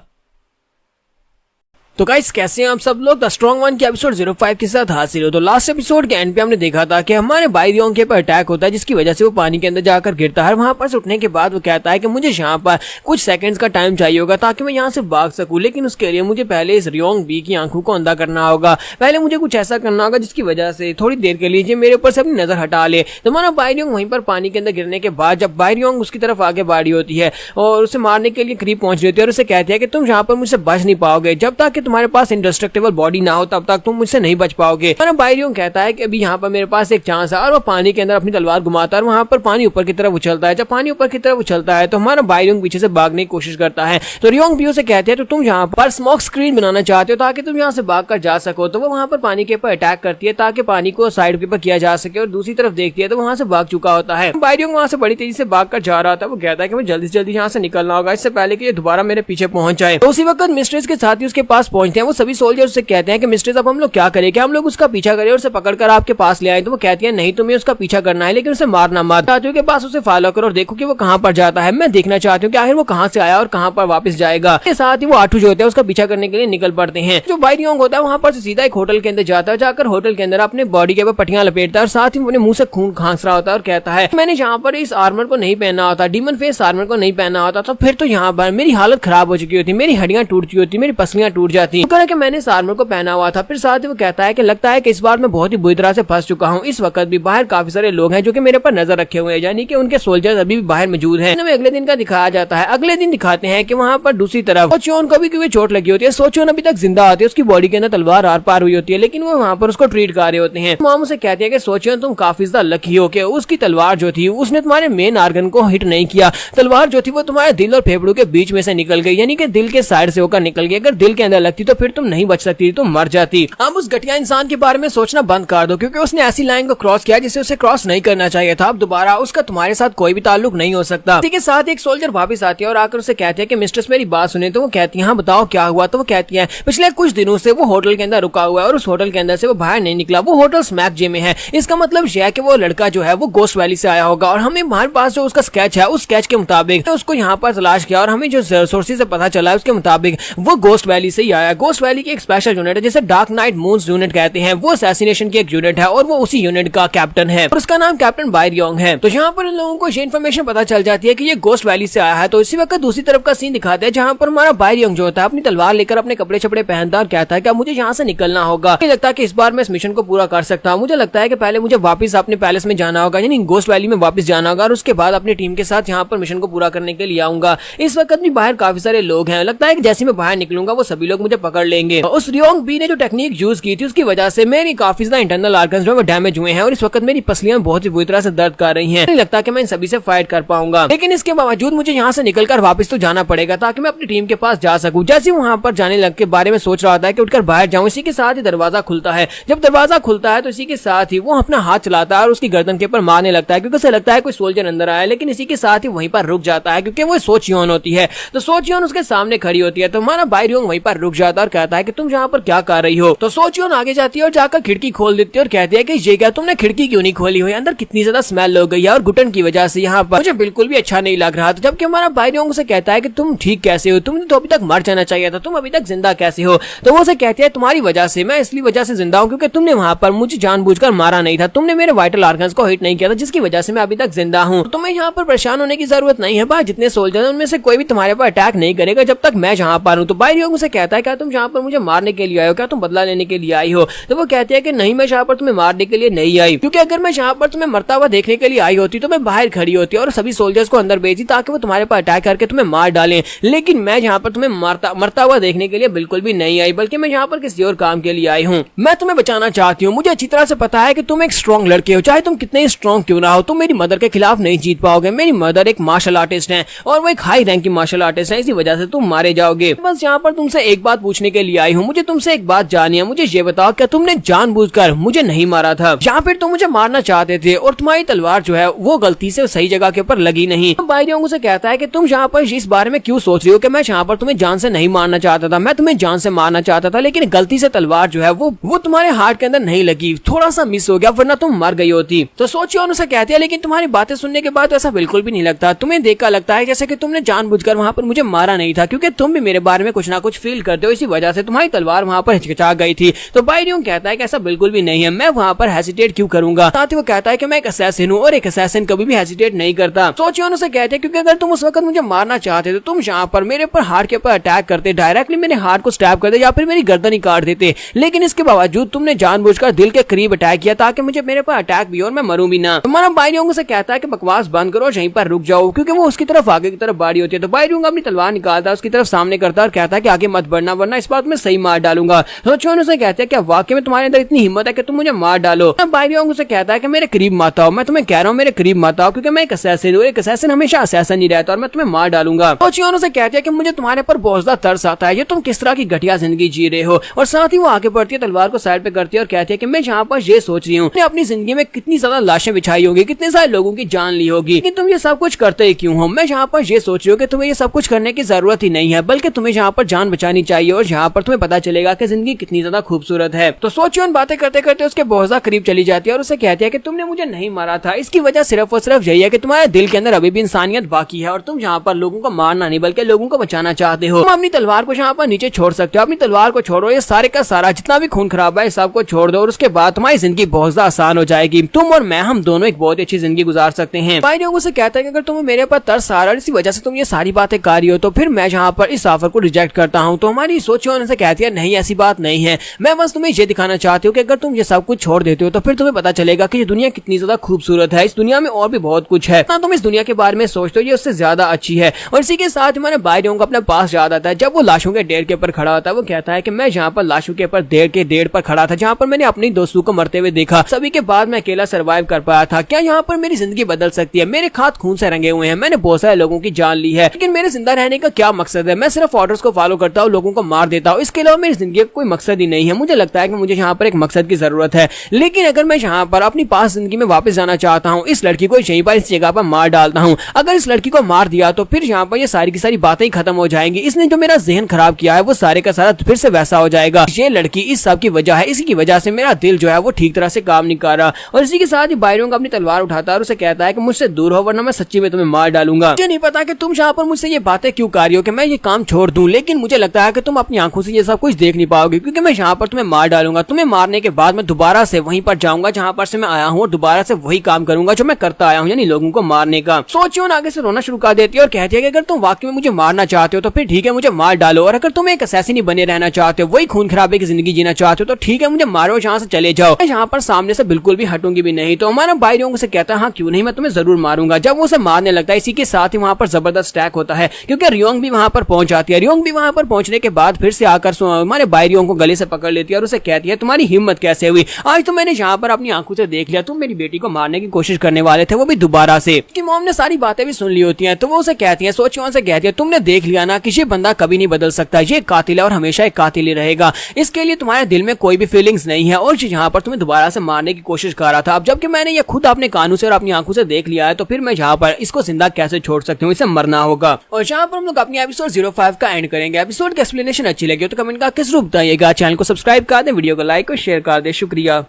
तो गाइस कैसे हैं आप सब लोग। द स्ट्रॉन्ग वन के एपिसोड 05 के साथ हाजिर हो। तो लास्ट एपिसोड के एंड पे हमने देखा था कि हमारे बायरियोंग के ऊपर अटैक होता है, जिसकी वजह से वो पानी के अंदर जाकर गिरता है। वहां पर से उठने के बाद वो कहता है कि मुझे यहाँ पर कुछ सेकंड्स का टाइम चाहिए होगा ताकि मैं यहाँ से भाग सकूं, लेकिन उसके लिए मुझे पहले इस रियोंग बी की आंखों को अंधा करना होगा। पहले मुझे कुछ ऐसा करना होगा जिसकी वजह से थोड़ी देर के लिए मेरे ऊपर से अपनी नजर हटा ले। तो हमारा बायरियोंग वहीं पर पानी के अंदर गिरने के बाद जब बायरियोंग उसकी तरफ आगे बढ़ी होती है और उसे मारने के लिए करीब पहुंच रही होती है और उसे कहती है कि तुम यहाँ पर मुझसे बच नहीं पाओगे, जब तक कि तुम्हारे पास इंडेस्ट्रक्टिबल बॉडी ना हो तब तक तुम मुझसे नहीं बच पाओगे। और बायरियोंग कहता है कि अभी यहाँ पर मेरे पास एक चांस है और वो पानी के अंदर अपनी तलवार घुमाता है और वहां पर पानी ऊपर की तरफ उछलता है। जब पानी ऊपर की तरफ उछलता है तो हमारा बायरियोंग पीछे से भागने की कोशिश करता है। तो रियोंग भी उसे कहते हैं तो तुम यहाँ पर स्मोक स्क्रीन बनाना चाहते हो ताकि तुम यहाँ से भाग कर जा सको। तो वो वहां पर पानी के ऊपर अटैक करती है ताकि पानी को साइड के ऊपर किया जा सके और दूसरी तरफ देखती है तो वहां से भाग चुका होता है। बायरियोंग वहां से बड़ी तेजी से भाग कर जा रहा था। वो कहता है कि मैं जल्दी से जल्दी यहाँ से निकलना होगा इससे पहले कि ये दोबारा मेरे पीछे पहुंच जाए। तो उसी वक्त मिस्ट्रेस के साथ ही उसके पास पहुंचते हैं। वो सभी सोल्जर उससे कहते हैं कि मिस्ट्रेस अब हम लोग क्या करें, क्या हम लोग उसका पीछा करें और उसे पकड़कर आपके पास ले आए। तो वो कहती है नहीं, तुम्हें उसका पीछा करना है लेकिन उसे मारना मत। साथियों के पास उसे फॉलो करो और देखो कि वो कहां पर जाता है। मैं देखना चाहती हूँ कि आखिर वो कहां से आया और कहां पर वापस जाएगा। इसके साथ ही वो आठू जो होते हैं उसका पीछा करने के लिए निकल पड़ते हैं। जो बायरियोंग होता है वहां पर सीधा एक होटल के अंदर जाता है। जाकर होटल के अंदर अपने बॉडी के ऊपर पट्टियां लपेटता है और साथ ही अपने मुंह से खून खांस रहा होता है और कहता है मैंने यहाँ पर इस आर्मर को नहीं पहना होता, डीमन फेस आर्मर को नहीं पहना होता तो फिर तो यहाँ पर मेरी हालत खराब हो चुकी होती, मेरी हड्डियां टूट चुकी होती, मेरी पसलियां टूट जाती। कि मैंने इस आर्मर को पहना हुआ था। फिर साथ ही वो कहता है कि लगता है कि इस बार मैं बहुत ही बुरी तरह से फंस चुका हूँ। इस वक्त भी बाहर काफी सारे लोग हैं जो कि मेरे पर नजर रखे हुए हैं, यानी कि उनके सोल्जर्स अभी भी बाहर मौजूद हैं। अगले दिन का दिखाया जाता है। अगले दिन दिखाते हैं कि वहाँ पर दूसरी तरफ सोचियोन को भी क्योंकि चोट लगी होती है। सोचियोन अभी तक जिंदा होती है, उसकी बॉडी के अंदर तलवार आर पार हुई होती है, लेकिन वो वहाँ पर उसको ट्रीट कर रहे होते हैं। माम उसे कहते हैं कि सोचियोन तुम काफी ज्यादा लकी हो कि उसकी तलवार जो थी उसने तुम्हारे मेन आर्गन को हिट नहीं किया। तलवार जो थी वो तुम्हारे दिल और फेफड़ों के बीच में से निकल गई, यानी कि दिल के साइड से होकर निकल गई। अगर दिल के अंदर लगती तो फिर तुम नहीं बच सकती, तुम मर जाती। अब उस घटिया इंसान के बारे में सोचना बंद कर दो क्योंकि उसने ऐसी लाइन को क्रॉस किया जिसे उसे क्रॉस नहीं करना चाहिए था। अब दोबारा उसका तुम्हारे साथ कोई भी ताल्लुक नहीं हो सकता। इसी के साथ एक सोल्जर वापस आती है और आकर उसे कहते हैं कि मिस्ट्रेस मेरी बात सुने। तो वो कहती है हाँ बताओ क्या हुआ। तो वो कहती है पिछले कुछ दिनों से वो होटल के अंदर रुका हुआ है और उस होटल के अंदर से वो बाहर नहीं निकला। वो होटल स्मैक जे में है। इसका मतलब यह है कि वो लड़का जो है वो गोस्ट वैली से आया होगा और हमें हमारे पास जो उसका स्केच है उस स्केच के मुताबिक तो उसको यहाँ पर तलाश किया और हमें जो सोर्सेज से पता चला है उसके मुताबिक वो गोस्ट वैली से ही आया। गोस्ट वैली की एक स्पेशल यूनिट है जिसे डार्क नाइट मून्स यूनिट कहते हैं। वो असैसिनेशन की एक यूनिट है और वो उसी यूनिट का कैप्टन है और उसका नाम कैप्टन बायरियोंग है। तो यहाँ पर इन लोगों को ये इन्फॉर्मेशन पता चल जाती है कि ये गोस्ट वैली से आया है। तो इसी वक्त दूसरी तरफ का सीन दिखाते हैं जहाँ पर हमारा बायरियोंग जो होता है अपनी तलवार लेकर अपने कपड़े छपड़े पहनता और कहता है कि मुझे यहाँ से निकलना होगा। मुझे लगता है कि इस बार मैं इस मिशन को पूरा कर सकता हूँ। मुझे लगता है कि पहले मुझे वापस अपने पैलेस में जाना होगा, यानी गोस्ट वैली में वापस जाना होगा और उसके बाद अपनी टीम के साथ यहाँ पर मिशन को पूरा करने के लिए आऊंगा। इस वक्त भी बाहर काफी सारे लोग हैं। लगता है कि जैसे मैं बाहर निकलूंगा वो सभी लोग मुझे पकड़ लेंगे। उस रियोंग बी ने जो टेक्निक यूज की थी उसकी वजह से मेरी काफी ज्यादा इंटरनल ऑर्गन्स जो डैमेज हुए हैं और इस वक्त मेरी पसलियां बहुत ही बुरी तरह से दर्द कर रही हैं। नहीं लगता कि मैं इन सभी से फाइट कर पाऊंगा, लेकिन इसके बावजूद मुझे यहाँ से निकलकर वापस तो जाना पड़ेगा ताकि मैं अपनी टीम के पास जा सकूं। जैसे वहाँ पर जाने लग के बारे में सोच रहा था कि उठकर बाहर जाऊं, इसी के साथ ही दरवाजा खुलता है। जब दरवाजा खुलता है तो इसी के साथ ही वो अपना हाथ चलाता है और उसकी गर्दन के ऊपर मारने लगता है क्योंकि उसे लगता है कोई सोल्जर अंदर आया, लेकिन इसी के साथ ही वहीं पर रुक जाता है क्योंकि वो सोचियोन होती है। तो सोचियोन उसके सामने खड़ी होती है तो हमारा बायरियोंग वहीं पर रुक जाता है और कहता है कि तुम यहाँ पर क्या कर रही हो। तो सोचियोन आगे जाती है और जाकर खिड़की खोल देती है और कहती है कि ये क्या तुमने खिड़की क्यों नहीं खोली हुई, अंदर कितनी ज्यादा स्मेल हो गई है और घुटन की वजह से यहाँ पर मुझे बिल्कुल भी अच्छा नहीं लग रहा। तो जबकि हमारा भाई रियोंग से कहता है कि तुम ठीक कैसे हो, तुमने तो अभी तक मर जाना चाहिए था, तुम अभी तक जिंदा कैसे हो। तो वो उसे कहती है तुम्हारी वजह से, मैं इसलिए वजह से जिंदा हूँ क्योंकि तुमने वहाँ पर मुझे जानबूझकर मारा नहीं था, तुमने मेरे वाइटल ऑर्गन्स को हिट नहीं किया था, जिसकी वजह से मैं अभी तक जिंदा हूँ। तुम्हें यहाँ पर परेशान होने की जरूरत नहीं है, भाई जितने सोल्जर हैं उनमें से कोई भी तुम्हारे पर अटैक नहीं करेगा जब तक मैं जहाँ पर हूँ। तो भाई रियोंग से कहता है क्या तुम यहाँ पर मुझे मारने के लिए आए हो, क्या तुम बदला लेने के लिए आई हो। तो वो कहती है कि नहीं, मैं यहाँ पर तुम्हें मारने के लिए नहीं आई, क्योंकि अगर मैं यहाँ पर तुम्हें मरता हुआ देखने के लिए आई होती तो मैं बाहर खड़ी होती और सभी सोल्जर्स को अंदर भेजी ताकि वो तुम्हारे पर अटैक करके तुम्हें मार डालें। लेकिन मैं यहाँ पर तुम्हें मरता हुआ देखने के लिए बिल्कुल भी नहीं आई, बल्कि मैं यहाँ पर किसी और काम के लिए आई हूँ। मैं तुम्हें बचाना चाहती हूँ। मुझे अच्छी तरह से पता है कि तुम एक स्ट्रॉन्ग लड़के हो, चाहे तुम कितने स्ट्रॉन्ग क्यों ना हो, तुम मेरी मदर के खिलाफ नहीं जीत पाओगे। मेरी मदर एक मार्शल आर्टिस्ट है और वो एक हाई रैंक की मार्शल आर्टिस्ट है, इसी वजह से तुम मारे जाओगे। बस यहाँ पर तुमसे एक बात पूछने के लिए आई हूँ, मुझे तुमसे एक बात जाननी है। मुझे ये बताओ क्या तुमने जानबूझकर मुझे नहीं मारा था या फिर तुम मुझे मारना चाहते थे और तुम्हारी तलवार जो है वो गलती से सही जगह के ऊपर लगी नहीं। भाई रियोंग से कहता है कि तुम यहाँ पर इस बारे में क्यों सोच रही हो कि मैं यहाँ पर तुम्हें जान से नहीं मारना चाहता था, मैं तुम्हें जान से मारना चाहता था, लेकिन गलती से तलवार जो है वो तुम्हारे हार्ट के अंदर नहीं लगी, थोड़ा सा मिस हो गया, वरना तुम मर गई होती। तो सोचियोन उसे कहती है लेकिन तुम्हारी बातें सुनने के बाद ऐसा बिल्कुल भी नहीं लगता, तुम्हें देखकर लगता है जैसे कि तुमने जानबूझकर वहाँ पर मुझे मारा नहीं था, क्योंकि तुम भी मेरे बारे में कुछ ना कुछ फील करते हो, इसी वजह से तुम्हारी तलवार वहाँ पर हिचकिचा गई थी। तो भाई रियोंग कहता है कि ऐसा बिल्कुल भी नहीं है, मैं वहाँ पर हेसिटेट क्यों करूंगा। साथ ही वो कहता है कि मैं एक असैसिन हूँ और एक असैसिन कभी भी हेसिटेट नहीं करता। सोचियोन उसे कहते हैं क्योंकि अगर तुम उस वक्त मुझे मारना चाहते तो तुम यहाँ पर मेरे पर हार्ट के ऊपर अटैक करते, डायरेक्टली मेरे हार्ट को स्टैब करते या फिर मेरी गर्दन ही काट देते, लेकिन इसके बावजूद तुमने जानबूझकर दिल के करीब अटैक किया ताकि मुझे मेरे पर अटैक भी हो और मैं मरूं भी ना। तुम्हारा भाई रियोंग से कहता है कि बकवास बंद करो, यहीं पर रुक जाओ, क्योंकि वो उसकी तरफ आगे की तरफ बाड़ी होती है। तो भाई रियोंग अपनी तलवार निकालता है, उसकी तरफ सामने करता है और कहता है कि आगे मत बढ़ना वरना इस बात में सही मार डालूंगा। सोचियोन उसे कहते हैं क्या वाकई में तुम्हारे अंदर इतनी हिम्मत है कि तुम मुझे मार डालो। भाई रियोंग उसे कहता है कि मेरे करीब मत आओ, मैं तुम्हें कह रहा हूँ मेरे करीब मत आओ, क्योंकि मैं एक असैसिन हूँ, एक असैसिन हमेशा असैसिन ही रहता और मैं तुम्हें मार डालूंगा। सोचियोन उसे कहती है कि मुझे तुम्हारे पर बहुत ज्यादा तरस आता है, ये तुम किस तरह की घटिया जिंदगी जी रहे हो। और साथ ही वो आगे बढ़ती है, तलवार को साइड पे करती है और कहती है कि मैं यहाँ पर ये सोच रही हूँ अपनी जिंदगी में कितनी ज्यादा लाशें बिछाई होगी, कितने सारे लोगों की जान ली होगी, लेकिन तुम ये सब कुछ करते ही क्यों हो। मैं यहाँ पर ये सोच रही हूँ कि तुम्हें ये सब कुछ करने की जरूरत ही नहीं है, बल्कि तुम्हें यहाँ पर जान बचानी चाहिए और यहाँ पर तुम्हें पता चलेगा कि जिंदगी कितनी ज्यादा खूबसूरत है। तो सोचियोन बातें करते करते उसके बहुत ज्यादा करीब चली जाती है और उसे कहती है कि तुमने मुझे नहीं मारा था, इसकी वजह सिर्फ और सिर्फ यही है कि तुम्हारे दिल के अंदर अभी भी इंसानियत बाकी है और तुम यहाँ पर लोगों को मारना नहीं बल्कि लोगों को बचाना चाहते हो। तुम अपनी तलवार को यहाँ पर नीचे छोड़ सकते हो, अपनी तलवार को छोड़ो, ये सारे का सारा जितना भी खून खराब है सबको छोड़ दो और उसके बाद तुम्हारी जिंदगी बहुत ज्यादा आसान हो जाएगी। तुम और मैं, हम दोनों एक बहुत अच्छी जिंदगी गुजार सकते हैं। भाई रियोंग से कहता है कि अगर तुम्हें मेरे पर तरस आ रहा है, इसी वजह से तुम ये सारी बातें कर रही हो, तो फिर मैं यहाँ पर इस ऑफर को रिजेक्ट करता हूँ। तो हमारी सोचियोन से कहती है नहीं, ऐसी बात नहीं है, मैं बस तुम्हें ये दिखाना चाहती हूँ कि अगर तुम ये सब कुछ छोड़ देते हो तो फिर तुम्हें पता चलेगा कि ये दुनिया कितनी ज्यादा खूबसूरत है, इस दुनिया में और भी बहुत कुछ है, ना तुम इस दुनिया के बारे में सोचते हो ये उससे ज्यादा अच्छी है। और इसी के साथ हमारे भाई रियोंग को अपने पास याद आता है जब वो लाशों के ढेर के ऊपर खड़ा होता है। वो कहता है कि मैं यहाँ पर लाशों के ऊपर ढेर पर खड़ा था, जहाँ पर मैंने अपनी दोस्तों को मरते हुए देखा, सभी के बाद मैं अकेला सर्वाइव कर पाया था। क्या यहाँ पर मेरी जिंदगी बदल सकती है? मेरे हाथ खून से रंगे हुए हैं, मैंने बहुत सारे लोगों की जान ली है, लेकिन मेरे जिंदा रहने का क्या मकसद है? मैं सिर्फ ऑर्डर्स को फॉलो करता हूँ, लोगों को मार देता हूँ, इसके अलावा मेरी जिंदगी का कोई मकसद ही नहीं है। मुझे लगता है कि मुझे यहाँ पर एक मकसद की जरूरत है, लेकिन अगर मैं यहाँ पर अपनी पास जिंदगी में वापस जाना चाहता हूँ, इस लड़की को यहीं पर इस जगह पर मार डालता हूँ। अगर इस लड़की को मार दिया तो फिर यहाँ पर ये सारी की सारी बातें ही खत्म हो जाएंगी। इसने जो मेरा जहन खराब किया है वो सारे का सारा फिर से वैसा हो जाएगा। ये लड़की इस सब की वजह है, इसी की वजह से मेरा दिल जो है वो ठीक तरह से काम नहीं कर रहा। और इसी के साथ ही भाई रियोंग अपनी तलवार उठाता है और उसे कहता है कि मुझसे दूर हो वरना मैं सच्ची में तुम्हें मार डालूंगा। मुझे नहीं पता कि तुम यहाँ पर मुझसे ये बातें क्यों कर रही हो कि मैं ये काम छोड़ दूं, लेकिन मुझे लगता है कि तुम अपनी आंखों से ये सब कुछ देख नहीं पाओगे, क्योंकि मैं यहाँ पर तुम्हें मार डालूंगा। तुम्हें मारने के बाद मैं दोबारा से वहीं पर जाऊंगा जहाँ पर से मैं आया हूँ और दोबारा से वही काम करूंगा जो मैं करता आया हूँ, यानी लोगों को मारने का। सोचियोन आगे से रोना शुरू कर देती है और कहती है कि अगर तुम वाकई में मुझे मारना चाहते हो तो फिर ठीक है, मुझे मार डालो, और अगर तुम एक असैसिन ही बने रहना चाहते हो, वही खून खराबे की जिंदगी जीना चाहते हो, तो ठीक है, मुझे मारो, यहाँ से चले जाओ, मैं यहाँ पर सामने से बिल्कुल भी हटूंगी भी नहीं। तो हमारा भाई रियोंग से कहता है हाँ क्यों नहीं, मैं तुम्हें जरूर मारूंगा। जब वो उसे मारने लगता है, इसी के साथ ही वहाँ पर जबरदस्त अटैक होता है, क्योंकि रियोंग भी वहाँ पर पहुंच जाती है। रियोंग भी वहाँ पर पहुंचने के बाद फिर से आकर हमारे भाई रियोंग को गले से पकड़ लेती है और उसे कहती है तुम्हारी हिम्मत कैसे हुई? आज तो मैंने यहाँ पर अपनी आंखों से देख लिया, तुम मेरी बेटी को मारने की कोशिश करने वाले थे, वो भी दोबारा से। कि मॉम ने सारी बातें भी सुन ली होती हैं, तो वो उसे कहती है, सोचियोन से कहती है तुमने देख लिया ना कि ये बंदा कभी नहीं बदल सकता, ये कातिल है और हमेशा एक कातिल ही रहेगा, इसके लिए तुम्हारे दिल में कोई भी फीलिंग्स नहीं है और यहाँ पर तुम्हें दोबारा से मारने की कोशिश कर रहा था। अब जबकि मैंने ये खुद अपने कानों से और अपनी आंखों से देख लिया है, तो फिर मैं यहाँ पर इसको जिंदा कैसे छोड़ सकती हूँ? इसे मरना होगा। और यहाँ पर हम लोग अपनी एपिसोड 05 का एंड करेंगे। एपिसोड का एक्सप्लेनेशन अच्छी लगी हो तो कमेंट करके जरूर बताइएगा। चैनल को सब्सक्राइब कर दें, वीडियो को लाइक और शेयर कर दें। शुक्रिया।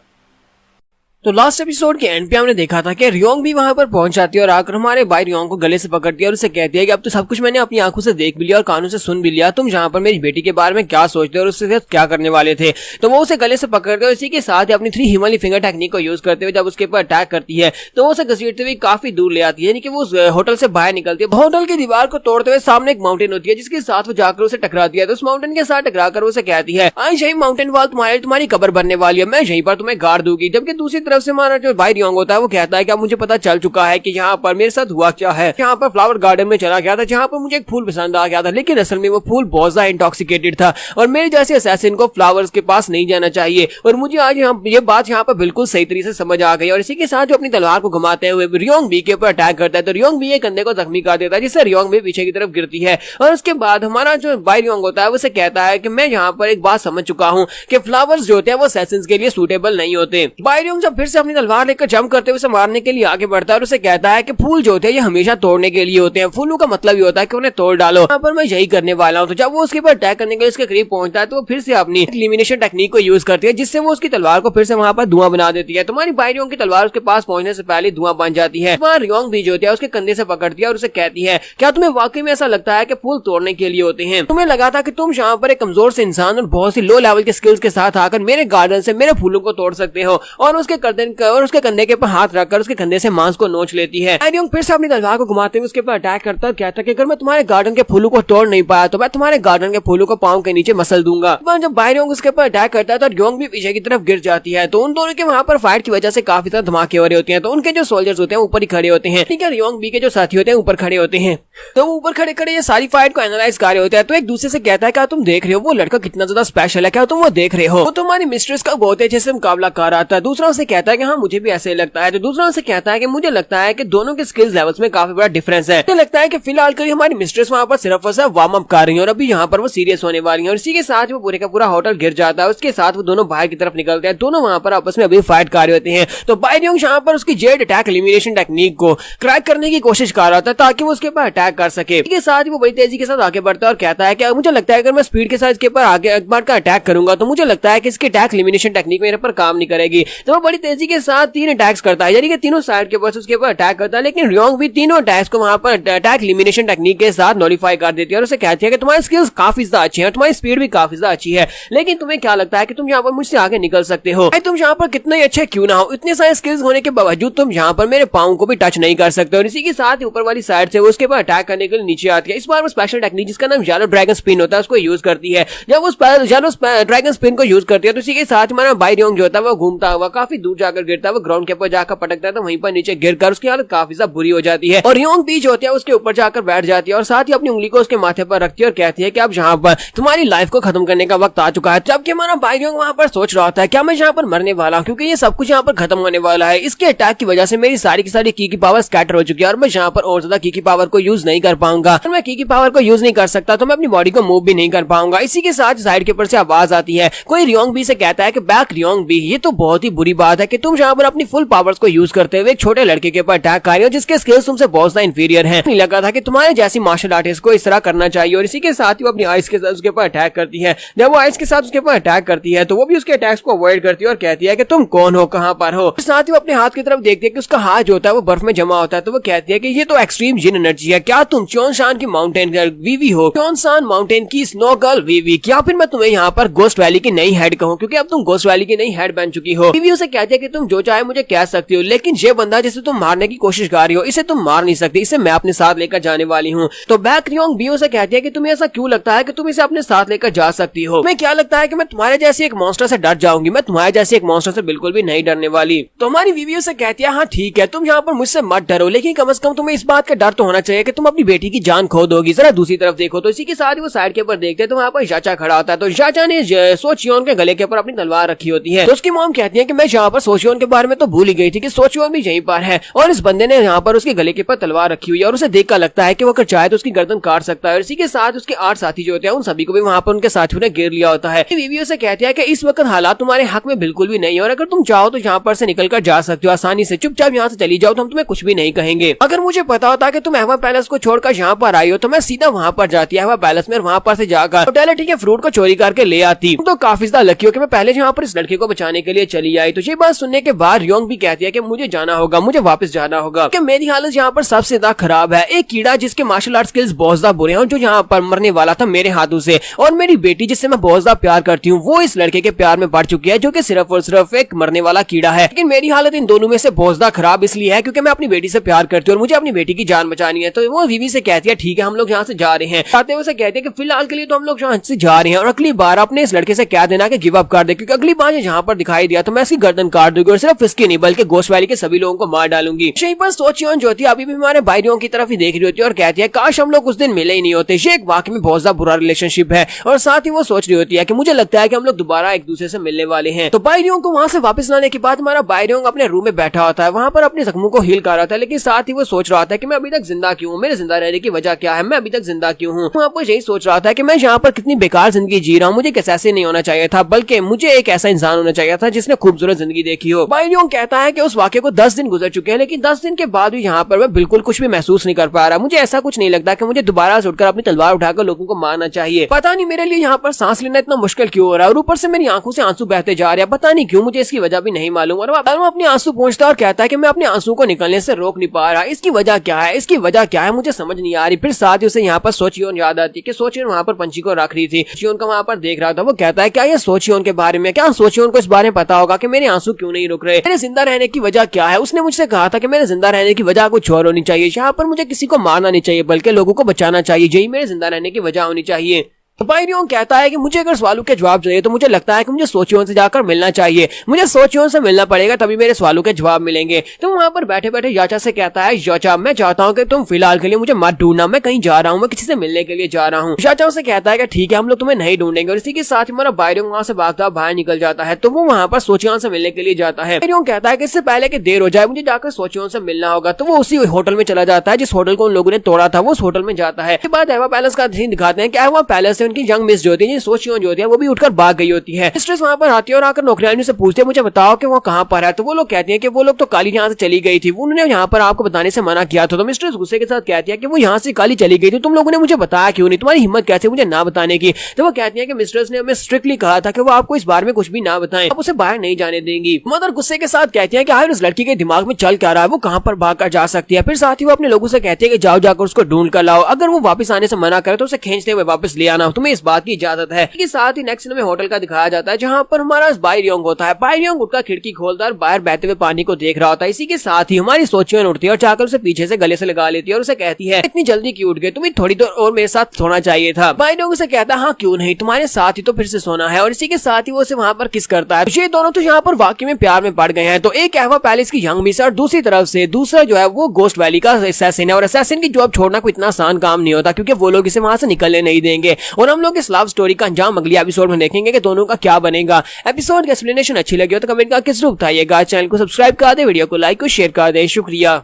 तो लास्ट एपिसोड के एंड पे हमने देखा था कि रियोंग भी वहां पर पहुंच जाती है और आकर हमारे भाई रियोंग को गले से पकड़ती है और उसे कहती है कि अब तो सब कुछ मैंने अपनी आंखों से देख भी लिया और कानों से सुन भी लिया, तुम जहां पर मेरी बेटी के बारे में क्या सोचते हो और उससे क्या करने वाले थे। तो वो उसे गले से पकड़ते और इसी के साथ अपनी 3 हिमालय फिंगर टेक्निक को यूज करते हुए जब उसके ऊपर अटैक करती है तो वो उसे घसीटते हुए काफी दूर ले आती है, यानी कि वो होटल से बाहर निकलती है। होटल की दीवार को तोड़ते हुए सामने एक माउंटेन होती है जिसके साथ वो जाकर उसे टकराती है। तो उस माउंटेन के साथ टकराकर उसे कहती है आज यही माउंटेन वॉल तुम्हारी कब्र बनने वाली है, मैं यहीं पर तुम्हें गाड़ दूंगी। जबकि दूसरी तरफ से हमारा जो भाई रियोंग होता है वो कहता है कि अब मुझे पता चल चुका है कि यहाँ पर मेरे साथ हुआ क्या है। यहाँ पर फ्लावर गार्डन में चला गया था जहाँ पर मुझे एक फूल पसंद आ गया था, लेकिन असल में वो फूल बहुत ज्यादा इंटॉक्सिकेटेड था और मेरे जैसे असैसिन को फ्लावर्स के पास नहीं जाना चाहिए। और मुझे आज ये बात यहाँ पर बिल्कुल सही तरीके से समझ आ गई। और इसी के साथ जो अपनी तलवार को घुमाते हुए रियोंग बी के ऊपर अटैक करता है तो रियोंग बी एक कंधे को जख्मी कर देता है जिससे रियोंग बी पीछे की तरफ गिरती है। और उसके बाद हमारा जो भाई रियोंग होता है उसे कहता है कि मैं यहाँ पर एक बात समझ चुका हूँ कि फ्लावर्स जो होते हैं वो असैसिन्स के लिए सूटेबल नहीं होते। भाई रियोंग जब फिर से अपनी तलवार लेकर जंप करते हुए मारने के लिए आगे बढ़ता है और उसे कहता है कि फूल जो होते हैं ये हमेशा तोड़ने के लिए होते हैं, फूलों का मतलब ये होता है कि उन्हें तोड़ डालो, यहाँ पर मैं यही करने वाला हूँ। तो जब वो उसके ऊपर अटैक करने के लिए उसके करीब पहुंचता है तो वो फिर से अपनी एलिमिनेशन टेक्निक को यूज करती है जिससे वो उसकी तलवार को फिर से वहां पर धुआं बना देती है। तुम्हारी भाई रियोंग की तलवार उसके पास पहुंचने से पहले धुआं बन जाती है। वहाँ रियोंग भी जो होती है उसके कंधे से पकड़ती है और उसे कहती है क्या तुम्हें वाकई में ऐसा लगता है कि फूल तोड़ने के लिए होते हैं? तुम्हें लगा था कि तुम यहाँ पर एक कमजोर से इंसान और बहुत सी लो लेवल के स्किल्स के साथ आकर मेरे गार्डन से मेरे फूलों को तोड़ सकते हो। और उसके कंधे के ऊपर हाथ रखकर उसके कंधे से मांस को नोच लेती है। रियोंग फिर से अपनी तलवार को घुमाते हुए उसके ऊपर अटैक करता है, कहता है कि अगर मैं तुम्हारे गार्डन के फूलों को तोड़ नहीं पाया तो मैं तुम्हारे गार्डन के फूलों को पांव के नीचे मसल दूंगा। जब भाई रियोंग उसके ऊपर अटैक करता है तो रियोंग भी पीछे की तरफ गिर जाती है। तो उन दोनों के वहां पर फाइट की वजह से काफी ज्यादा धमाके हो रहे होते हैं। तो उनके जो सोल्जर्स होते हैं ऊपर ही खड़े होते हैं, ठीक है, रियोंग बी के जो साथी होते हैं ऊपर खड़े होते हैं। तो वो ऊपर खड़े खड़े ये सारी फाइट को एनालाइज कर रहे होते हैं। तो एक दूसरे से कहता है क्या तुम देख रहे हो वो लड़का कितना ज्यादा स्पेशल है, क्या तुम वो देख रहे हो, वो तुम्हारी मिस्ट्रेस का बहुत अच्छे से मुकाबला कर रहा था। दूसरा उसे कहता है कि हाँ मुझे भी ऐसे लगता है। तो दूसरा उसे कहता है कि मुझे लगता है कि दोनों के स्किल्स लेवल्स में काफी बड़ा डिफरेंस है। मुझे लगता है कि फिलहाल कभी हमारी मिस्ट्रेस वहां पर सिर्फ और सिर्फ वार्म अप कर रही है और अभी यहाँ पर वो सीरियस होने वाली है। और इसी के साथ वो पूरे का पूरा होटल गिर जाता है। उसके साथ वो दोनों बाहर की तरफ निकलते हैं, दोनों वहां पर आपस में अभी फाइट कर रहे होते हैं। तो भाई रियोंग यहाँ पर उसकी जेड अटैक एलिमिनेशन टेक्निक को क्रैक करने की कोशिश कर रहा था ताकि वो उसके ऊपर अटैक कर सके। इसके साथ वो बड़ी तेजी के साथ आगे बढ़ता है और कहता है कि मुझे लगता है अगर मैं स्पीड के साथ इसके ऊपर आगे एक बार का अटैक करूंगा तो मुझे लगता है कि इसकी अटैक एलिमिनेशन टेक्निक मेरे पर काम नहीं करेगी। तो वो बड़ी तेजी के साथ 3 अटैक्स करता है, यानी कि तीनों साइड के बस उसके ऊपर अटैक करता है। लेकिन रियोंग भी तीनों अटैक्स को वहां पर अटैक एलिमिनेशन टेक्निक के साथ नॉलिफाई कर देती है और उसे कहती है कि तुम्हारी स्किल्स काफी ज्यादा अच्छी है, तुम्हारी स्पीड भी काफी ज्यादा अच्छी है, लेकिन तुम्हें क्या लगता है कि तुम यहाँ पर मुझसे आगे निकल सकते हो? तुम यहाँ पर कितने अच्छे क्यों ना हो, इतने सारे स्किल्स होने के बावजूद तुम यहाँ पर मेरे पाँव को भी टच नहीं कर सकते। और इसी के साथ ऊपर वाली साइड से वो उसके ऊपर अटैक करने के लिए नीचे आती है। इस बार वो स्पेशल टेक्निक जिसका नाम येलो ड्रैगन स्पिन होता है उसको यूज करती है। जब वो येलो ड्रैगन स्पिन को यूज करती है तो इसी के साथ हमारा भाई रियोंग जो होता है वो घूमता हुआ काफी दूर जाकर गिरता है, वो ग्राउंड के ऊपर जाकर पटकता है तो वहीं पर नीचे गिरकर उसकी हालत काफी ज्यादा बुरी हो जाती है। और रियोंग भी जो होती है उसके ऊपर जाकर बैठ जाती है और साथ ही अपनी उंगली को उसके माथे पर रखती है और कहती है कि अब यहाँ पर तुम्हारी लाइफ को खत्म करने का वक्त आ चुका है। जबकि हमारा भाई रियोंग वहां पर सोच रहा होता है क्या मैं यहाँ पर मरने वाला हूँ, क्योंकि ये सब कुछ यहाँ पर खत्म होने वाला है। इसके अटैक की वजह से मेरी सारी की सारी की पावर स्कैटर हो चुकी है और मैं यहाँ पर और ज्यादा की पावर को यूज नहीं कर पाऊंगा। मैं की पावर को यूज नहीं कर सकता तो मैं अपनी बॉडी को मूव भी नहीं कर पाऊंगा। इसी के साथ साइड के ऊपर से आवाज आती है, कोई रियोंग बी से कहता है कि बैक रियोंग बी, ये तो बहुत ही बुरी बात है कि तुम यहाँ पर अपनी फुल पावर्स को यूज करते हुए एक छोटे लड़के के ऊपर अटैक कर रहे हो जिसके स्किल्स तुमसे बहुत ज्यादा इंफीरियर हैं। नहीं लगा था कि तुम्हारे जैसी मार्शल आर्टिस्ट को इस तरह करना चाहिए। और इसी के साथ ही वो अपनी आइस के साथ उसके ऊपर अटैक करती है। जब वो आइस के साथ उसके ऊपर अटैक करती है तो वो भी उसके अटैक्स को अवॉइड करती है और कहती है कि तुम कौन हो, कहां पर हो। साथ ही वो अपने हाथ की तरफ देखती है कि उसका हाथ जो होता है वो बर्फ में जमा होता है। तो वो कहती है कि ये तो एक्सट्रीम जिन एनर्जी है, क्या तुम चोनशान की माउंटेन गर्ल वीवी हो, चोनशान माउंटेन की स्नो गर्ल वीवी, क्या फिर मैं तुम्हें यहाँ पर गोस्ट वैली की नई हेड कहूँ, क्योंकि अब तुम गोस्ट वैली की नई हेड बन चुकी हो। वीवी उसे कहती है कि तुम जो चाहे मुझे कह सकती हो, लेकिन ये बंदा जिसे तुम मारने की कोशिश कर रही हो इसे तुम मार नहीं सकती, इसे मैं अपने साथ लेकर जाने वाली हूँ। तो बैक रियोंग बी उसे कहती है कि तुम्हें ऐसा क्यों लगता है कि तुम इसे अपने साथ लेकर जा सकती हो? तुम्हें क्या लगता है कि मैं तुम्हारे जैसे एक मॉन्स्टर से डर जाऊंगी? मैं तुम्हारे जैसे एक मॉन्स्टर से बिल्कुल भी नहीं डरने वाली। तो हमारी वीवी उसे कहती है हाँ ठीक है तुम यहाँ पर मुझसे मत डरो, लेकिन कम से कम तुम्हें इस बात का डर तो होना चाहिए कि तुम अपनी बेटी की जान खो दोगी। जरा दूसरी तरफ देखो। तो इसी के साथ ही वो साइड के ऊपर देखते हैं तो वहाँ पर चाचा खड़ा होता है। तो चाचा ने सो चियोन के गले के ऊपर अपनी तलवार रखी होती है। तो उसकी मॉम कहती है कि मैं यहाँ पर सोचियोन के बारे में तो भूल ही गई थी कि सोचियोन भी यहीं पर है और इस बंदे ने यहाँ पर उसके गले के पर तलवार रखी हुई है और उसे देखकर लगता है कि वो अगर चाहे तो उसकी गर्दन काट सकता है। और इसी के साथ उसके 8 साथी जो होते हैं उन सभी को भी वहाँ पर उनके साथियों ने घेर लिया होता है। बीवी उसे कहती है कि इस वक्त हालात तुम्हारे हक में बिल्कुल भी नहीं है और अगर तुम चाहो तो यहाँ पर से निकल कर जा सकते हो आसानी से, चुपचाप यहाँ से चली जाओ तो हम तुम्हें कुछ भी नहीं कहेंगे। अगर मुझे पता होता कि तुम अहवा पैलेस को छोड़कर यहाँ पर आई हो तो मैं सीधा वहाँ पर जाती अहवा पैलेस में, वहाँ पर से जाकर टोटलिटी के फ्रूट को चोरी करके ले आती। तो काफी ज्यादा लकी हो कि मैं पहले यहाँ पर इस लड़के को बचाने के लिए चली आई। तो ये बात सुनने के बाद रियोंग भी कहती है कि मुझे जाना होगा, मुझे वापस जाना होगा कि मेरी हालत यहाँ पर सबसे ज्यादा खराब है। एक कीड़ा जिसके मार्शल आर्ट स्किल्स बहुत ज्यादा बुरे हैं जो यहाँ पर मरने वाला था मेरे हाथों से, और मेरी बेटी जिससे मैं बहुत ज्यादा प्यार करती हूँ वो इस लड़के के प्यार में पड़ चुकी है जो कि सिर्फ और सिर्फ एक मरने वाला कीड़ा है। लेकिन मेरी हालत इन दोनों में से बहुत ज्यादा खराब इसलिए है क्योंकि मैं अपनी बेटी से प्यार करती हूँ और मुझे अपनी बेटी की जान बचानी है। तो वो बीवी से कहती है ठीक है हम लोग यहाँ से जा रहे हैं। आते हुए से कहते हैं कि फिलहाल के लिए तो हम लोग यहाँ से जा रहे हैं और अगली बार अपने इस लड़के से कह देना कि गिव अप कर दे, क्योंकि अगली बार यहाँ पर दिखाई दिया तो मैं इसकी गर्दन काट दूंगी और सिर्फ इसकी नहीं बल्कि गोस्ट वैली के सभी लोगों को मार डालूंगी। यहीं पर सोचियोन जो होती है अभी भी हमारे भाइयों की तरफ ही देख रही होती है और कहती है काश हम लोग उस दिन मिले ही नहीं होते। ये एक वाकई में बहुत ज्यादा बुरा रिलेशनशिप है और साथ ही वो सोच रही होती है कि मुझे लगता है कि हम लोग दोबारा एक दूसरे से मिलने वाले हैं। तो भाइयों को वहाँ से वापस लाने के बाद हमारा भाइयों अपने रूम में बैठा होता है, वहाँ पर अपने जख्मों को हील कर रहा था, लेकिन साथ ही वो सोच रहा था कि मैं अभी तक जिंदा क्यों हूँ, मेरे जिंदा रहने की वजह क्या है, मैं अभी तक जिंदा क्यों हूँ। वहाँ पर यही सोच रहा था कि मैं यहाँ पर कितनी बेकार जिंदगी जी रहा हूँ, मुझे कैसे ऐसे नहीं होना चाहिए था बल्कि मुझे एक ऐसा इंसान होना चाहिए था जिसने खूबसूरत जिंदगी देखी हो। भाइयों कहता है कि उस वाक़े को 10 दिन गुजर चुके हैं लेकिन 10 दिन के बाद भी यहाँ पर मैं बिल्कुल कुछ भी महसूस नहीं कर पा रहा। मुझे ऐसा कुछ नहीं लगता कि मुझे दोबारा से उठकर अपनी तलवार उठाकर लोगों को मारना चाहिए। पता नहीं मेरे लिए यहाँ पर सांस लेना इतना मुश्किल क्यों हो रहा है और ऊपर से मेरी आंखों से आंसू बहते जा रहे हैं, पता नहीं क्यों, मुझे इसकी वजह भी नहीं मालूम। और वो अपने आंसू पहुंचता और कहता है कि मैं अपने आंसू को निकलने से रोक नहीं पा रहा, इसकी वजह क्या है, इसकी वजह क्या है मुझे समझ नहीं आ रही। फिर साथ ही उसे यहाँ पर सोचियोन याद आती है कि सोचियोन वहाँ पर पंछी को रख रही थी, सोचियोन का वहाँ पर देख रहा था। वो कहता है क्या ये सोचियोन के बारे में, क्या सोचियोन को इस बारे में पता होगा कि मेरे आंसू क्यों नहीं रुक रहे, मेरे जिंदा रहने की वजह क्या है। उसने मुझसे कहा था कि मेरे जिंदा रहने की वजह कुछ और होनी चाहिए, यहाँ पर मुझे किसी को मारना नहीं चाहिए बल्कि लोगों को बचाना चाहिए, यही मेरे जिंदा रहने की वजह होनी चाहिए। तो भाइयों कहता है कि मुझे अगर सवालों के जवाब चाहिए तो मुझे लगता है कि मुझे सोचियोन से जाकर मिलना चाहिए, मुझे सोचियोन से मिलना पड़ेगा तभी मेरे सवालों के जवाब मिलेंगे। तो वहाँ पर बैठे बैठे याचा से कहता है याचा मैं चाहता हूँ कि तुम फिलहाल के लिए मुझे मत ढूंढना, मैं कहीं जा रहा हूँ, मैं किसी से मिलने के लिए जा रहा हूँ। याचा से कहता है कि ठीक है हम लोग तुम्हें नहीं ढूंढेंगे और इसी के साथ हमारा भाइयों वहाँ से भागता बाहर निकल जाता है। तो वो वहाँ पर सोचियोन से मिलने के लिए जाता है। भाइयों कहता है कि इससे पहले कि देर हो जाए मुझे जाकर सोचियोन से मिलना होगा। तो वो उसी होटल में चला जाता है जिस होटल को उन लोगों ने तोड़ा था, वो उस होटल में जाता है। इसके बाद अहवा पैलेस का सीन दिखाते हैं कि अहवा पैलेस से उनकी यंग मिस जो सोचियोन जो होती है वो भी उठकर भाग गई होती है। मिस्ट्रेस वहाँ पर आती है और आकर नौकरानियों से पूछते हैं मुझे बताओ कि वो कहाँ पर है। तो वो लोग कहते हैं कि वो लोग तो काली यहाँ से चली गई थी, उन्होंने यहाँ पर आपको बताने से मना किया था। तो मिस्ट्रेस गुस्से के साथ कहती है कि वो यहाँ से काली चली गई थी, तुम लोगों ने मुझे बताया क्यों नहीं, तुम्हारी हिम्मत कैसे मुझे ना बताने की। तो वो कहती है कि मिस्ट्रेस ने हमें स्ट्रिक्टली कहा था कि वो आपको इस बारे में कुछ भी ना बताएं, आप उसे बाहर नहीं जाने देंगी। मदर गुस्से के साथ कहती है कि आखिर उस लड़की के दिमाग में चल क्या रहा है, वो कहाँ पर भाग कर जा सकती है। फिर साथ ही वो अपने लोगों से कहती है कि जाओ जाकर उसको ढूंढ कर लाओ, अगर वो वापस आने से मना करे तो उसे खींचते हुए वापस ले आना, तुम्हें इस बात की इजाजत है। साथ ही नेक्स्ट में होटल का दिखाया जाता है जहाँ पर हमारा बाइरियोंग होता है। बाइरियोंग उठकर खिड़की खोलता है और बाहर बहते हुए पानी को देख रहा होता है। इसी के साथ ही हमारी सोचियोन उठती है और जाकर उसे पीछे से गले से लगा लेती है और उसे कहती है इतनी जल्दी क्यों उठ गए, तुम्हें थोड़ी देर और मेरे साथ सोना चाहिए था। बाइरियोंग उसे कहता है हाँ क्यों नहीं, तुम्हारे साथ ही तो फिर से सोना है। और इसी के साथ ही वो उसे वहाँ पर किस करता है। ये दोनों तो यहाँ पर वाकई में प्यार में पड़ गए हैं। तो एक अहवा पैलेस की यंग मिस और दूसरी तरफ से दूसरा जो है वो गोस्ट वैली का असैसिन है। और असैसिन की जॉब छोड़ना कोई इतना आसान काम नहीं होता क्योंकि वो लोग इसे वहां से निकलने नहीं देंगे। और हम लोग इस लव स्टोरी का अंजाम अगले एपिसोड में देखेंगे कि दोनों का क्या बनेगा। एपिसोड की एक्सप्लेनेशन अच्छी लगी हो तो कमेंट करके जरूर बताइएगा। चैनल को सब्सक्राइब कर दे, वीडियो को लाइक और शेयर कर दे। शुक्रिया।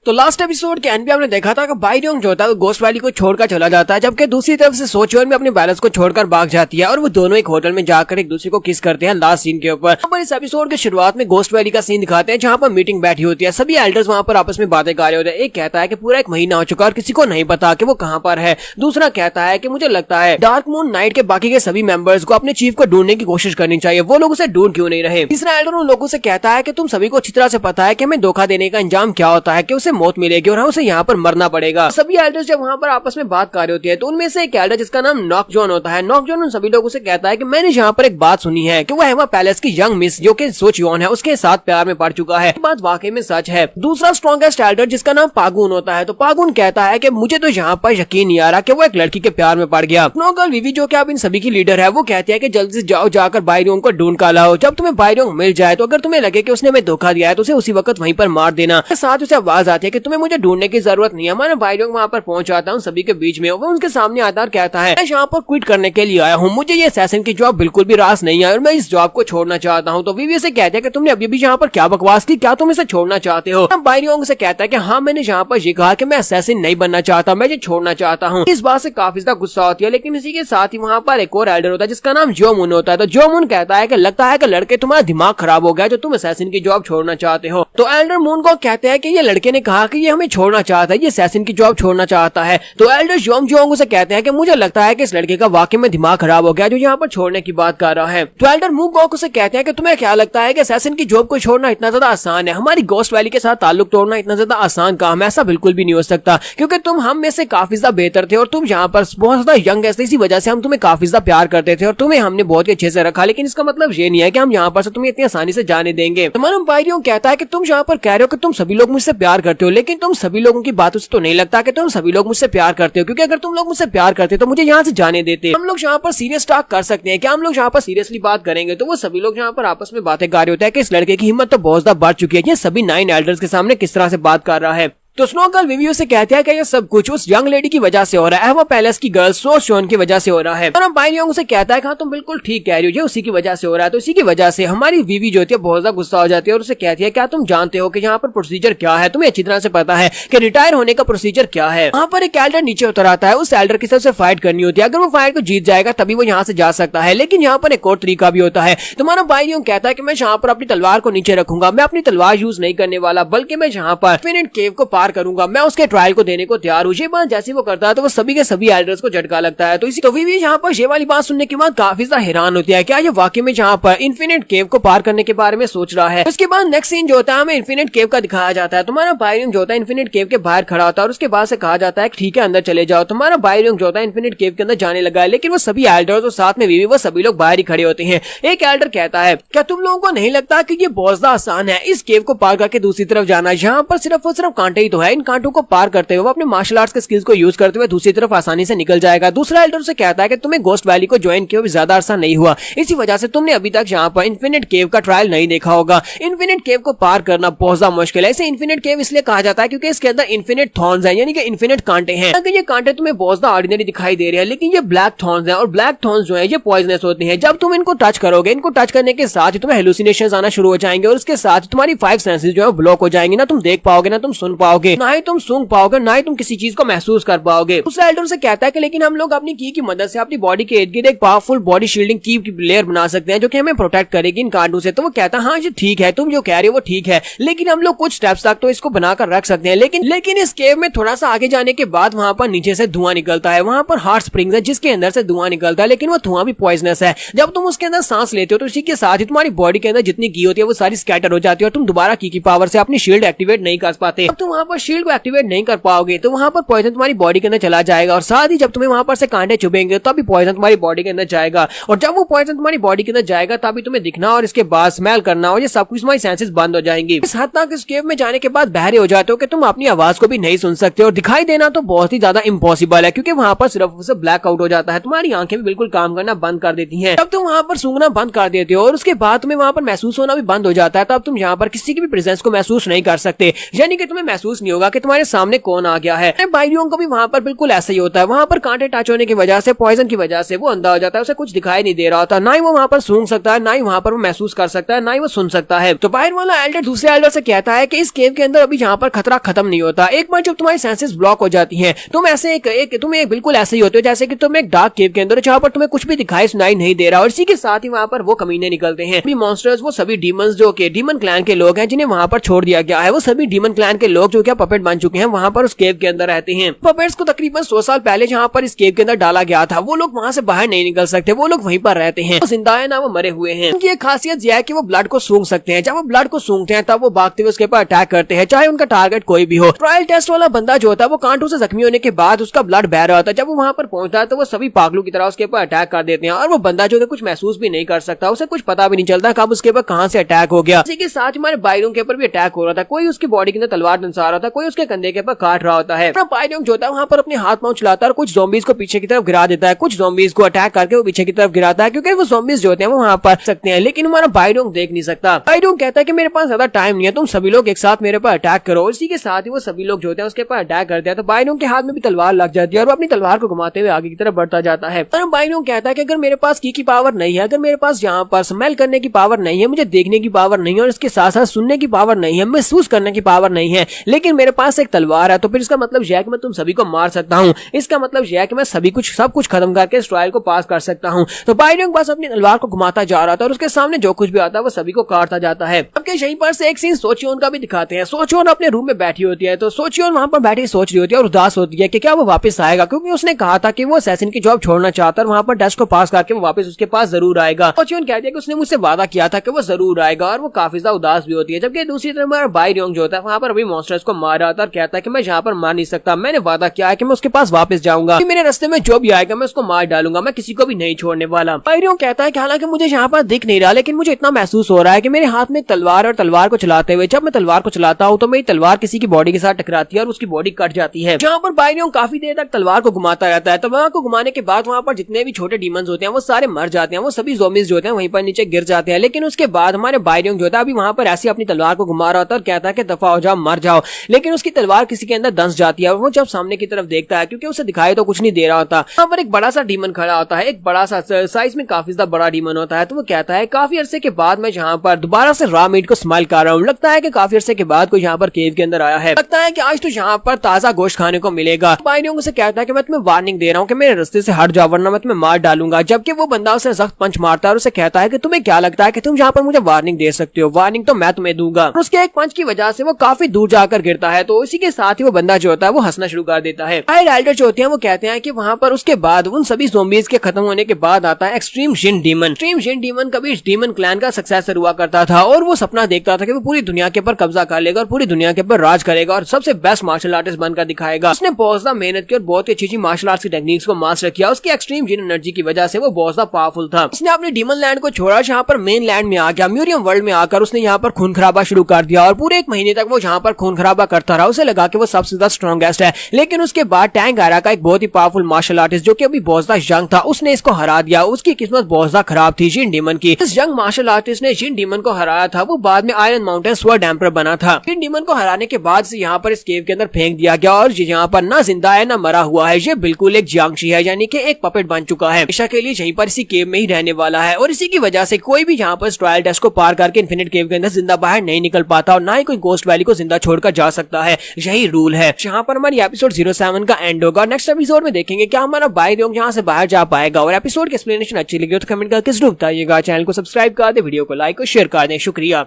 तो लास्ट एपिसोड के एंड पे हमने देखा था कि बाइरियोंग जो होता है वो गोस्ट वैली को छोड़कर चला जाता है, जबकि दूसरी तरफ से सोचियोन भी अपने बैलेंस को छोड़कर भाग जाती है और वो दोनों एक होटल में जाकर एक दूसरे को किस करते हैं लास्ट सीन के ऊपर। यहाँ पर इस एपिसोड के शुरुआत में गोस्ट वैली का सीन दिखाते हैं जहाँ पर मीटिंग बैठी होती है, सभी एल्डर्स वहाँ पर आपस में बातें कर रहे होते हैं। एक कहता है कि पूरा 1 महीना हो चुका और किसी को नहीं पता कि वो कहाँ पर है। दूसरा कहता है कि मुझे लगता है डार्क मून नाइट के बाकी के सभी मेंबर्स को अपने चीफ को ढूंढने की कोशिश करनी चाहिए, वो लोग उसे ढूंढ क्यों नहीं रहे। तीसरा एल्डर उन लोगों से कहता है कि तुम सभी को अच्छी तरह से पता है कि हमें धोखा देने का अंजाम क्या होता है, कि उसे मौत मिलेगी और उसे यहाँ पर मरना पड़ेगा। सभी एल्डर्स जब वहाँ पर आपस में बात कर रही होती है तो उनमें से एक एल्डर जिसका नाम नॉक जॉन होता है, नॉक जॉन उन सभी लोगों से कहता है कि मैंने यहाँ पर एक बात सुनी है कि वो अहवा पैलेस की यंग मिस जो कि सोचियोन है उसके साथ प्यार में पड़ चुका है। बात वाकई में सच है। दूसरा स्ट्रॉन्गेस्ट एल्डर जिसका नाम पागुन होता है, तो पागुन कहता है कि मुझे तो यहाँ पर यकीन नहीं आ रहा कि वो एक लड़की के प्यार में पड़ गया। नोगल विवी जो कि अब इन सभी की लीडर है वो कहती है कि जल्दी से जाओ जाकर बाइरियोंग को ढूंढ कर लाओ। जब तुम्हें बाइरियोंग मिल जाए तो अगर तुम्हें लगे कि उसने हमें धोखा दिया है तो उसे उसी वक्त वहीं पर मार देना। साथ उसे आवाज जाती है कि तुम्हें मुझे ढूंढने की जरूरत नहीं है। हमारा भाईयोंग वहाँ पर पहुंच जाता है सभी के बीच में। वो उनके सामने आता और कहता है मैं यहाँ पर क्विट करने के लिए आया हूँ, मुझे ये असैसिन की जॉब बिल्कुल भी रास नहीं है और मैं इस जॉब को छोड़ना चाहता हूँ। तो वीवी से कहते हैं कि तुमने अभी भी यहाँ पर क्या बकवास की, क्या तुम इसे छोड़ना चाहते हो? भाईयोंग से कहता है कि हाँ मैंने यहाँ पर ये कहा कि मैं असैसिन नहीं बनना चाहता, मैं ये छोड़ना चाहता हूँ। इस बात से काफी ज्यादा गुस्सा होती है, लेकिन इसी के साथ ही वहाँ पर एक और एल्डर होता है जिसका नाम जोमुन होता है। तो जोमुन कहता है कि लगता है कि लड़के तुम्हारा दिमाग खराब हो गया जो तुम असैसिन की जॉब छोड़ना चाहते हो। तो एल्डर मून को कहते हैं कि ये लड़के ने कहा कि ये हमें छोड़ना चाहता है, ये असैसिन की जॉब छोड़ना चाहता है। तो एल्डर जोंग से कहते हैं कि मुझे लगता है कि इस लड़के का वाकई में दिमाग खराब हो गया जो यहाँ पर छोड़ने की बात कर रहा है। तो एल्डर मून से कहते हैं कि तुम्हें क्या लगता है कि असैसिन की जॉब को छोड़ना इतना ज्यादा आसान है? हमारी गोस्ट वैली के साथ ताल्लुक तोड़ना इतना ज्यादा आसान काम है? ऐसा बिल्कुल भी नहीं हो सकता, क्योंकि तुम हम में से काफी ज्यादा बेहतर थे और तुम यहाँ पर बहुत ज्यादा यंग है, इसी वजह से हम तुम्हें काफी ज्यादा प्यार करते थे और तुम्हें हमने बहुत ही अच्छे से रखा। लेकिन इसका मतलब ये नहीं है कि हम यहाँ पर से तुम्हें इतनी आसानी से जाने देंगे। तुम्हारा भाईयों कहता है कि तुम यहाँ पर कह रहे हो कि तुम सभी लोग मुझसे प्यार करते हो, लेकिन तुम सभी लोगों की बातों से तो नहीं लगता कि तुम सभी लोग मुझसे प्यार करते हो, क्योंकि अगर तुम लोग मुझसे प्यार करते तो मुझे यहाँ से जाने देते। हम लोग यहाँ पर सीरियस टॉक कर सकते हैं, क्या हम लोग यहाँ पर सीरियसली बात करेंगे? तो वो सभी लोग यहाँ पर आपस में बातें कर रहे होते हैं कि इस लड़के की हिम्मत तो बहुत ज्यादा बढ़ चुकी है, ये सभी 9 एल्डर्स के सामने किस तरह से बात कर रहा है। तो स्नोगर्ल विवियो से कहते हैं कि ये सब कुछ उस यंग लेडी की वजह से हो रहा है, वो पैलेस की गर्ल सो शोन की वजह से हो रहा है। और हम भाईयों से कहता है कि हाँ तुम बिल्कुल ठीक कह रही हो, ये उसी की वजह से हो रहा है। तो इसी की वजह से हमारी विवी जो होती है बहुत ज्यादा गुस्सा हो जाती है और उसे कहती है क्या तुम जानते हो कि यहाँ पर प्रोसीजर क्या है? तुम्हें अच्छी तरह से पता है कि रिटायर होने का प्रोसीजर क्या है। वहाँ पर एक एल्डर नीचे उतर आता है, उस एल्डर की सबसे फाइट करनी होती है। अगर वो फाइट को जीत जाएगा तभी वो यहाँ से जा सकता है, लेकिन यहाँ पर एक और तरीका भी होता है। तुम्हारा भाईयों कहता है कि मैं यहाँ पर अपनी तलवार को नीचे रखूंगा, मैं अपनी तलवार यूज नहीं करने वाला, बल्कि मैं यहाँ पर इन्फिनिट केव को पार करूंगा, मैं उसके ट्रायल को देने को तैयार हूँ। ये बात जैसे वो करता है तो वो सभी के सभी एल्डर्स को झटका लगता है। तो इसी तो विवी यहाँ पर ये वाली बात सुनने के बाद काफी ज्यादा हैरान होती है, क्या ये वाकई में यहाँ पर इन्फिनिट केव को पार करने के बारे में सोच रहा है। उसके बाद नेक्स्ट सीन जो होता है हमें इन्फिनिट केव का दिखाया जाता है। तुम्हारा भाईयों जो होता है इन्फिनिट केव के बाहर खड़ा होता है और उसके बाद से कहा जाता है ठीक है अंदर चले जाओ। तुम्हारा भाईयों जो होता है इन्फिनिट केव के अंदर जाने लगा है, लेकिन वो सभी एल्डर्स और साथ में विवी वो सभी लोग बाहर ही खड़े होते हैं। एक एल्डर कहता है क्या तुम लोगों को नहीं लगता कि ये बहुत ज्यादा आसान है इस केव को पार करके दूसरी तरफ जाना? यहाँ पर सिर्फ और सिर्फ कांटे ही तो है, इन कांटों को पार करते हुए अपने मार्शल आर्ट्स के स्किल्स को यूज करते हुए दूसरी तरफ आसानी से निकल जाएगा। दूसरा एल्डर से कहता है कि तुम्हें गोस्ट वैली को ज्वाइन किए हुए ज्यादा अरसा नहीं हुआ, इसी वजह से तुमने अभी तक यहाँ पर इन्फिनिट केव का ट्रायल नहीं देखा होगा। इन्फिनिट केव को पार करना बहुत ज्यादा मुश्किल है। इसे इन्फिनिट केव इसलिए कहा जाता है क्योंकि इसके अंदर इन्फिनिट थॉर्न्स हैं, यानी कि इन्फिनिट कांटे हैं। अगर ये कांटे तुम्हें बहुत ज्यादा ऑर्डिनरी दिखाई दे रहे हैं, लेकिन ये ब्लैक थॉर्न्स हैं और ब्लैक थॉर्न्स जो है ये पॉइजनस होते हैं। जब तुम इनको टच करोगे, इनको टच करने के साथ ही तुम्हें हेलुसिनेशंस आना शुरू हो जाएंगे और उसके साथ तुम्हारी 5 सेंसेस जो है ब्लॉक हो जाएंगी। ना तुम देख पाओगे, ना तुम सुन पाओगे, ना ही तुम सूंघ पाओगे, ना ही तुम किसी चीज को महसूस कर पाओगे। दूसरा एल्डर से कहता है कि लेकिन हम लोग अपनी की मदद से अपनी बॉडी के इर्द गिर्द एक पावरफुल बॉडी शील्डिंग की लेयर बना सकते हैं जो कि हमें प्रोटेक्ट करेगी इन कांटों से। तो वो कहता है हाँ ये ठीक है, तुम जो कह रहे हो वो ठीक है, लेकिन हम लोग कुछ स्टेप्स तक तो इसको बनाकर रख सकते हैं। लेकिन इस केव में थोड़ा सा आगे जाने के बाद वहां पर नीचे से धुआं निकलता है। वहां पर हॉट स्प्रिंग्स है जिसके अंदर से धुआं निकलता है, लेकिन वो धुआं भी पॉइजनस है। जब तुम उसके अंदर सांस लेते हो तो इसी के साथ ही तुम्हारी बॉडी के अंदर जितनी की होती है वो सारी स्कैटर हो जाती है और तुम दोबारा की पावर से अपनी शील्ड एक्टिवेट नहीं कर पाते। अब तुम वहां पर शील्ड को एक्टिवेट नहीं कर पाओगे तो वहां पर पॉइजन तुम्हारी बॉडी के अंदर चला जाएगा और साथ ही जब तुम्हें वहां पर से कांटे चुभेंगे तब भी पॉइजन तुम्हारी बॉडी के अंदर जाएगा और जब वो पॉइजन तुम्हारी बॉडी के अंदर जाएगा तभी तुम्हें दिखना और इसके बाद स्मेल करना और ये सब कुछ तुम्हारी सेंसेस बंद हो जाएंगी। इस हद तक इस केव में जाने के बाद बहरे हो जाते हो कि तुम अपनी आवाज को भी नहीं सुन सकते और दिखाई देना तो बहुत ही ज्यादा इम्पॉसिबल है क्योंकि वहां पर सिर्फ उसे ब्लैक आउट हो जाता है। तुम्हारी आंखें भी बिल्कुल काम करना बंद कर देती हैं। तब तुम वहां पर सूंघना बंद कर देते हो और उसके बाद तुम्हें वहां पर महसूस होना भी बंद हो जाता है। तब तुम यहाँ पर किसी की भी प्रेजेंस को महसूस नहीं कर सकते, यानी कि तुम्हें महसूस नहीं होगा कि तुम्हारे सामने कौन आ गया है। भाइयों को भी वहां पर बिल्कुल ऐसा ही होता है। वहां पर कांटे टच होने की वजह से, पॉइजन की वजह से वो अंधा हो जाता है, उसे कुछ दिखाई नहीं दे रहा होता, ना ही वो वहां पर सूंघ सकता है, ना ही वहां पर वो महसूस कर सकता है, ना ही वो सुन सकता है। तो बाहर वाला एल्डर दूसरे एल्डर से कहता है कि इस केव के अंदर अभी यहाँ पर खतरा खत्म नहीं होता। एक बार जब तुम्हारी सेंसेस ब्लॉक हो जाती हैं तुम ऐसे तुम बिल्कुल ऐसे ही होते हो जैसे कि तुम एक डार्क केव के अंदर जहाँ पर तुम्हें कुछ भी दिखाई सुनाई नहीं दे रहा और इसी के साथ ही वहां पर वो कमीने निकलते हैं। अभी मॉन्स्टर्स वो सभी डीमंस जो कि डीमन क्लैन के लोग हैं जिन्हें वहां पर छोड़ दिया गया है, वो सभी डीमन क्लैन के लोग जो क्या पपेट बन चुके हैं वहां पर उस केव के अंदर रहते हैं। पपेट्स को तकरीबन 100 साल पहले जहाँ पर इस केव के अंदर डाला गया था वो लोग वहां से बाहर नहीं निकल सकते, वो लोग वहीं पर रहते हैं, वो जिंदा है ना वो मरे हुए हैं। उनकी एक खासियत यह है कि वो ब्लड को सूंघ सकते हैं। जब वो ब्लड को सूंघते हैं तब वो भागते हुए उसके ऊपर अटैक करते हैं, चाहे उनका टारगेट कोई भी हो। ट्रायल टेस्ट वाला बंदा जो होता है वो कांटों से जख्मी होने के बाद उसका ब्लड बह रहा होता है, जब वो वहां पर पहुंचता है तो वो सभी पागलों की तरह उसके ऊपर अटैक कर देते हैं और वो बंदा जो है कुछ महसूस भी नहीं कर सकता, उसे कुछ पता भी नहीं चलता कब उसके ऊपर कहां से अटैक हो गया। इसी के साथ हमारे भाइयों के ऊपर भी अटैक हो रहा था, कोई उसकी बॉडी के अंदर तलवार दंसा रहा रहा था, कोई उसके कंधे के ऊपर काट रहा होता है। बायोंग जो होता है वहाँ पर अपने हाथ पांव चलाता है और कुछ ज़ॉम्बीज को पीछे की तरफ गिरा देता है, कुछ ज़ॉम्बीज को अटैक करके वो पीछे की तरफ गिराता है, क्योंकि वो ज़ॉम्बीज जो होते हैं वो वहाँ पर सकते हैं, लेकिन हमारा बायोंग देख नहीं सकता। बायोंग कहता है कि मेरे पास ज्यादा टाइम नहीं है, तुम सभी लोग एक साथ मेरे पर अटैक करो। इसी के साथ ही वो सभी लोग जो होते हैं उसके ऊपर अटैक करते हैं। तो बायोंग के हाथ में भी तलवार लग जाती है और वो अपनी तलवार को घुमाते हुए आगे की तरफ बढ़ता जाता है। और बायोंग कहता है कि अगर मेरे पास की पावर नहीं है, अगर मेरे पास यहाँ पर स्मेल करने की पावर नहीं है, मुझे देखने की पावर नहीं है और इसके साथ साथ सुनने की पावर नहीं है, महसूस करने की पावर नहीं है, लेकिन मेरे पास एक तलवार है, तो फिर इसका मतलब यह है कि मैं तुम सभी को मार सकता हूँ। इसका मतलब यह है कि मैं सब कुछ खत्म करके इस ट्रायल को पास कर सकता हूँ। तो बायोंग बस अपनी तलवार को घुमाता जा रहा था और उसके सामने जो कुछ भी आता है वो सभी को काटता जाता है। अब के यहीं पर से एक सीन सोचियोन का भी दिखाते हैं। सोचियोन अपने रूम में बैठी होती है, तो सोचियोन वहां पर बैठी सोच रही होती है और उदास होती है कि क्या वो वापस आएगा, क्योंकि उसने कहा था कि वो असैसिन की जॉब छोड़ना चाहता है और वहां पर टेस्ट को पास करके वो वापस उसके पास जरूर आएगा। सोचियोन कहती है कि उसने मुझसे वादा किया था कि वो जरूर आएगा और वो काफी ज्यादा उदास भी होती है। जबकि दूसरी तरफ हमारा बायोंग जो होता है वहां पर अभी मॉन्स्टर्स को मार रहा था और कहता है कि मैं यहाँ पर मार नहीं सकता, मैंने वादा किया है कि मैं उसके पास वापस जाऊंगा, मेरे रास्ते में जो भी आएगा मैं उसको मार डालूंगा, मैं किसी को भी नहीं छोड़ने वाला। बायोंग कहता है कि हालांकि मुझे यहाँ पर दिख नहीं रहा, लेकिन मुझे इतना महसूस हो रहा है कि मेरे हाथ में तलवार और तलवार को चलाते हुए जब मैं तलवार को चलाता हूँ तो मेरी तलवार किसी की बॉडी के साथ टकराती है और उसकी बॉडी कट जाती है। जहाँ पर बायोंग काफी देर तक तलवार को घुमाता रहता है। तलवार को घुमाने के बाद वहाँ पर जितने भी छोटे डीमंस होते हैं वो सारे मर जाते हैं, वो सभी ज़ॉम्बीज जो होते हैं वहीं पर नीचे गिर जाते हैं। लेकिन उसके बाद हमारे बायोंग जो होता है अभी वहाँ पर ऐसी अपनी तलवार को घुमा रहा होता है और कहता है कि दफा हो जाओ, मर जाओ, लेकिन उसकी तलवार किसी के अंदर दंस जाती है और वो जब सामने की तरफ देखता है, क्योंकि उसे दिखाई तो कुछ नहीं दे रहा होता, वहाँ पर एक बड़ा सा डीमन खड़ा होता है, एक बड़ा सा साइज में काफी ज्यादा बड़ा डीमन होता है। तो वो कहता है काफी अरसे के बाद मैं यहाँ पर दोबारा से रॉ मीट को स्मेल कर रहा हूँ, लगता है कि काफी अरसे के बाद कोई यहाँ पर केव के अंदर आया है, लगता है कि आज तो यहाँ पर ताजा गोश्त खाने को मिलेगा। बायोंग उसे कहता है कि मैं तुम्हें वार्निंग दे रहा हूँ कि मेरे रास्ते से हट जाओ वरना मैं तुम्हें मार डालूंगा। जबकि वो बंदा उसे सख्त पंच मारता है और उसे कहता है कि तुम्हें क्या लगता है कि तुम यहाँ पर मुझे वार्निंग दे सकते हो, वार्निंग तो मैं तुम्हें दूंगा। उसके एक पंच की वजह से वो काफी दूर जाकर गिरता है। तो इसी के साथ ही वो बंदा जो होता है वो हंसना शुरू कर देता है। एल्डर जो होते हैं वो कहते हैं कि वहाँ पर उसके बाद उन सभी ज़ॉम्बीज के खत्म होने के बाद आता है एक्सट्रीम जिन डीमन। एक्सट्रीम जिन डीमन कभी इस डीमन क्लैन का सक्सेसर हुआ करता था और वो सपना देखता था कि वो पूरी दुनिया के ऊपर कब्जा कर लेगा और पूरी दुनिया के ऊपर राज करेगा और सबसे बेस्ट मार्शल आर्टिस्ट बनकर दिखाएगा। उसने बहुत ज्यादा मेहनत की और बहुत ही अच्छी मार्शल आर्ट्स की टेक्निक्स को मास्टर किया। उसकी एक्सट्रीम जिन एनर्जी की वजह से वो बहुत ज्यादा पावरफुल था। उसने अपने डीमन लैंड को छोड़ा, यहाँ पर मेन लैंड में आ गया, म्यूरियम वर्ल्ड में आकर उसने यहाँ पर खून खराबा शुरू कर दिया और पूरे 1 महीने तक वो यहाँ पर खून खराबा करता रहा। उसे लगा कि वो सबसे ज्यादा स्ट्रॉन्गेस्ट है, लेकिन उसके बाद टैंग आरा का एक बहुत ही पावरफुल मार्शल आर्टिस्ट जो कि अभी बहुत ज्यादा यंग था, उसने इसको हरा दिया। उसकी किस्मत बहुत ज्यादा खराब थी जिन डीमन की। इस यंग मार्शल आर्टिस्ट ने जिन डीमन को हराया था वो बाद में आयरन माउंटेन स्वर्ड एम्परर बना था। जिन डीमन को हराने के बाद से यहाँ पर इस केव के अंदर फेंक दिया गया और यहाँ पर ना जिंदा है ना मरा हुआ है, ये बिल्कुल एक जियांगशी है, यानी कि एक पपेट बन चुका है, हमेशा के लिए यहीं पर इसी केव में ही रहने वाला है। और इसी की वजह से कोई भी यहाँ पर ट्रायल टेस्ट को पार करके इन्फिनिट केव के अंदर जिंदा बाहर नहीं निकल पाता और ना ही कोई गोस्ट वैली को जिंदा छोड़कर जा सकता है। यही रूल है। यहाँ पर हमारी एपिसोड 07 का एंड होगा। नेक्स्ट एपिसोड में देखेंगे क्या हमारा बायोंग यहाँ से बाहर जा पाएगा। और एपिसोड की एक्सप्लेनेशन अच्छी लगी तो कमेंट करके जरूर बताइएगा। चैनल को सब्सक्राइब कर दे, वीडियो को लाइक और शेयर कर दें। शुक्रिया।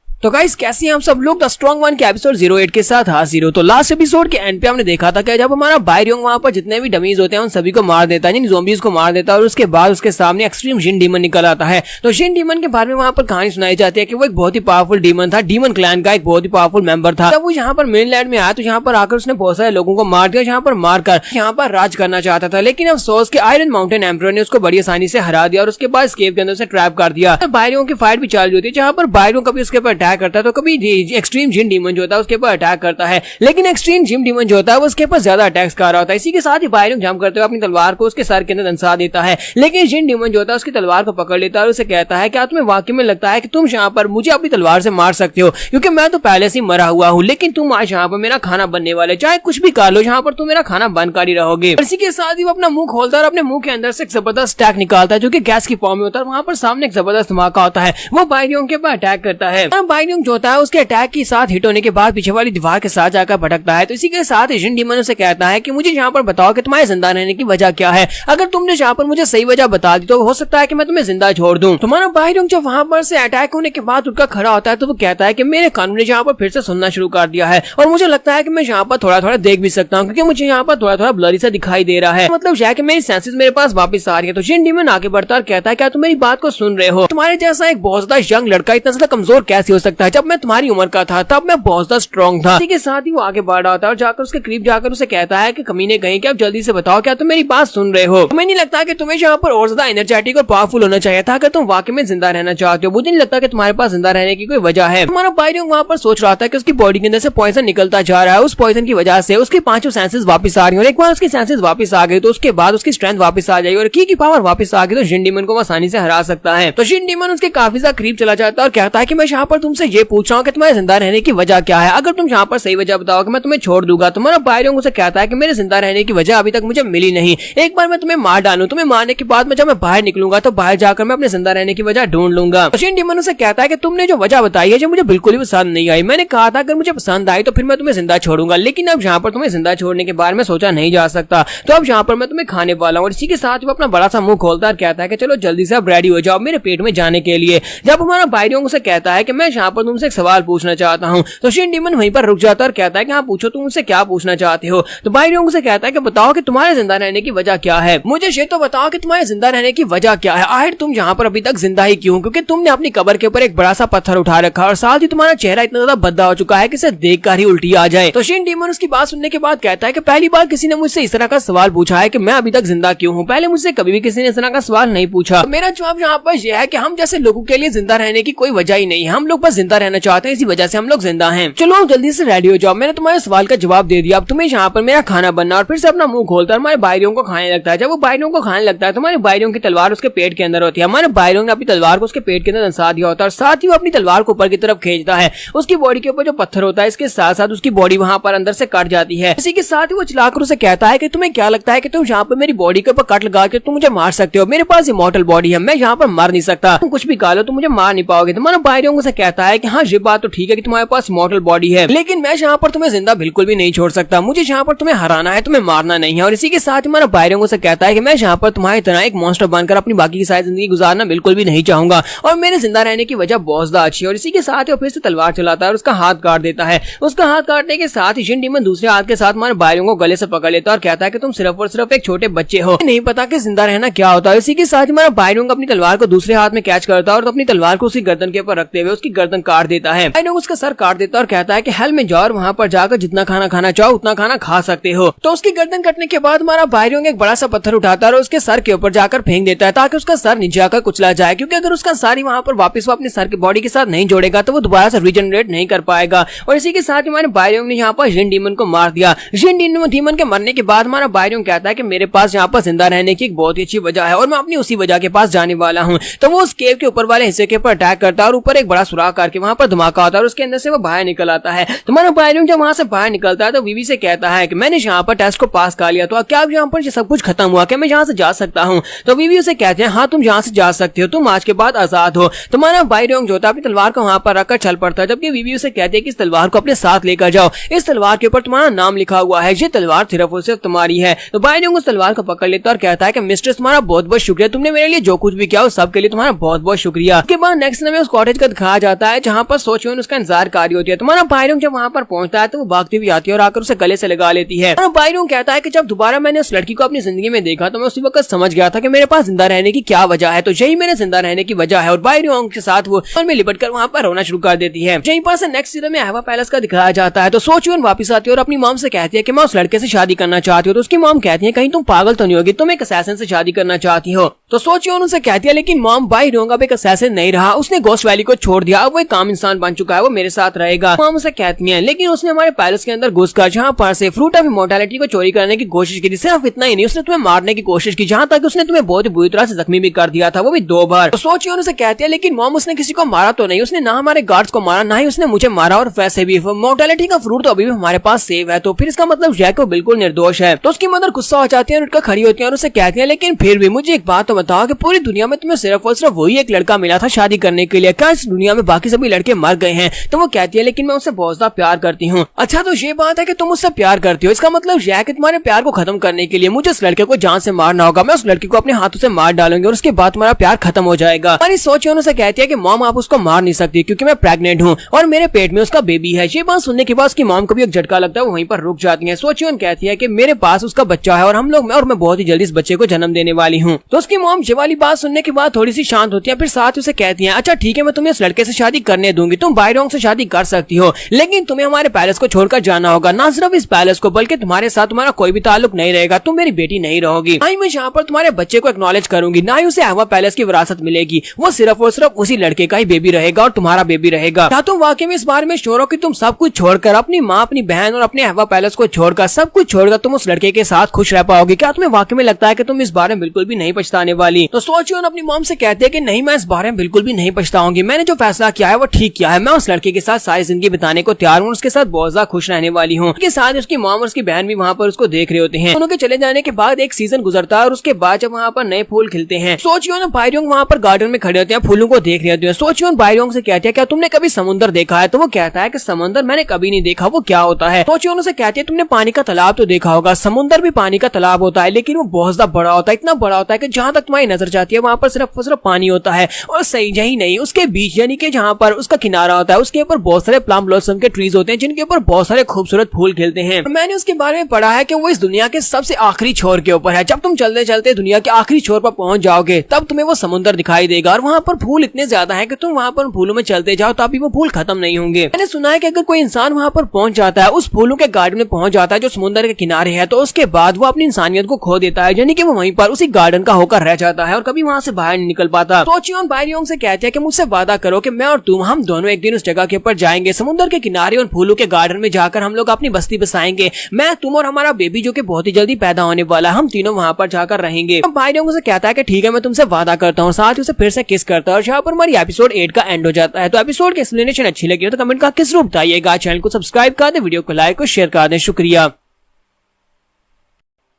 तो गाइस कैसे हैं हम सब लोग द स्ट्रॉन्ग वन के एपिसोड 08 के साथ हाजिर हो। तो लास्ट एपिसोड के एंड पे हमने देखा था कि जब हमारा बायोंग वहां पर जितने भी डमीज होते हैं उन सभी को मार देता है, यानी ज़ॉम्बीज को मार देता है और उसके बाद उसके सामने एक्सट्रीम जिन डीमन निकल आता है। तो जिन डीमन के बारे में वहां पर कहानी सुनाई जाती है कि वो एक बहुत ही पावरफुल डीमन था, डीमन क्लैन का एक बहुत ही पावरफुल मेंबर था। जब वो यहाँ पर मेनलैंड में आया तो यहाँ पर आकर उसने बहुत सारे लोगों को मार दिया, यहाँ पर मारकर यहाँ पर राज करना चाहता था। लेकिन अफसोस के आयरन माउंटेन एम्परर ने उसको बड़ी आसानी से हरा दिया और उसके बाद स्केप के अंदर से ट्रैप कर दिया। बायोंग की फाइट भी चालू होती है, जहाँ पर बायोंग कभी उसके ऊपर अटैक करता है तो कभी एक्सट्रीम जिन डीमन जो होता है उसके ऊपर अटैक करता है। लेकिन एक्सट्रीम जिन डीमन जो होता है वो उसके ऊपर ज्यादा अटैक्स कर रहा होता है। इसी के साथ ही बायोंग जंप करते हुए अपनी तलवार को उसके सर के अंदर दंसा देता है। लेकिन जिन डीमन जो होता है उसकी तलवार को पकड़ लेता है और उसे कहता है क्या तुम्हें वाकई में लगता है कि तुम यहाँ पर मुझे अपनी तलवार से मार सकते हो, क्योंकि मैं तो पहले से ही मरा हुआ हूँ, लेकिन तुम आज यहाँ पर मेरा खाना बनने वाले, चाहे कुछ भी कर लो यहाँ पर तुम मेरा खाना बंद कर ही रहोगे। इसी के साथ ही वो अपना मुंह खोलता है और अपने मुंह के अंदर से एक जबरदस्त अटैक निकालता है जो कि गैस की फॉर्म में होता है। वहाँ पर सामने एक जबरदस्त धमाका होता है, वो बायोंग के ऊपर अटैक करता है। बायोंग जो होता है उसके अटैक के साथ हिट होने के बाद पीछे वाली दीवार के साथ जाकर भटकता है। तो इसी के साथ जिन डीमन उसे कहता है कि मुझे यहाँ पर बताओ कि तुम्हारे जिंदा रहने की वजह क्या है। अगर तुमने यहाँ पर मुझे सही वजह बता दी तो हो सकता है कि मैं तुम्हें जिंदा छोड़ दूं। तुम्हारा बायोंग जब वहाँ पर से अटैक होने के बाद उठकर खड़ा होता है तो वो कहता है कि मेरे कानों ने यहाँ पर फिर से सुनना शुरू कर दिया है और मुझे लगता है कि मैं यहाँ पर थोड़ा थोड़ा देख भी सकता हूँ, क्योंकि मुझे यहाँ पर थोड़ा थोड़ा ब्लरी सा दिखाई दे रहा है। मतलब यह कि मेरी सेंसेस मेरे पास वापस आ रही है। तो जिन डीमन आगे बढ़ता और कहता है क्या तुम मेरी बात को सुन रहे हो? तुम्हारे जैसा एक बहुत ज्यादा यंग लड़का इतना ज्यादा कमजोर कैसे हो सकता सकता है, जब मैं तुम्हारी उम्र का था तब मैं बहुत ज्यादा स्ट्रॉन्ग था। इसी के साथ ही वो आगे बढ़ रहा था और जाकर उसके करीब जाकर उसे कहता है कि कमीने गए क्या, आप जल्दी से बताओ क्या तुम मेरी बात सुन रहे हो? तुम्हें नहीं लगता कि तुम्हें यहाँ पर और ज्यादा एनर्जेटिक और पावरफुल होना चाहिए था अगर तुम वाकई में जिंदा रहना चाहते हो? मुझे नहीं लगता कि तुम्हारे पास जिंदा रहने की कोई वजह है। हमारा भाई वहाँ पर सोच रहा था कि उसकी बॉडी के अंदर से पॉइजन निकलता जा रहा है, उस पॉइजन की वजह से उसके पांचों सेंसेस वापस आ रही है और एक बार उसकी सेंसेस वापस आ गई तो उसके बाद उसकी स्ट्रेंथ वापस आ जाएगी और की पावर वापस आ गई तो जिन डीमन को आसानी से हरा सकता है। तो जिन डीमन उसके काफी ज्यादा करीब चला जाता है और कहता है कि मैं यहाँ पर तुमसे ये पूछ रहा हूँ कि तुम्हारे जिंदा रहने की वजह क्या है, अगर तुम यहाँ पर सही वजह बताओ कि मैं तुम्हें छोड़ दूंगा। तुम्हारा भाई उसे कहता है कि मेरे जिंदा रहने की वजह अभी तक मुझे मिली नहीं, एक बार मैं तुम्हें मार डालूं, तुम्हें मारने के बाद जब मैं बाहर निकलूंगा तो बाहर जाकर मैं अपने जिंदा रहने की वजह ढूंढ लूंगा। तो जिन डीमन उसे कहता है कि तुमने जो वजह बताई है जो मुझे बिल्कुल भी पसंद नहीं आई, मैंने कहा था अगर मुझे पसंद आई तो फिर मैं तुम्हें जिंदा छोड़ूंगा, लेकिन अब यहाँ पर तुम्हें जिंदा छोड़ने के बारे में सोचा नहीं जा सकता, तो अब यहाँ पर मैं तुम्हें खाने वाला हूँ। और इसी के साथ वो अपना बड़ा सा मुंह खोलता है और कहता है कि चलो जल्दी से अब रेडी हो जाओ मेरे पेट में जाने के लिए। जब हमारा भाई उसे कहता है कि मैं यहाँ पर तुमसे एक सवाल पूछना चाहता हूँ तो जिन डीमन वहीं पर रुक जाता है और कहता है कि हाँ पूछो, तुम मुझसे क्या पूछना चाहते हो? तो भाई उसे कहता है कि बताओ कि तुम्हारे जिंदा रहने की वजह क्या है, मुझे ये तो बताओ कि तुम्हारे जिंदा रहने की वजह क्या है, आखिर तुम यहाँ पर अभी तक जिंदा ही क्यों? क्योंकि तुमने अपनी कब्र के ऊपर एक बड़ा सा पत्थर उठा रखा और साथ ही तुम्हारा चेहरा इतना ज्यादा भद्दा हो चुका है कि इसे देखकर ही उल्टी आ जाए। तो जिन डीमन उसकी बात सुनने के बाद कहता है कि पहली बार किसी ने मुझसे इस तरह का सवाल पूछा है कि मैं अभी तक जिंदा क्यों हूँ, पहले मुझसे कभी भी किसी ने इस तरह का सवाल नहीं पूछा। मेरा जवाब यहाँ पर यह है कि हम जैसे लोगों के लिए जिंदा रहने की कोई वजह ही नहीं है, हम लोग बस जिंदा रहना चाहते हैं, इसी वजह से हम लोग जिंदा हैं। चलो आप जल्दी से रेडी हो जाओ, मैंने तुम्हारे सवाल का जवाब दे दिया, अब तुम्हें यहाँ पर मेरा खाना बनना। और फिर से अपना मुंह खोलता है हमारे भाइयों को खाने लगता है। जब वो भाइयों को खाने लगता है तो हमारे भाइयों की तलवार उसके पेट के अंदर होती है, हमारे भाइयों ने अपनी तलवार को उसके पेट के अंदर दंसा दिया होता है और साथ ही वो अपनी तलवार को ऊपर की तरफ खींचता है, उसकी बॉडी के ऊपर जो पत्थर होता है इसके साथ साथ उसकी बॉडी वहां पर अंदर से कट जाती है। इसी के साथ ही वो चिल्लाकर उसे कहता है कि तुम्हें क्या लगता है कि तुम यहाँ पर मेरी बॉडी के ऊपर कट लगा के तुम मुझे मार सकते हो? मेरे पास इमॉर्टल बॉडी है, मैं यहाँ पर मर नहीं सकता, तुम कुछ भी खा लो तुम मुझे मार नहीं पाओगे। तुम्हारा भाइयों से कहता है कि हाँ ये बात तो ठीक है कि तुम्हारे पास इमॉर्टल बॉडी है, लेकिन मैं यहाँ पर तुम्हें जिंदा बिल्कुल भी नहीं छोड़ सकता, मुझे यहाँ पर तुम्हें हराना है, तुम्हें मारना नहीं है। और इसी के साथ हमारा भाइयों से कहता है कि मैं यहाँ पर तुम्हारी तरह एक मॉन्स्टर बनकर अपनी बाकी की सारी जिंदगी गुजारना बिल्कुल भी नहीं चाहूंगा और मेरे जिंदा रहने की वजह बहुत ज्यादा अच्छी है। और इसी के साथ वो फिर से तलवार चलाता है और उसका हाथ काट देता है। उसका हाथ काटने के साथ ही जिन डीमन दूसरे हाथ के साथ हमारे भाइयों को गले से पकड़ लेता है और कहता है कि तुम सिर्फ और सिर्फ एक छोटे बच्चे हो, नहीं पता कि जिंदा रहना क्या होता है। इसी के साथ हमारा भाइयों अपनी तलवार को दूसरे हाथ में कैच करता है और अपनी तलवार को उसकी गर्दन के ऊपर रखते हुए उसकी गर्दन काट देता है। भाइयों उसका सर काट देता है और कहता है कि हेल में जाओ और वहां पर जाकर जितना खाना खाना चाहो उतना खाना खा सकते हो। तो उसकी गर्दन कटने के बाद हमारा भाइयों एक बड़ा सा पत्थर उठाता है और उसके सर के ऊपर जाकर फेंक देता है ताकि उसका सर नीचे आकर कुचला जाए, क्योंकि अगर उसका सर ही वहां पर वापस वो अपने सर की बॉडी के साथ नहीं जोड़ेगा तो वो दोबारा से रीजनरेट नहीं कर पाएगा। और इसी के साथ हमारे भाइयों ने यहाँ पर जिन डीमन को मार दिया। जिन डीमन के मरने के बाद हमारा भाइयों कहता है कि मेरे पास यहाँ पर जिंदा रहने की एक बहुत ही अच्छी वजह है और मैं अपनी उसी वजह के पास जाने वाला हूँ। तो वो उस केव के ऊपर वाले हिस्से के ऊपर अटैक करता है और ऊपर एक बड़ा सुराख करके वहां पर धमाका होता है और उसके अंदर से वो बाहर निकल आता है। तुम्हारा भाइयों जब वहां से बाहर निकलता है तो बीवी से कहता है कि मैंने यहाँ पर टेस्ट को पास कर लिया, तो क्या अब यहाँ पर सब कुछ खत्म हुआ, क्या मैं यहाँ से जा सकता हूँ? तो बीवी उसे कहते हैं हाँ तुम यहाँ से जा सकते हो, तुम आज के बाद आजाद हो। तुम्हारा भाइयों जो होता है अपनी तलवार को वहां पर रखकर चल पड़ता है, जबकि बीवी उसे कहती है कि इस तलवार को अपने साथ लेकर जाओ, इस तलवार के ऊपर तुम्हारा नाम लिखा हुआ है, ये तलवार सिर्फ और सिर्फ तुम्हारी है। तो भाइयों उस तलवार को पकड़ लेता है और कहता है कि मिस्टर तुम्हारा बहुत बहुत शुक्रिया, तुमने मेरे लिए जो कुछ भी किया उस सब के लिए तुम्हारा बहुत बहुत शुक्रिया। उसके बाद नेक्स्ट में उस कॉटेज का दिखाया जाता है जहाँ पर सोचियोन उसका इंतजार कर रही होती है। तुम्हारा भाइयों जब वहां पर पहुंचता है तो वो भागती हुई आती है और आकर उसे गले से लगा लेती है। भाइयों कहता है कि जब दोबारा मैंने उस लड़की को अपनी जिंदगी में देखा तो मैं उसी वक्त समझ गया था कि मेरे पास जिंदा रहने की क्या वजह है, तो यही मेरे जिंदा रहने की वजह है। और भाइयों के साथ वो में लिपट कर वहां पर रोना शुरू कर देती है। यहीं पर से नेक्स्ट सीजन में हैवा पैलेस का दिखाया जाता है तो सोचियोन वापस आती है और अपनी मॉम से कहती है कि मैं उस लड़के से शादी करना चाहती हूँ। तो उसकी मॉम कहती है कहीं तुम पागल तो नहीं होगी, तुम एक असैसिन से शादी करना चाहती हो? तो सोचियोन उनसे कहती है लेकिन मॉम भाइयों अब एक असैसिन नहीं रहा, उसने घोस्ट वैली को छोड़ दिया, अब वो एक काम इंसान बन चुका है, वो मेरे साथ रहेगा। मॉम उसे कहती है लेकिन उसने हमारे पैलेस के अंदर घुसकर जहाँ पर से फ्रूट ऑफ इमॉर्टैलिटी को चोरी करने की कोशिश की थी। सिर्फ इतना ही नहीं, उसने तुम्हें मारने की कोशिश की, जहाँ तक उसने तुम्हें बहुत ही बुरी तरह से जख्मी भी कर दिया था, वो भी 2 बार। तो सोचियोन उसे कहती है लेकिन मॉम उसने किसी को मारा तो नहीं, उसने ना हमारे गार्ड्स को मारा ना ही उसने मुझे मारा, और वैसे भी इमॉर्टैलिटी का फ्रूट तो अभी भी हमारे पास सेव है, तो फिर इसका मतलब यह कि वो बिल्कुल निर्दोष है। तो उसकी मदर गुस्सा हो जाती है और उठकर खड़ी होती है और उसे कहती है लेकिन फिर भी मुझे एक बात तो बताओ कि पूरी दुनिया में तुम्हें सिर्फ और सिर्फ वही एक लड़का मिला था शादी करने के लिए, क्या इस दुनिया में बाकी सभी लड़के मर गए हैं? तो वो कहती है लेकिन मैं उससे बहुत ज्यादा प्यार करती हूँ। अच्छा तो ये बात है कि तुम उससे प्यार करती हो, इसका मतलब यह है कि तुम्हारे प्यार को खत्म करने के लिए मुझे उस लड़के को जान से मारना होगा, मैं उस लड़के को अपने हाथों से मार डालूंगी और उसके बाद तुम्हारा प्यार खत्म हो जाएगा। हमारी सोचियोन उसे कहती है कि मॉम आप उसको मार नहीं सकती क्योंकि मैं प्रेग्नेंट हूँ और मेरे पेट में उसका बेबी है। ये बात सुनने के बाद उसकी मॉम को भी एक झटका लगता है, वो वहीं पर रुक जाती है। सोचियोन कहती है कि मेरे पास उसका बच्चा है और हम लोग मैं बहुत ही जल्दी इस बच्चे को जन्म देने वाली हूँ। तो उसकी मॉम मॉम ये वाली बात सुनने के बाद थोड़ी सी शांत होती है, फिर साथ उसे कहती है अच्छा ठीक है मैं तुम्हें इस लड़के से शादी करने दूंगी, तुम बायरोंग से शादी कर सकती हो, लेकिन तुम्हें हमारे पैलेस को छोड़कर जाना होगा, ना सिर्फ इस पैलेस को बल्कि तुम्हारे साथ तुम्हारा कोई भी ताल्लुक नहीं रहेगा, तुम मेरी बेटी नहीं रहोगी, ना ही मैं यहाँ पर तुम्हारे बच्चे को एक्नॉलेज करूंगी, ना ही उसे अहवा पैलेस की विरासत मिलेगी, वो सिर्फ और सिर्फ उसी लड़के का ही बेबी रहेगा और तुम्हारा बेबी रहेगा। क्या तुम वाकई में इस बारे में श्योर हो कि तुम सब कुछ छोड़कर अपनी माँ अपनी बहन और अपने अहवा पैलेस को छोड़कर सब कुछ छोड़कर तुम उस लड़के के साथ खुश रह पाओगे? क्या तुम्हें वाकई में लगता है कि तुम इस बारे में बिल्कुल भी नहीं पछताने वाली? तो सोचियोन अपनी मॉम से कहते हैं कि नहीं मैं इस बारे में बिल्कुल भी नहीं पछताऊंगी, मैंने जो फैसला किया है वो ठीक किया है, मैं उस लड़के के साथ सारी जिंदगी बिताने को तैयार हूँ, उसके साथ बहुत ज्यादा खुश रहने वाली हूँ। उसके साथ उसकी मॉम और उसकी बहन भी वहाँ पर उसको देख रहे होते हैं। उनके चले जाने के बाद एक सीजन गुजरता है और उसके बाद जब वहाँ पर नए फूल खिलते हैं, सोचियोन बायरोंग वहाँ पर गार्डन में खड़े होते हैं, फूलों को देख रहे होते हैं। सोचियोन बायरोंग से कहते हैं क्या तुमने कभी समुद्र देखा है? तो वो कहता है कि समुद्र मैंने कभी नहीं देखा, वो क्या होता है? सोचियोन उसे कहती है तुमने पानी का तालाब तो देखा होगा, समुद्र भी पानी का तालाब होता है लेकिन वो बहुत ज्यादा बड़ा होता है, इतना बड़ा होता है कि जहाँ तक तुम्हारी नजर जाती है वहाँ पर सिर्फ पानी होता है, और सही यही नहीं उसके बीच यानी कि जहाँ पर उसका किनारा होता है उसके ऊपर बहुत सारे प्लम ब्लॉसम के ट्रीज होते हैं जिनके ऊपर बहुत सारे खूबसूरत फूल खिलते हैं। मैंने उसके बारे में पढ़ा है कि वो इस दुनिया के सबसे आखिरी छोर के ऊपर है, जब तुम चलते चलते दुनिया के आखिरी छोर पर पहुंच जाओगे तब तुम्हें वो समुद्र दिखाई देगा और वहाँ पर फूल इतने ज्यादा है कि तुम वहाँ पर फूलों में चलते जाओ तभी वो फूल खत्म नहीं होंगे। मैंने सुना है कि अगर कोई इंसान वहाँ पर पहुंच जाता है, उस फूलों के गार्डन में पहुंच जाता है जो समुद्र के किनारे है, तो उसके बाद वो अपनी इंसानियत को खो देता है, यानी कि वो वहीं पर उसी गार्डन का होकर रह जाता है और कभी वहाँ से बाहर नहीं निकल पाता। सोचियोन बायरोंग से कहते हैं कि मुझसे वादा करो कि मैं और तुम हम दोनों एक दिन उस जगह के ऊपर जाएंगे, समुद्र के किनारे और फूलों के गार्डन में जाकर हम लोग अपनी बस्ती बसाएंगे, मैं तुम और हमारा बेबी जो कि बहुत ही जल्दी पैदा होने वाला है, हम तीनों वहाँ पर जाकर रहेंगे। बायरोंग से कहता है कि ठीक है मैं तुमसे वादा करता हूँ, साथ ही उसे फिर से किस करता है और यहाँ पर हमारी एपिसोड 8 का एंड हो जाता है। तो एपिसोड की एक्सप्लेनेशन अच्छी लगी हो तो कमेंट करके जरूर बताइएगा, चैनल को सब्सक्राइब कर दे, वीडियो को लाइक और शेयर कर दे, शुक्रिया।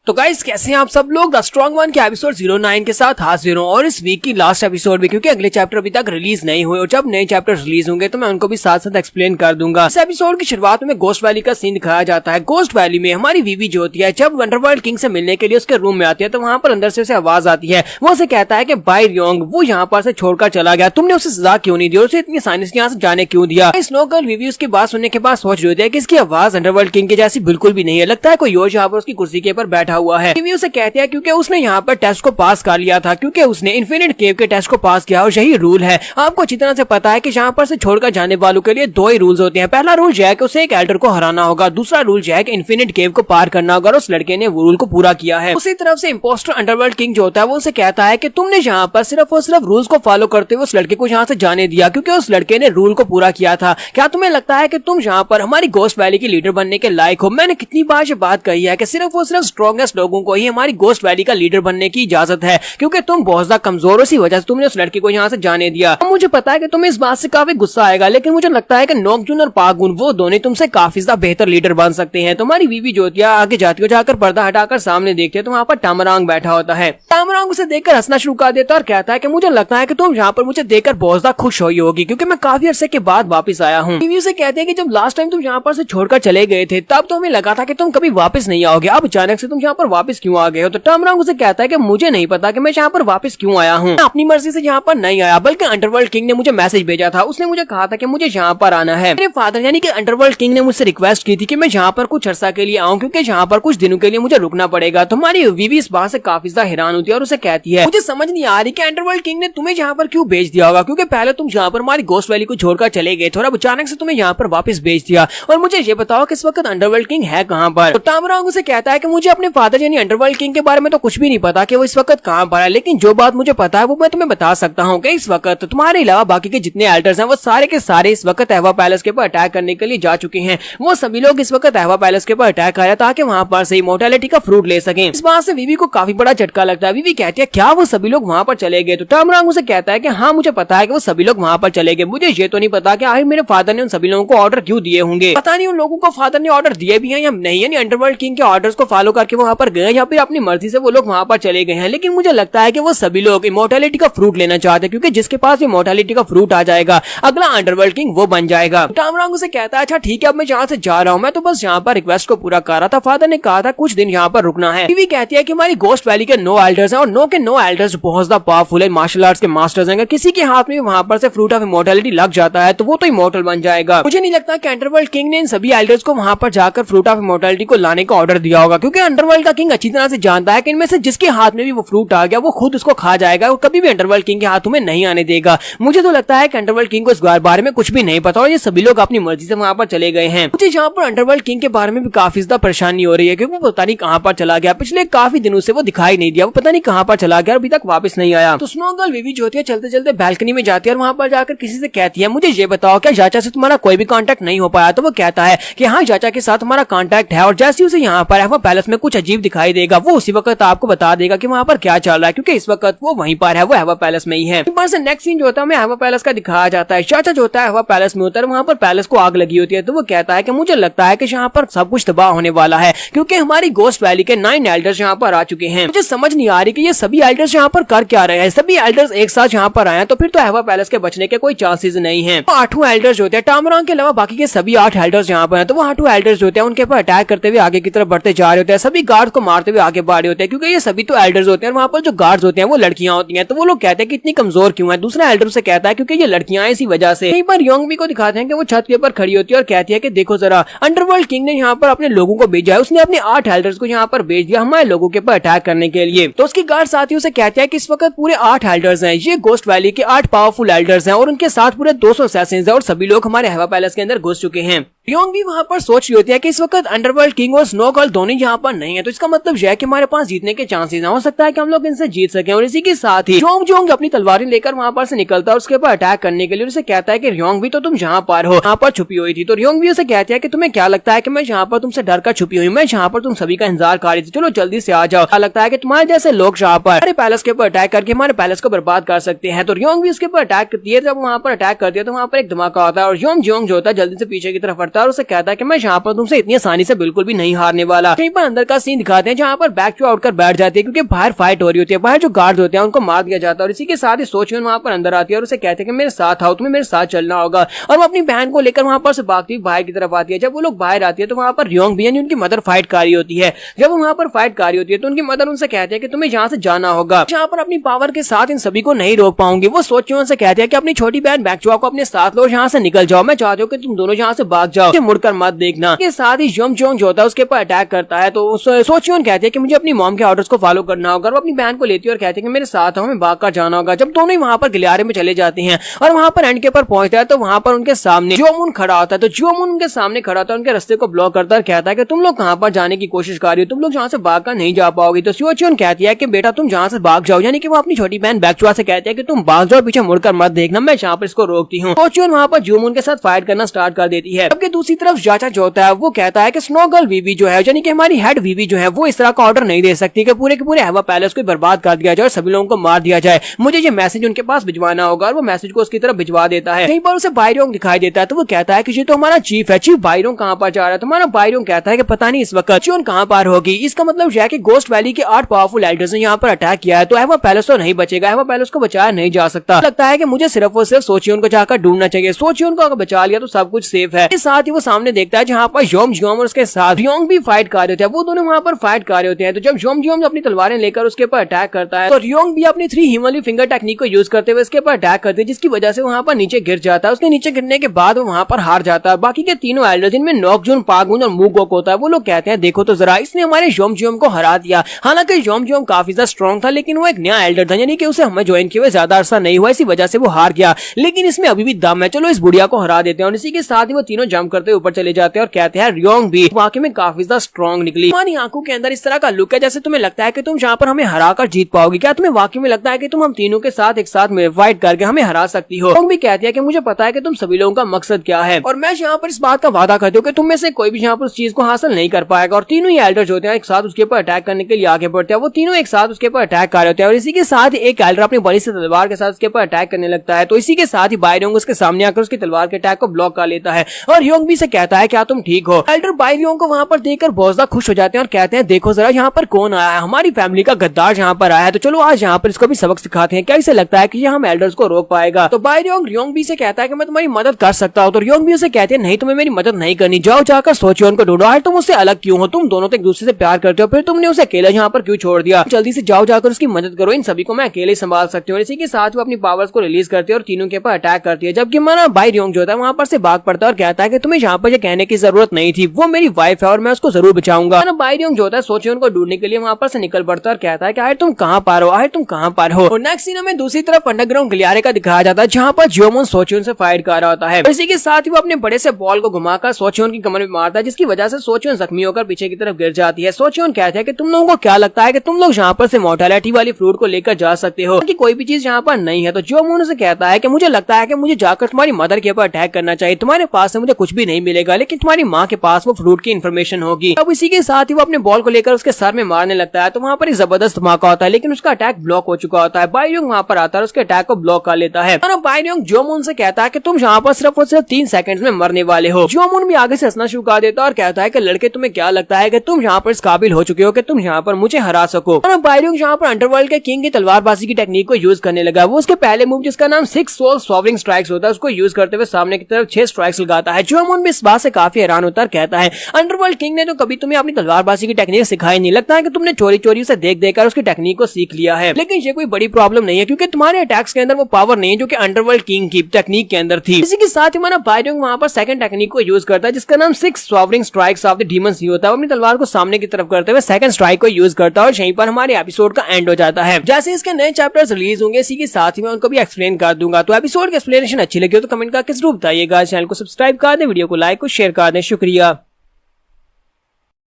तो गाइस कैसे हैं आप सब लोग? द स्ट्रॉन्ग वन के एपिसोड 09 के साथ हाजिर हूं और इस वीक की लास्ट एपिसोड भी, क्योंकि अगले चैप्टर अभी तक रिलीज नहीं हुए और जब नए चैप्टर रिलीज होंगे तो मैं उनको भी साथ साथ एक्सप्लेन कर दूंगा। इस एपिसोड की शुरुआत में गोस्ट वैली का सीन दिखाया जाता है। गोस्ट वैली में हमारी वीवी जो होती है जब अंडरवर्ल्ड किंग से मिलने के लिए उसके रूम में आती है तो वहाँ पर अंदर से उसे आवाज आती है, वो उसे कहता है कि बायरोंग वो यहाँ पर से छोड़कर चला गया, तुमने उसे सजा क्यों नहीं दी और उसे इतनी आसानी से यहाँ से जाने क्यों दिया? स्नो गर्ल वीवी उसकी बात सुनने के बाद सोच रही होती है कि इसकी आवाज अंडरवर्ल्ड किंग की जैसी बिल्कुल भी नहीं है, लगता है कोई और यहाँ पर उसकी कुर्सी के ऊपर बैठा हुआ है। कहते हैं क्योंकि उसने यहाँ पर टेस्ट को पास कर लिया था, क्योंकि उसने इन्फिनिट केव के टेस्ट को पास किया और यही रूल है। आपको अच्छी तरह से पता है कि यहाँ पर से छोड़कर जाने वालों के लिए दो ही रूल्स होते हैं। पहला रूल यह है कि उसे एक एल्डर को हराना होगा, दूसरा रूल यह है कि इन्फिनिट केव को पार करना होगा और उस लड़के ने वो रूल को पूरा किया है। उसी तरफ से इंपोस्टर अंडरवर्ल्ड किंग जो होता है वो उसे कहता है कि तुमने यहाँ पर सिर्फ और सिर्फ रूल्स को फॉलो करते हुए उस लड़के को यहाँ से जाने दिया क्योंकि उस लड़के ने रूल को पूरा किया था। क्या तुम्हें लगता है कि तुम यहाँ पर हमारी गोस्ट वैली की लीडर बनने के लायक हो? मैंने कितनी बार ये बात कही है कि सिर्फ और सिर्फ स्ट्रॉन्गेस्ट लोगों को ही हमारी गोस्ट वैली का लीडर बनने की इजाजत है, क्योंकि तुम बहुत ज्यादा कमजोर हो, इसी वजह से तुमने उस लड़के को यहाँ से जाने दिया। मुझे पता है कि तुम्हें इस बात से काफी गुस्सा आएगा, लेकिन मुझे लगता है कि नोकजुन और पागुन वो दोनों तुमसे काफी ज्यादा बेहतर लीडर बन सकते हैं। तुम्हारी वीवी ज्योतिया आगे जाती हो, जाकर पर्दा हटाकर सामने देखते हैं तो वहाँ पर टामरांग बैठा होता है। टामरांग उसे देखकर हंसना शुरू कर देता है और कहता है कि मुझे लगता है कि तुम यहाँ पर मुझे देखकर बहुत ज्यादा खुश हुई होगी क्योंकि मैं काफी अरसे के बाद वापस आया हूँ। वीवी उसे कहते हैं कि जब लास्ट टाइम तुम यहाँ पर से छोड़कर चले गए थे तब तो हमें लगा था कि तुम कभी वापस नहीं आओगे, अब अचानक से तुम यहाँ पर वापस क्यों आ गए हो? तो टामरांग उसे कहता है कि मुझे नहीं पता कि मैं यहाँ पर वापस क्यों आया हूँ, अपनी मर्जी से यहाँ पर नहीं आया, बल्कि अंडरवर्ल्ड किंग ने मुझे मैसेज भेजा था, उसने मुझे कहा था कि मुझे यहाँ पर आना है। मेरे फादर यानी कि अंडरवर्ल्ड किंग ने मुझसे रिक्वेस्ट की थी कि मैं यहाँ पर कुछ अर्सा के लिए आऊँ क्योंकि यहाँ पर कुछ दिनों के लिए मुझे रुकना पड़ेगा। तुम्हारी वीवी इस बात से काफी ज्यादा हैरान होती है और उसे कहती है मुझे समझ नहीं आ रही कि अंडरवर्ल्ड किंग ने तुम्हें यहाँ पर क्यों भेज दिया होगा, क्योंकि पहले तुम यहाँ पर हमारी गोस्ट वैली को छोड़कर चले गए थे और अब अचानक से तुम्हें यहाँ पर वापस भेज दिया, और मुझे ये बताओ कि इस वक्त अंडरवर्ल्ड किंग है कहाँ पर? तो टामरांग उसे कहता है कि मुझे अपने फादर यानी अंडरवर्ल्ड किंग के बारे में तो कुछ भी नहीं पता कि वो इस वक्त कहाँ पर है, लेकिन जो बात मुझे पता है वो मैं तुम्हें बता सकता हूँ कि इस वक्त तुम्हारे अलावा बाकी के जितने एल्डर्स हैं वो सारे के सारे इस वक्त अहवा पैलेस के ऊपर अटैक करने के लिए जा चुके हैं। वो सभी लोग इस वक्त अहवा पैलेस के ऊपर अटैक कर रहे हैं ताकि वहाँ पर से इमॉर्टैलिटी का फ्रूट ले सकें। इस बात से वीवी को काफी बड़ा झटका लगता है। वीवी कहती है क्या वो सभी लोग वहाँ पर चले गए? तो टामरांग उसे कहता है कि हाँ मुझे पता है कि वो सभी लोग वहाँ पर चले गए, मुझे ये तो नहीं पता कि आखिर मेरे फादर ने उन सभी लोगों को ऑर्डर क्यों दिए होंगे। पता नहीं उन लोगों को फादर ने ऑर्डर दिए भी हैं या नहीं, यानी अंडरवर्ल्ड किंग के ऑर्डर्स को फॉलो करके वहाँ पर गए या फिर अपनी मर्जी से वो लोग वहाँ पर चले गए हैं, लेकिन मुझे लगता है कि वो सभी लोग इमॉर्टैलिटी का फ्रूट लेना चाहते हैं क्योंकि जिसके पास इमॉर्टैलिटी का फ्रूट आ जाएगा अगला अंडरवर्ल्ड किंग वो बन जाएगा। टामरांग उसे कहता है अच्छा ठीक है अब मैं यहाँ से जा रहा हूँ, मैं तो बस यहाँ पर रिक्वेस्ट को पूरा कर रहा था, फादर ने कहा था कुछ दिन यहाँ पर रुकना है। वीवी कहती है कि हमारी गोस्ट वैली के 9 एल्डर्स हैं और 9 के 9 एल्डर्स बहुत ज्यादा पावरफुल है, मार्शल आर्ट्स के मास्टर्स हैं, किसी के हाथ में वहाँ पर से फ्रूट ऑफ इमॉर्टैलिटी लग जाता है तो वो तो इमॉर्टल बन जाएगा। मुझे नहीं लगता कि अंडरवर्ल्ड किंग ने इन सभी एल्डर्स को वहाँ पर जाकर फ्रूट ऑफ इमॉर्टैलिटी को लाने का ऑर्डर दिया होगा, क्योंकि अंडरवर्ल्ड अंडरवर्ल्ड का किंग अच्छी तरह से जानता है कि इनमें से जिसके हाथ में भी वो फ्रूट आ गया वो खुद उसको खा जाएगा, वो कभी भी अंडरवर्ल्ड किंग के हाथों में नहीं आने देगा। मुझे तो लगता है कि अंडरवर्ल्ड किंग को इस बारे में कुछ भी नहीं पता और ये सभी लोग अपनी मर्जी से वहां पर चले गए हैं। मुझे यहाँ पर अंडरवर्ल्ड किंग के बारे में भी काफी ज्यादा परेशानी हो रही है क्योंकि वो पता नहीं कहाँ पर चला गया। पिछले काफी दिनों से वो दिखाई नहीं दिया, वो पता नहीं कहाँ पर चला गया, अभी तक वापस नहीं आया। तो स्नो गर्ल विवी जो होती है चलते चलते बैल्कनी में जाती है और वहां पर जाकर किसी से कहती है मुझे ये बताओ क्या चाचा से तुम्हारा कोई भी कांटेक्ट नहीं हो पाया? तो वो कहता है कि हाँ चाचा के साथ हमारा कांटेक्ट है और जैसे उसे यहाँ पर एवा पैलेस में कुछ अजीब दिखाई देगा वो उसी वक्त आपको बता देगा कि वहाँ पर क्या चल रहा है, क्योंकि इस वक्त वो वहीं पर है, वो एवा पैलेस में ही है। नेक्स्ट सीन जो होता है हमें एवा पैलेस का दिखाया जाता है। चाचा जो होता है एवा पैलेस में होता है, वहाँ पर पैलेस को आग लगी होती है। तो वो कहता है कि मुझे लगता है कि यहाँ पर सब कुछ तबाह होने वाला है क्योंकि हमारी गोस्ट वैली के 9 एल्डर्स यहाँ पर आ चुके हैं। मुझे समझ नहीं आ रही कि ये सभी एल्डर्स यहाँ पर कर क्या रहे हैं। सभी एल्डर्स एक साथ यहाँ पर आए तो फिर तो एवा पैलेस के बचने के कोई चांसेस नहीं है। तो 8 एल्डर्स होते हैं टामरांग के अलावा बाकी के सभी 8 एल्डर्स यहाँ पर हैं। तो वो 8 एल्डर्स होते हैं उनके ऊपर अटैक करते हुए आगे की तरफ बढ़ते जा रहे होते हैं, सभी गार्ड्स को मारते हुए आगे बढ़ रहे होते हैं क्योंकि ये सभी तो एल्डर्स होते हैं। वहाँ पर जो गार्ड्स होते हैं वो लड़कियां होती हैं। तो वो लोग कहते हैं कि इतनी कमजोर क्यों है? दूसरा एल्डर से कहता है क्योंकि ये लड़कियां हैं इसी वजह से। कहीं पर योंगबी को दिखाते हैं कि वो छत के ऊपर खड़ी होती है और कहती है कि देखो जरा अंडरवर्ल्ड किंग ने यहाँ पर अपने लोगों को भेजा है, उसने अपने 8 एल्डर्स को यहाँ पर भेज दिया हमारे लोगों के ऊपर अटैक करने के लिए। तो उसकी गार्ड साथियों से कहते हैं कि इस वक्त पूरे 8 एल्डर्स हैं, ये गोस्ट वैली के 8 पावरफुल एल्डर्स हैं और उनके साथ पूरे 200 असैसिन्स हैं और सभी लोग हमारे एवा पैलेस के अंदर घुस चुके हैं। योंग भी वहाँ पर सोच रही होती है कि इस वक्त अंडरवर्ल्ड किंग और स्नो गर्ल दोनों यहाँ पर नहीं है, तो इसका मतलब यह है कि हमारे पास जीतने के चांसेस हो सकता है कि हम लोग इनसे जीत सकें। और इसी के साथ ही जोंग अपनी तलवारें लेकर वहाँ पर से निकलता है और उसके ऊपर अटैक करने के लिए उसे कहता है कि योंग भी तो तुम जहाँ पर हो यहाँ पर छुपी हुई थी। तो योंग भी उसे कहती है कि तुम्हें क्या लगता है कि मैं यहाँ पर तुमसे डर कर छुपी हुई, मैं यहाँ पर तुम सभी का इंतजार कर रही थी, चलो जल्दी से आ जाओ। लगता है कि तुम्हारे जैसे लोग यहाँ पर हमारे पैलेस के ऊपर अटैक करके हमारे पैलेस को बर्बाद कर सकते हैं। तो योंग भी उसके ऊपर अटैक करती है। जब वहाँ पर अटैक करती है तो वहाँ पर एक धमाका होता है और योंग जो होता है जल्दी से पीछे की तरफ हटता है और उसे कहता है कि मैं यहाँ पर तुमसे इतनी आसानी से बिल्कुल भी नहीं हारने वाला। कहीं पर अंदर का सीन दिखाते हैं जहाँ पर बैक उठकर बैठ जाती है क्योंकि बाहर फाइट हो रही होती है, बाहर जो गार्ड्स होते हैं उनको मार दिया जाता है। और इसी के साथ ही सोचियोन वहाँ पर अंदर आती है और उसे कहते हैं कि मेरे साथ आओ, तुम्हें मेरे साथ चलना होगा। और वो अपनी बहन को लेकर वहाँ पर से भागती बाहर की तरफ आती है। जब वो लोग बाहर आती है तो वहाँ पर योंग भी यानी उनकी मदर फाइट कर रही होती है। जब वो वहाँ पर फाइट कर रही होती है तो उनकी मदर उनसे कहती है कि तुम्हें यहाँ से जाना होगा, यहाँ पर अपनी पावर के साथ इन सभी को नहीं रोक पाऊंगी। वो सोचियोन से कहती है कि अपनी छोटी बहन बैकचुआ को अपने साथ लो, यहाँ से निकल जाओ, मैं चाहती हूँ कि तुम दोनों यहाँ से भाग जाओ, मुड़कर मत देखना। के साथ ही जोंग जो होता है उसके ऊपर अटैक करता है। तो सोचियोन कहती है कि मुझे अपनी मॉम के ऑर्डर्स को फॉलो करना होगा। वो अपनी बहन को लेती है और कहती है कि मेरे साथ हमें भाग कर जाना होगा। जब दोनों ही वहाँ पर गलियारे में चले जाते हैं और वहाँ पर एंड के ऊपर पहुंचता है तो वहाँ पर उनके सामने जोमुन खड़ा होता है। तो जोमुन उनके सामने खड़ा होता है, उनके रास्ते को ब्लॉक करता है, कहता है कि तुम लोग कहाँ पर जाने की कोशिश कर रही हो, तुम लोग जहाँ से भाग कर नहीं जा पाओगी। तो सोचियोन कहती है कि बेटा तुम जहाँ से भाग जाओ, यानी कि वो अपनी छोटी बहन बैकचुआ से कहती है कि तुम भाग जाओ, पीछे मुड़कर मत देखना, मैं यहाँ पर इसको रोकती हूँ। सोचियोन वहाँ पर जोमुन के साथ फाइट करना स्टार्ट कर देती है। जबकि दूसरी तरफ चाचा जो होता है वो कहता है कि स्नो गर्ल विवी जो है यानी कि हमारी हेड विवी जो है वो इस तरह का ऑर्डर नहीं दे सकती कि पूरे के पूरे एवा पैलेस को बर्बाद कर दिया जाए और सभी लोगों को मार दिया जाए। मुझे ये मैसेज उनके पास भिजवाना होगा और वो मैसेज को उसकी तरफ भिजवा देता है। कहीं पर उसे बायरोंग दिखाई देता है तो वो कहता है कि ये तो हमारा चीफ है, चीफ बायरोंग कहाँ पर जा रहा है? तुम्हारा बायरोंग कहता है कि पता नहीं इस वक्त चून कहाँ पर होगी। इसका मतलब यह है कि गोस्ट वैली के 8 पावरफुल एल्डर्स ने यहाँ पर अटैक किया है, तो एवा पैलेस तो नहीं बचेगा, एवा पैलेस को बचाया नहीं जा सकता। लगता है कि मुझे सिर्फ और सिर्फ सोचियोन को जाकर ढूंढना चाहिए, सोचियोन को अगर बचा लिया तो सब कुछ सेफ है। इस साथ ही वो सामने देखता है जहाँ पर योम और उसके साथ योंग भी फाइट कर रहे थे, वो दोनों वहाँ पर फाइट कर रहे होते हैं। तो जब योम अपनी तलवारें लेकर उसके ऊपर अटैक करता है तो योंग भी अपनी 3 हिमालय फिंगर टेक्निक को यूज करते हुए इसके ऊपर अटैक करते हैं, जिसकी वजह से वहाँ पर नीचे गिर जाता है। उसके नीचे गिरने के बाद वो वहाँ पर हार जाता है। बाकी के तीनों एल्डर जिनमें नोकजुन, पागुन और मूगोक होता है वो लोग कहते हैं देखो तो जरा इसने हमारे योम को हरा दिया। हालांकि योम काफी ज्यादा स्ट्रॉन्ग था लेकिन वो एक नया एल्डर था, यानी कि उसे हमें ज्वाइन किए हुए ज्यादा अरसा नहीं हुआ, इसी वजह से वो हार गया। लेकिन इसमें अभी भी दम है, चलो इस बुढ़िया को हरा देते हैं। और इसी के साथ ही वो तीनों जंप करते ऊपर चले जाते हैं और कहते हैं योंग भी वाकई में काफी ज्यादा स्ट्रॉन्ग निकली। हमारी आंखों के अंदर इस तरह का लुक है जैसे तुम्हें लगता है कि तुम जहाँ पर हमें हरा कर जीत पाओगी। क्या तुम्हें वाकई में लगता है कि तुम हम तीनों के साथ एक साथ में फाइट करके हमें हरा सकती हो? योंग भी कहती है कि मुझे पता है कि तुम सभी लोगों का मकसद क्या है और मैं यहाँ पर इस बात का वादा करती हूँ कि तुम में से कोई भी यहाँ पर उस चीज को हासिल नहीं कर पाएगा। और तीनों ही एल्डर्स होते हैं एक साथ उसके ऊपर अटैक करने के लिए आगे बढ़ते हैं। वो तीनों एक साथ उसके ऊपर अटैक कर रहे होते हैं और इसी के साथ एक एल्डर अपनी बड़ी से तलवार के साथ उसके ऊपर अटैक करने लगता है। तो इसी के साथ ही बायरोंग उसके सामने आकर उसकी तलवार के अटैक को ब्लॉक कर लेता है और योंग भी से कहता है क्या तुम ठीक हो? एल्डर बायरोंग को वहाँ पर देखकर बहुत ज्यादा खुश हो जाते हैं और कहते हैं देखो जरा यहाँ पर कौन आया है, हमारी फैमिली का गद्दार यहाँ पर आया है, तो चलो आज यहाँ पर इसको भी सबक सिखाते हैं। क्या इसे लगता है कि हम एल्डर्स को रोक पाएगा? तो बायरोंग योंग भी से कहता है कि मैं तुम्हारी मदद कर सकता हूँ। तो योंग भी उसे कहते हैं नहीं, तुम्हें मेरी मदद नहीं करनी, जाओ जाकर सोचियोन को ढूंढो। तुम उससे अलग क्यों हो? तुम दोनों तो एक दूसरे से प्यार करते हो, फिर तुमने उसे अकेला यहाँ पर क्यों छोड़ दिया? जल्दी से जाओ जाकर उसकी मदद करो, इन सभी को मैं अकेले संभाल सकती हूँ। इसी के साथ वो अपनी पावर्स को रिलीज करती है और तीनों के ऊपर अटैक करती है। जबकि हमारा बायरोंग जो था वहाँ पर से भाग पड़ता है और कहता है कि तुम्हें तुम्हें यहाँ पर कहने की जरूरत नहीं थी, वो मेरी वाइफ है और मैं उसको जरूर बचाऊंगा। बायरिंग जो होता है सोचियोन को ढूंढने के लिए वहाँ पर से निकल पड़ता है और कहता है कि आखिर तुम कहाँ पर हो, आखिर तुम कहाँ पर हो। और नेक्स्ट सीन में दूसरी तरफ अंडरग्राउंड गलियारे का दिखाया जाता है जहाँ पर जियोमून सोचियोन से फाइट कर रहा होता है। इसी के साथ ही वो अपने बड़े से बॉल को घुमाकर सोचियोन की कमर में मारता है, जिसकी वजह से सोचियोन जख्मी होकर पीछे की तरफ गिर जाती है। सोचियोन कहता है कि तुम लोगों को क्या लगता है कि तुम लोग यहाँ पर से मॉर्टेलिटी वाली फ्रूट को लेकर जा सकते हो कि कोई भी चीज यहाँ पर नहीं है। तो जियोमून से कहता है कि मुझे लगता है कि मुझे जाकर तुम्हारी मदर के ऊपर अटैक करना चाहिए, तुम्हारे पास से मुझे कुछ भी नहीं मिलेगा लेकिन तुम्हारी माँ के पास वो फ्रूट की इन्फॉर्मेशन होगी। अब इसी के साथ ही वो अपने बॉल को लेकर उसके सर में मारने लगता है। तो वहाँ पर एक जबरदस्त धमाका होता है लेकिन उसका अटैक ब्लॉक हो चुका होता है। बायरिंग वहाँ पर आता है, उसके अटैक को ब्लॉक कर लेता है। बायरिंग जियोमून से कहता है कि तुम यहाँ पर सिर्फ और सिर्फ 3 सेकंड्स में मरने वाले हो। जियोमून भी आगे से हंसना शुरू कर देता है और कहता है कि लड़के तुम्हें क्या लगता है कि तुम यहाँ पर इस काबिल हो चुके हो कि तुम यहाँ पर मुझे हरा सको। बायरिंग यहाँ पर अंडरवर्ल्ड के किंग की तलवारबाजी की टेक्निक को यूज करने लगा। वो उसके पहले मूव जिसका नाम 6 सोल सॉवरिंग स्ट्राइक्स होता है उसको यूज करते हुए सामने की तरफ 6 स्ट्राइक्स लगाता है। जियोमून भी इस बात से काफी हैरान होता है, कहता है अंडरवर्ल्ड किंग ने तो कभी तुम्हें अपनी तलवारबाजी की टेक्निक सिखाई नहीं, लगता है कि तुमने चोरी चोरी से देख देखकर उसकी टेक्निक को सीख लिया है। लेकिन ये कोई बड़ी प्रॉब्लम नहीं है क्योंकि तुम्हारे अटैक्स के अंदर वो पावर नहीं है जो कि अंडरवर्ल्ड किंग की टेक्निक के अंदर थी। इसी के साथ ही हमारा बायरिंग वहाँ पर सेकंड टेक्निक को यूज करता है जिसका नाम 6 सॉवरिंग स्ट्राइक्स ऑफ द डीमन सी होता है। अपनी तलवार को सामने की तरफ करते हुए सेकंड स्ट्राइक को यूज करता है और यहीं पर हमारे एपिसोड का एंड हो जाता है। जैसे इसके नए चैप्टर्स रिलीज होंगे इसी के साथ ही मैं उनको भी एक्सप्लेन कर दूंगा। तो एपिसोड की एक्सप्लेनेशन अच्छी लगी हो तो कमेंट करके जरूर बताइएगा। चैनल को सब्सक्राइब कर दें, वीडियो को लाइक और शेयर कर दें। शुक्रिया।